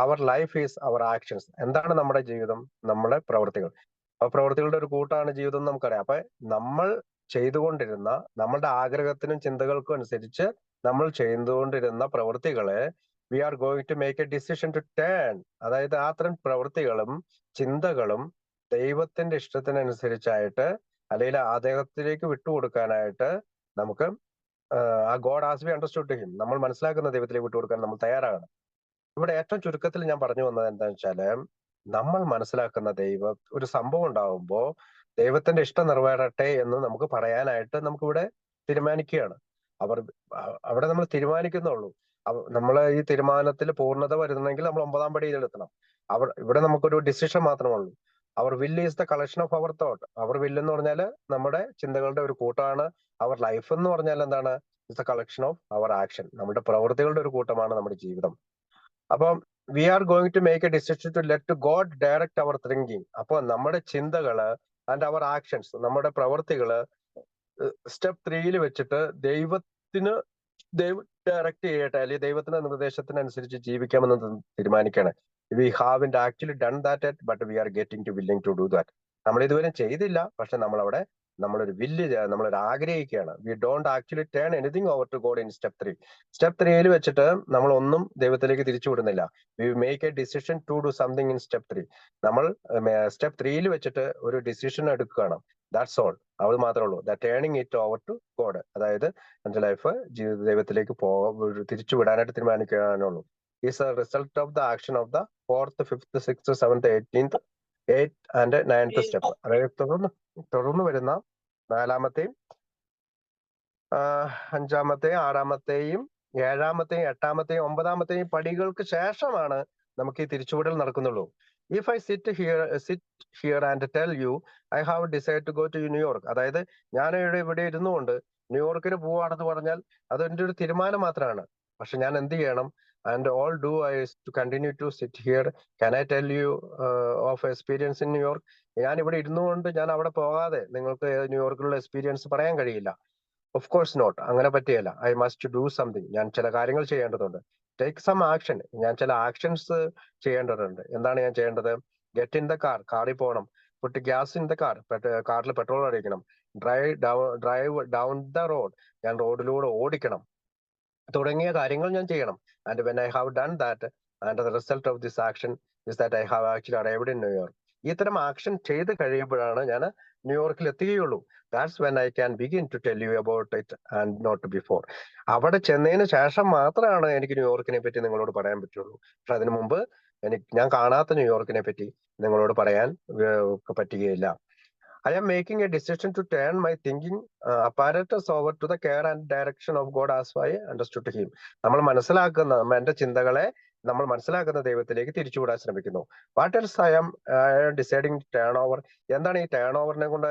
Our life is our actions. എന്താണ് നമ്മുടെ ജീവിതം? നമ്മുടെ പ്രവൃത്തികൾ. അപ്പൊ പ്രവൃത്തികളുടെ ഒരു കൂട്ടാണ് ജീവിതം എന്ന് നമുക്കറിയാം. അപ്പൊ നമ്മൾ ചെയ്തുകൊണ്ടിരുന്ന നമ്മളുടെ ആഗ്രഹത്തിനും ചിന്തകൾക്കും അനുസരിച്ച് നമ്മൾ ചെയ്തുകൊണ്ടിരുന്ന പ്രവൃത്തികളെ we are going to make a decision to turn. അതായത് അത്തരം പ്രവൃത്തികളും ചിന്തകളും ദൈവത്തിന്റെ ഇഷ്ടത്തിനനുസരിച്ചായിട്ട് അല്ലെങ്കിൽ അദ്ദേഹത്തിലേക്ക് വിട്ടുകൊടുക്കാനായിട്ട് നമുക്ക് ആ God as we understood him, നമ്മൾ മനസ്സിലാക്കുന്ന ദൈവത്തിലേക്ക് വിട്ടുകൊടുക്കാൻ നമ്മൾ തയ്യാറാകണം. ഇവിടെ ഏറ്റവും ചുരുക്കത്തിൽ ഞാൻ പറഞ്ഞു വന്നത് എന്താണെന്ന് വെച്ചാല്, നമ്മൾ മനസ്സിലാക്കുന്ന ദൈവം ഒരു സംഭവം ഉണ്ടാവുമ്പോ ദൈവത്തിന്റെ ഇഷ്ടം നിറവേറട്ടെ എന്ന് നമുക്ക് പറയാനായിട്ട് നമുക്കിവിടെ തീരുമാനിക്കുകയാണ്. അവിടെ നമ്മൾ തീരുമാനിക്കുന്നുള്ളൂ. നമ്മൾ ഈ തീരുമാനത്തിൽ പൂർണ്ണത വരുന്നെങ്കിൽ നമ്മൾ 9-ാം പടിയിലെത്തണം. ഇവിടെ നമുക്കൊരു ഡിസിഷൻ മാത്രമേ ഉള്ളൂ. Our will is the collection of our thought. Our will എന്ന് പറഞ്ഞാൽ നമ്മുടെ ചിന്തകളുടെ ഒരു കൂട്ടമാണ്. അവർ ലൈഫ് എന്ന് പറഞ്ഞാൽ എന്താണ്? Is the collection of our action. നമ്മുടെ പ്രവൃത്തികളുടെ ഒരു കൂട്ടമാണ് നമ്മുടെ ജീവിതം. അപ്പം we are going to make a decision to let God direct our thinking. അപ്പൊ നമ്മുടെ ചിന്തകള് ആൻഡ് അവർ ആക്ഷൻസ്, നമ്മുടെ പ്രവൃത്തികള് സ്റ്റെപ്പ് 3 വെച്ചിട്ട് ദൈവത്തിന് ഡയറക്റ്റ് ചെയ്യട്ടെ, അല്ലെങ്കിൽ ദൈവത്തിന്റെ നിർദ്ദേശത്തിനനുസരിച്ച് ജീവിക്കാമെന്ന് തീരുമാനിക്കുകയാണ്. We haven't actually done that yet, but we are getting to willing to do that. നമ്മൾ ഇതുവരെ ചെയ്തില്ല, പക്ഷെ നമ്മളൊരു നമ്മളൊരു ആഗ്രഹിക്കുകയാണ്. We don't actually turn anything over to God in step 3. Step 3 വെച്ചിട്ട് നമ്മൾ ഒന്നും ദൈവത്തിലേക്ക് തിരിച്ചു വിടുന്നില്ല. We make a decision to do something in step 3. നമ്മൾ സ്റ്റെപ്പ് 3 വെച്ചിട്ട് ഒരു ഡിസിഷൻ എടുക്കുകയാണ്. That's all. അത് മാത്രമേ ഉള്ളൂ. The turning it over to God. അതായത് എന്റെ ലൈഫ് ദൈവത്തിലേക്ക് തിരിച്ചു വിടാനായിട്ട് തീരുമാനിക്കാനുള്ളൂ. Is a result of the action of the 4th, 5th, 6th, 7th, 8th and 9th step. അതായത് തുടർന്ന് വരുന്ന 4ാമത്തെയും 5ാമത്തെയും 6ാമത്തെയും 7ാമത്തെയും 8ാമത്തെയും 9ാമത്തെയും പടികൾക്ക് ശേഷമാണ് നമുക്ക് ഈ തിരിച്ചുവിടൽ നടക്കുന്നുള്ളൂ. If I sit here and tell you I have decide to go to New York, അതായത് ഞാൻ ഇവിടെ ഇരുന്നുകൊണ്ട് ന്യൂയോർക്കിന് പോവാണെന്ന് പറഞ്ഞാൽ അത് എന്റെ ഒരു തീരുമാനം മാത്രമാണ്. പക്ഷെ ഞാൻ എന്ത് ചെയ്യണം? And all do I to continue to sit here. Can I tell you of experience in New York? ഞാൻ ഇവിടെ ഇരുന്നുകൊണ്ട് ഞാൻ അവിടെ പോകാതെ നിങ്ങൾക്ക് ന്യൂയോർക്കിലുള്ള എക്സ്പീരിയൻസ് പറയാൻ കഴിയില്ല. Of course not. അങ്ങനെ പറ്റിയല്ല. I must do something. ഞാൻ ചില കാര്യങ്ങൾ ചെയ്യേണ്ടതുണ്ട്. Take some action. ഞാൻ ചില ആക്ഷൻസ് ചെയ്യേണ്ടതുണ്ട്. എന്താണ് ഞാൻ ചെയ്യേണ്ടത്? ഗെറ്റ് ഇൻ ദ കാർ, കാറിൽ പോകണം. Put gas in the car, കാറിൽ പെട്രോൾ അടിക്കണം. ഡ്രൈവ് ഡൗൺ ദ റോഡ്, ഞാൻ റോഡിലൂടെ ഓടിക്കണം. തുടങ്ങിയ കാര്യങ്ങൾ ഞാൻ ചെയ്യണം. And when I have done that and the result of this action is that I have actually arrived in New York. ഇത്തരം ആക്ഷൻ ചെയ്ത് കഴിയുമ്പോഴാണ് ഞാൻ ന്യൂയോർക്കിൽ എത്തുകയുള്ളൂ. That's when I can begin to tell you about it and not before. അവിടെ ചെന്നതിന് ശേഷം മാത്രമാണ് എനിക്ക് ന്യൂയോർക്കിനെ പറ്റി നിങ്ങളോട് പറയാൻ പറ്റുള്ളൂ. പക്ഷെ അതിനു മുമ്പ് ഞാൻ കാണാത്ത ന്യൂയോർക്കിനെ പറ്റി നിങ്ങളോട് പറയാൻ പറ്റുകയില്ല. I am making a decision to turn my thinking apparatus over to the care and direction of God as I understood him. നമ്മൾ മനസ്സിലാക്കുന്ന എന്റെ ചിന്തകളെ നമ്മൾ മനസ്സിലാക്കുന്ന ദൈവത്തിലേക്ക് തിരിച്ചുവിടാൻ ശ്രമിക്കുന്നു. What else I am deciding turn over? എന്താണ് ഈ ടേൺ ഓവറിനെ കൊണ്ട്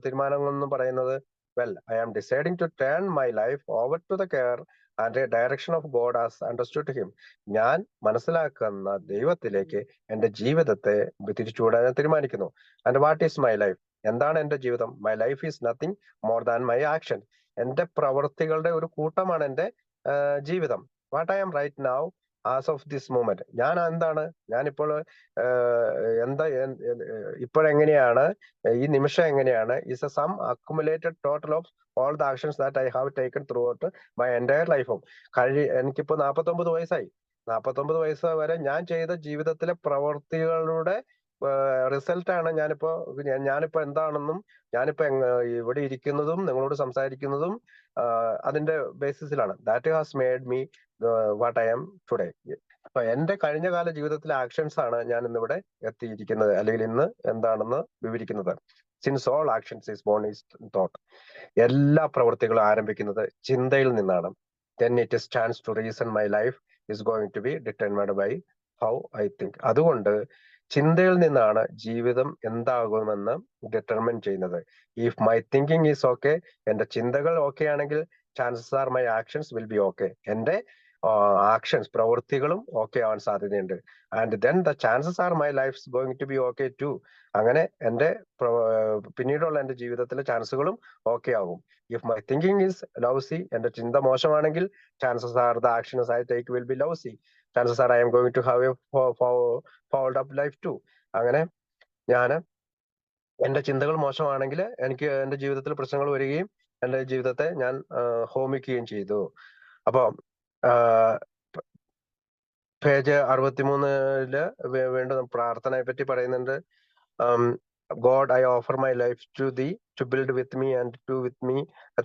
തീരുമാനങ്ങൾ എന്ന് പറയുന്നത്? Well, I am deciding to turn my life over to the care and direction of God as understood him. ഞാൻ മനസ്സിലാക്കുന്ന ദൈവത്തിലേക്ക് എന്റെ ജീവിതത്തെ തിരിച്ചുവിടാൻ തീരുമാനിക്കുന്നു. And what is my life? എന്താണ് എന്റെ ജീവിതം? My life is nothing more than my action. എന്റെ പ്രവൃത്തികളുടെ ഒരു കൂട്ടമാണ് എന്റെ ജീവിതം. What I am right now as of this moment. ഞാൻ എന്താണ്? ഞാനിപ്പോൾ ഇപ്പോഴെങ്ങനെയാണ്? ഈ നിമിഷം എങ്ങനെയാണ്? Is a sum accumulated total of all the actions that I have taken throughout my entire ലൈഫും. എനിക്കിപ്പോ 49 വയസ്സായി. 49 വയസ്സ് വരെ ഞാൻ ചെയ്ത ജീവിതത്തിലെ പ്രവൃത്തികളുടെ റിസൾട്ടാണ് ഞാനിപ്പോ എന്താണെന്നും ഞാനിപ്പോ ഇവിടെ ഇരിക്കുന്നതും നിങ്ങളോട് സംസാരിക്കുന്നതും അതിന്റെ ബേസിസിലാണ്. That has made me what I am today. അപ്പൊ എന്റെ കഴിഞ്ഞകാല ജീവിതത്തിലെ ആക്ഷൻസ് ആണ് ഞാൻ ഇന്നിവിടെ എത്തിയിരിക്കുന്നത്, അല്ലെങ്കിൽ ഇന്ന് എന്താണെന്ന് വിവരിക്കുന്നത്. Since all actions is born is thought. എല്ലാ പ്രവൃത്തികളും ആരംഭിക്കുന്നത് ചിന്തയിൽ നിന്നാണ്. then it stands to reason my life is going to be determined by how I think. അതുകൊണ്ട് ചിന്തയിൽ നിന്നാണ് ജീവിതം എന്താകുമെന്ന് ഡിറ്റർമിൻ ചെയ്യുന്നത്. If my thinking is okay, എന്റെ ചിന്തകൾ ഓക്കെ ആണെങ്കിൽ chances are my actions will be okay, എന്റെ ആക്ഷൻസ് പ്രവൃത്തികളും ഓക്കെ ആവാൻ സാധ്യതയുണ്ട്. And then the chances are my life going to be okay too. അങ്ങനെ എന്റെ പിന്നീടുള്ള എന്റെ ജീവിതത്തിലെ ചാൻസുകളും ഓക്കെ ആകും. If my thinking is lousy, എന്റെ ചിന്ത മോശമാണെങ്കിൽ chances are the actions I take will be lousy. Chances are I am going to have a fouled up life too. അങ്ങനെ ഞാൻ എന്റെ ചിന്തകൾ മോശമാണെങ്കിൽ എനിക്ക് എന്റെ ജീവിതത്തിൽ പ്രശ്നങ്ങൾ വരികയും എന്റെ ജീവിതത്തെ ഞാൻ ഹോമിക്കുകയും ചെയ്തു. അപ്പൊ പേജ് 63 വീണ്ടും പ്രാർത്ഥനയെ പറ്റി പറയുന്നുണ്ട്. God, I offer my life to thee to build with me and do with me.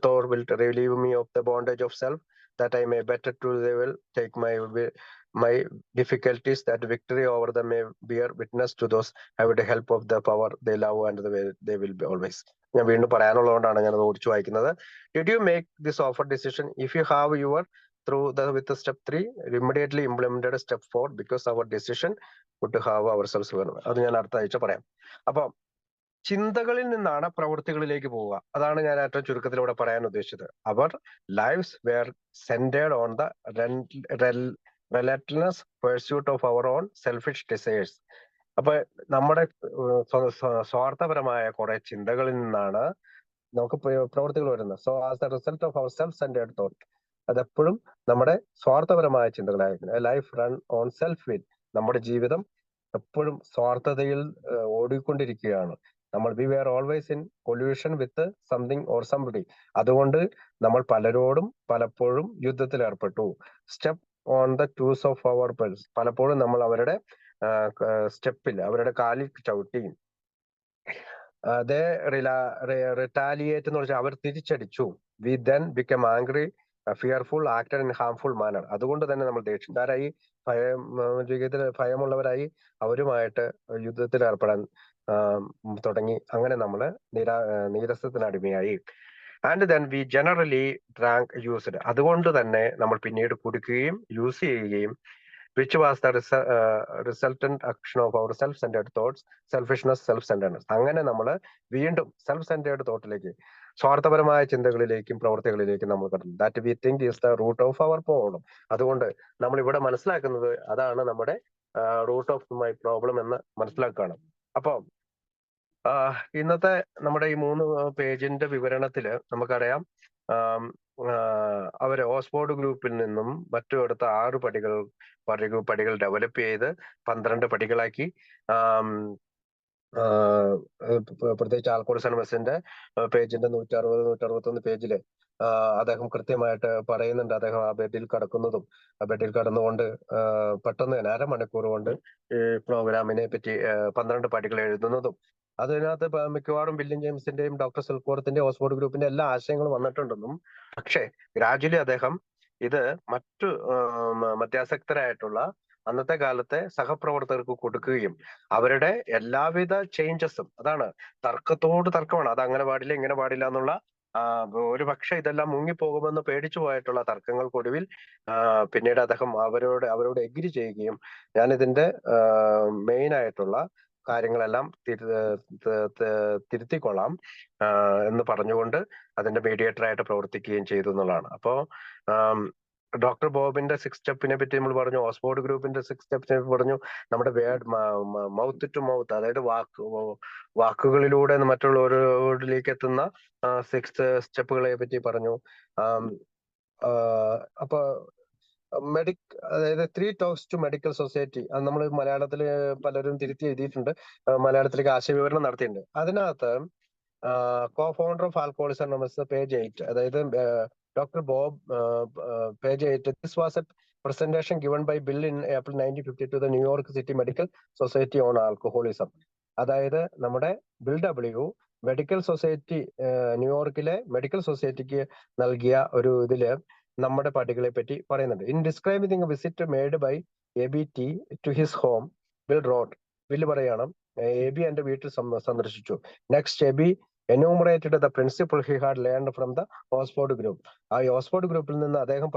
Thou wilt relieve me of the bondage of self, that I may better to thy will take my difficulties, that victory over them may bear witness to those have the help of the power they love and the way they will be always. ഞാൻ വീണ്ടും പറയാനുള്ളതുകൊണ്ടാണ് ഞാൻ അത് ഓടിച്ചു വായിക്കുന്നത്. Did you make this offer decision? If you have, your with the step 3 immediately implemented step 4 because our decision would have ourselves. അത് ഞാൻ അടുത്ത ആഴ്ച പറയാം. അപ്പൊ ചിന്തകളിൽ നിന്നാണ് പ്രവൃത്തികളിലേക്ക് പോവുക. അതാണ് ഞാൻ ഏറ്റവും ചുരുക്കത്തിൽ ഇവിടെ പറയാൻ ഉദ്ദേശിച്ചത്. Our lives were centred on the relentless pursuit of our own selfish desires. അപ്പൊ നമ്മുടെ സ്വാർത്ഥപരമായ കുറെ ചിന്തകളിൽ നിന്നാണ് നമുക്ക് പ്രവൃത്തികൾ വരുന്നത്. So as the result of our self centred thought, അതെപ്പോഴും നമ്മുടെ സ്വാർത്ഥപരമായ ചിന്തകളായിരിക്കും. Life run on self will. നമ്മുടെ ജീവിതം എപ്പോഴും സ്വാർത്ഥതയിൽ ഓടിക്കൊണ്ടിരിക്കുകയാണ്. We were always in collision with something or somebody. അതുകൊണ്ട് നമ്മൾ പലരോടും പലപ്പോഴും യുദ്ധത്തിൽ ഏർപ്പെട്ടു. Step on the toes of our pals. പലപ്പോഴും നമ്മൾ അവരുടെ സ്റ്റെപ്പിൽ, അവരുടെ കാലിൽ ചവിട്ടി. റിട്ടാലിയേറ്റ് എന്ന് പറഞ്ഞാൽ അവർ തിരിച്ചടിച്ചു. We then become angry, fearful, acted in harmful manner. അതുകൊണ്ട് തന്നെ നമ്മൾ ദേഷ്യക്കാരായി, ഭയമുള്ളവരായി അവരുമായിട്ട് യുദ്ധത്തിൽ ഏർപ്പെടാൻ തുടങ്ങി. അങ്ങനെ നമ്മൾ നീരസത്തിന് അടിമയായി. And then we generally drank used. അതുകൊണ്ട് തന്നെ നമ്മൾ പിന്നീട് കുടിക്കുകയും യൂസ് ചെയ്യുകയും, which was the resultant action of our self-centered thoughts, selfishness, self-centeredness. അങ്ങനെ നമ്മൾ വീണ്ടും സെൽഫ് സെന്റേർഡ് തോട്ടിലേക്ക്, സ്വാർത്ഥപരമായ ചിന്തകളിലേക്കും പ്രവൃത്തികളിലേക്കും നമ്മൾ കടന്നു. That we think is the root of our problem. അതുകൊണ്ട് നമ്മൾ ഇവിടെ മനസ്സിലാക്കുന്നത് അതാണ് നമ്മുടെ റൂട്ട് ഓഫ് മൈ പ്രോബ്ലം എന്ന് മനസ്സിലാക്കുകയാണ്. അപ്പൊ ഇന്നത്തെ നമ്മുടെ ഈ 3 പേജിന്റെ വിവരണത്തില് നമുക്കറിയാം, അവര് ഓക്സ്ഫോർഡ് ഗ്രൂപ്പിൽ നിന്നും മറ്റും എടുത്ത 6 പടികൾ ഡെവലപ്പ് ചെയ്ത് 12 പടികളാക്കി. പ്രത്യേകിച്ച് ആൽക്കോഡ് സെനമസിന്റെ പേജിന്റെ 160-161 പേജില് അദ്ദേഹം കൃത്യമായിട്ട് പറയുന്നുണ്ട്. അദ്ദേഹം ആ ബെഡിൽ കടക്കുന്നതും ആ ബെഡിൽ കടന്നുകൊണ്ട് പെട്ടെന്ന് തന്നെ അരമണിക്കൂർ കൊണ്ട് ഈ പ്രോഗ്രാമിനെ പറ്റി 12 പടികൾ എഴുതുന്നതും, അതിനകത്ത് മിക്കവാറും വില്യം ജെയിംസിന്റെയും ഡോക്ടർ സെൽഫോർത്തിന്റെയും ഓക്സ്ഫോർഡ് ഗ്രൂപ്പിന്റെ എല്ലാ ആശയങ്ങളും വന്നിട്ടുണ്ടെന്നും, പക്ഷേ ഗ്രാജുവലി അദ്ദേഹം ഇത് മറ്റു മധ്യാസക്തരായിട്ടുള്ള അന്നത്തെ കാലത്തെ സഹപ്രവർത്തകർക്ക് കൊടുക്കുകയും അവരുടെ എല്ലാവിധ ചേഞ്ചസും, അതാണ് തർക്കത്തോട് തർക്കമാണ്, അത് അങ്ങനെ പാടില്ല ഇങ്ങനെ പാടില്ല എന്നുള്ള ഒരു പക്ഷെ ഇതെല്ലാം മുങ്ങിപ്പോകുമെന്ന് പേടിച്ചു പോയിട്ടുള്ള തർക്കങ്ങൾക്കൊടുവിൽ പിന്നീട് അദ്ദേഹം അവരോട് എഗ്രി ചെയ്യുകയും ഞാൻ ഇതിന്റെ മെയിൻ ആയിട്ടുള്ള കാര്യങ്ങളെല്ലാം തിരുത്തിക്കൊള്ളാം എന്ന് പറഞ്ഞുകൊണ്ട് അതിന്റെ മീഡിയേറ്റർ ആയിട്ട് പ്രവർത്തിക്കുകയും ചെയ്തു എന്നുള്ളതാണ്. അപ്പോ ഡോക്ടർ ബോബിന്റെ 6 സ്റ്റെപ്പിനെ പറ്റി നമ്മൾ പറഞ്ഞു, ഓക്സ്ഫോർഡ് ഗ്രൂപ്പിന്റെ 6 സ്റ്റെപ്പിനെ പറഞ്ഞു, നമ്മുടെ മൗത്ത് ടു മൗത്ത്, അതായത് വാക്കുകളിലൂടെ മറ്റുള്ളവരിലേക്ക് എത്തുന്ന 6 സ്റ്റെപ്പുകളെ പറ്റി പറഞ്ഞു. അപ്പൊ അതായത് 3 ടോക്സ് ടു മെഡിക്കൽ സൊസൈറ്റി, അത് നമ്മൾ മലയാളത്തിൽ പലരും തിരുത്തി എഴുതിയിട്ടുണ്ട്, മലയാളത്തിലേക്ക് ആശയവിവരണം നടത്തിയിട്ടുണ്ട്. അതിനകത്ത് കോ ഫൗണ്ടർ ഓഫ് ആൽക്കോഹോളിസം പേജ് 8, അതായത് doctor Bob page 8, this was presentation given by Bill in April 1950 to the New York City Medical Society on Alcoholism. അതായത് നമ്മുടെ ബിൽ ഡബ്ല്യു മെഡിക്കൽ സൊസൈറ്റി, ന്യൂയോർക്കിലെ മെഡിക്കൽ സൊസൈറ്റിക്ക് നൽകിയ ഒരു ഇതില് നമ്മുടെ പട്ടികളെ പറ്റി പറയുന്നുണ്ട്. In describing visit made by ABT to his home, Bill wrote, Bill പറയാണ് AB എന്റെ വീട്ടിൽ സന്ദർശിച്ചു. Next AB enumerated the principle he had learned from the Oxford group. ആ ഓക്സ്ഫോർഡ് ഗ്രൂപ്പിൽ നിന്ന് അദ്ദേഹം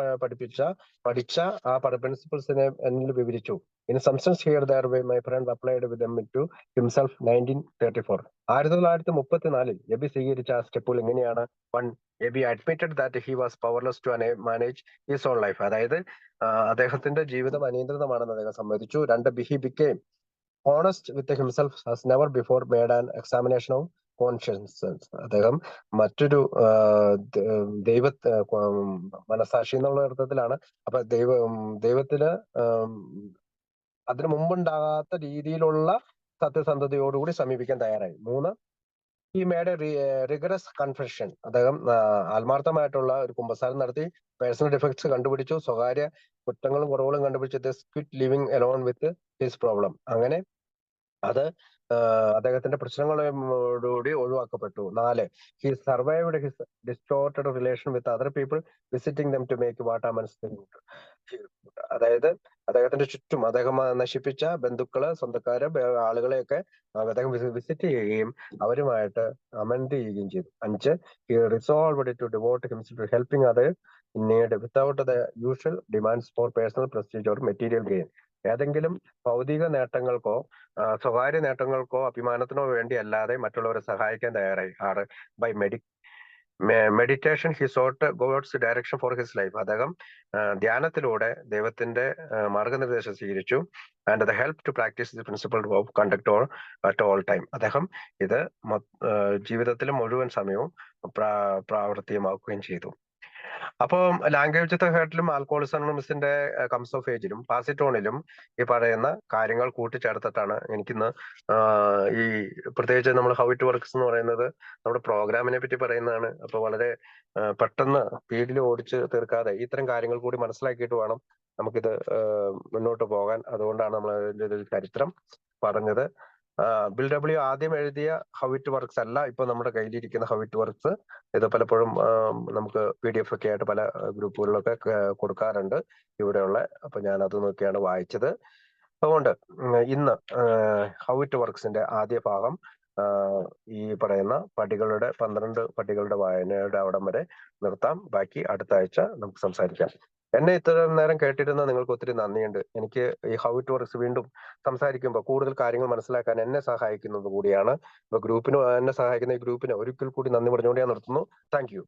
പഠിച്ച ആ പ്രിൻസിപ്പിൾസിനെ എന്നിൽ വിവരിച്ചു. In substance here the way my friend applied with them to himself 1934. 1934 AB സ്വീകരിച്ച ആ സ്റ്റെപ്പുകൾ ഇങ്ങനെയാണ്. 1. AB admitted that he was powerless to manage his own life. അതായത് അദ്ദേഹത്തിന്റെ ജീവിതം അനിയന്ത്രിതമാണെന്ന് അദ്ദേഹം സമ്മതിച്ചു. 2. He became honest with himself as never before made an examination of conscience. അദ്ദേഹം മറ്റൊരു മനസാക്ഷി എന്നുള്ള അർത്ഥത്തിലാണ്. അപ്പൊ ദൈവത്തിന് അതിനു മുമ്പുണ്ടാകാത്ത രീതിയിലുള്ള സത്യസന്ധതയോടുകൂടി സമീപിക്കാൻ തയ്യാറായി. 3. ഈ മേഡ് റിഗറസ് കൺഫെഷൻ. അദ്ദേഹം ആത്മാർത്ഥമായിട്ടുള്ള ഒരു കുമ്പസാരം നടത്തി, പേഴ്സണൽ ഡിഫക്ട്സ് കണ്ടുപിടിച്ചു, സ്വകാര്യ കുറ്റങ്ങളും കുറവുകളും കണ്ടുപിടിച്ചു. Quit living alone with his problem. അങ്ങനെ അത് അദ്ദേഹത്തിന്റെ പ്രശ്നങ്ങളോടുകൂടി ഒഴിവാക്കപ്പെട്ടു. 4. He survived his distorted relation with other people, visiting them to make what ആ മനസ്സിൽ. അതായത് അദ്ദേഹത്തിന്റെ ചുറ്റും അദ്ദേഹം നശിപ്പിച്ച ബന്ധുക്കള്, സ്വന്തക്കാര്, ആളുകളെയൊക്കെ അദ്ദേഹം വിസിറ്റ് ചെയ്യുകയും അവരുമായിട്ട് അമെൻഡ് ചെയ്യുകയും ചെയ്തു. 5. He resolved to devote himself to helping others in need without the usual demands for personal prestige or material gain. ഏതെങ്കിലും ഭൗതിക നേട്ടങ്ങൾക്കോ സ്വകാര്യ നേട്ടങ്ങൾക്കോ അഭിമാനത്തിനോ വേണ്ടി അല്ലാതെ മറ്റുള്ളവരെ സഹായിക്കാൻ തയ്യാറായി. 6. By meditation he sought God's direction for his life. അദ്ദേഹം ധ്യാനത്തിലൂടെ ദൈവത്തിന്റെ മാർഗനിർദ്ദേശം സ്വീകരിച്ചു. And the help to practise the principle of conduct at all time. അദ്ദേഹം ഇത് ജീവിതത്തിലെ മുഴുവൻ സമയവും പ്രാവർത്തികമാക്കുകയും ചെയ്തു. അപ്പൊ ലാംഗ്വേജ് ഹേർട്ടിലും ആൽക്കോളിസമിന്റെ കംസ് ഓഫ് ഏജിലും പാസിറ്റോണിലും ഈ പറയുന്ന കാര്യങ്ങൾ കൂട്ടിച്ചേർത്തിട്ടാണ് എനിക്കിന്ന് ഈ പ്രത്യേകിച്ച് നമ്മൾ ഹൗ ഇറ്റ് വർക്ക്സ് എന്ന് പറയുന്നത് നമ്മുടെ പ്രോഗ്രാമിനെ പറ്റി പറയുന്നതാണ്. അപ്പൊ വളരെ പെട്ടെന്ന് സ്പീഡിൽ ഓടിച്ച് തീർക്കാതെ ഇത്തരം കാര്യങ്ങൾ കൂടി മനസ്സിലാക്കിയിട്ട് വേണം നമുക്കിത് മുന്നോട്ട് പോകാൻ. അതുകൊണ്ടാണ് നമ്മൾ അതിന്റെ ഒരു ചരിത്രം പറഞ്ഞത്. ബിൽ ഡബ്ല്യു ആദ്യം എഴുതിയ ഹൗ ഇറ്റ് വർക്ക്സ് അല്ല ഇപ്പൊ നമ്മുടെ കയ്യിലിരിക്കുന്ന ഹൗ ഇറ്റ് വർക്ക്സ്. ഇത് പലപ്പോഴും നമുക്ക് PDF ഒക്കെ ആയിട്ട് പല ഗ്രൂപ്പുകളിലൊക്കെ കൊടുക്കാറുണ്ട് ഇവിടെയുള്ള. അപ്പൊ ഞാൻ അത് നോക്കിയാണ് വായിച്ചത്. അതുകൊണ്ട് ഇന്ന് ഹൗ ഇറ്റ് വർക്ക്സിന്റെ ആദ്യ ഭാഗം ഈ പറയുന്ന 12 പടികളുടെ വായനയുടെ അവിടം വരെ നിർത്താം. ബാക്കി അടുത്ത ആഴ്ച നമുക്ക് സംസാരിക്കാം. എന്നെ ഇത്രയും നേരം കേട്ടിരുന്ന നിങ്ങൾക്ക് ഒത്തിരി നന്ദിയുണ്ട്. എനിക്ക് ഈ ഹൗ ഇറ്റ് വർക്ക്സ് വീണ്ടും സംസാരിക്കുമ്പോൾ കൂടുതൽ കാര്യങ്ങൾ മനസ്സിലാക്കാൻ എന്നെ സഹായിക്കുന്നത് കൂടിയാണ്. ഇപ്പൊ എന്നെ സഹായിക്കുന്ന ഈ ഗ്രൂപ്പിന് ഒരിക്കൽ കൂടി നന്ദി പറഞ്ഞുകൊണ്ട് ഞാൻ നിർത്തുന്നു. Thank you.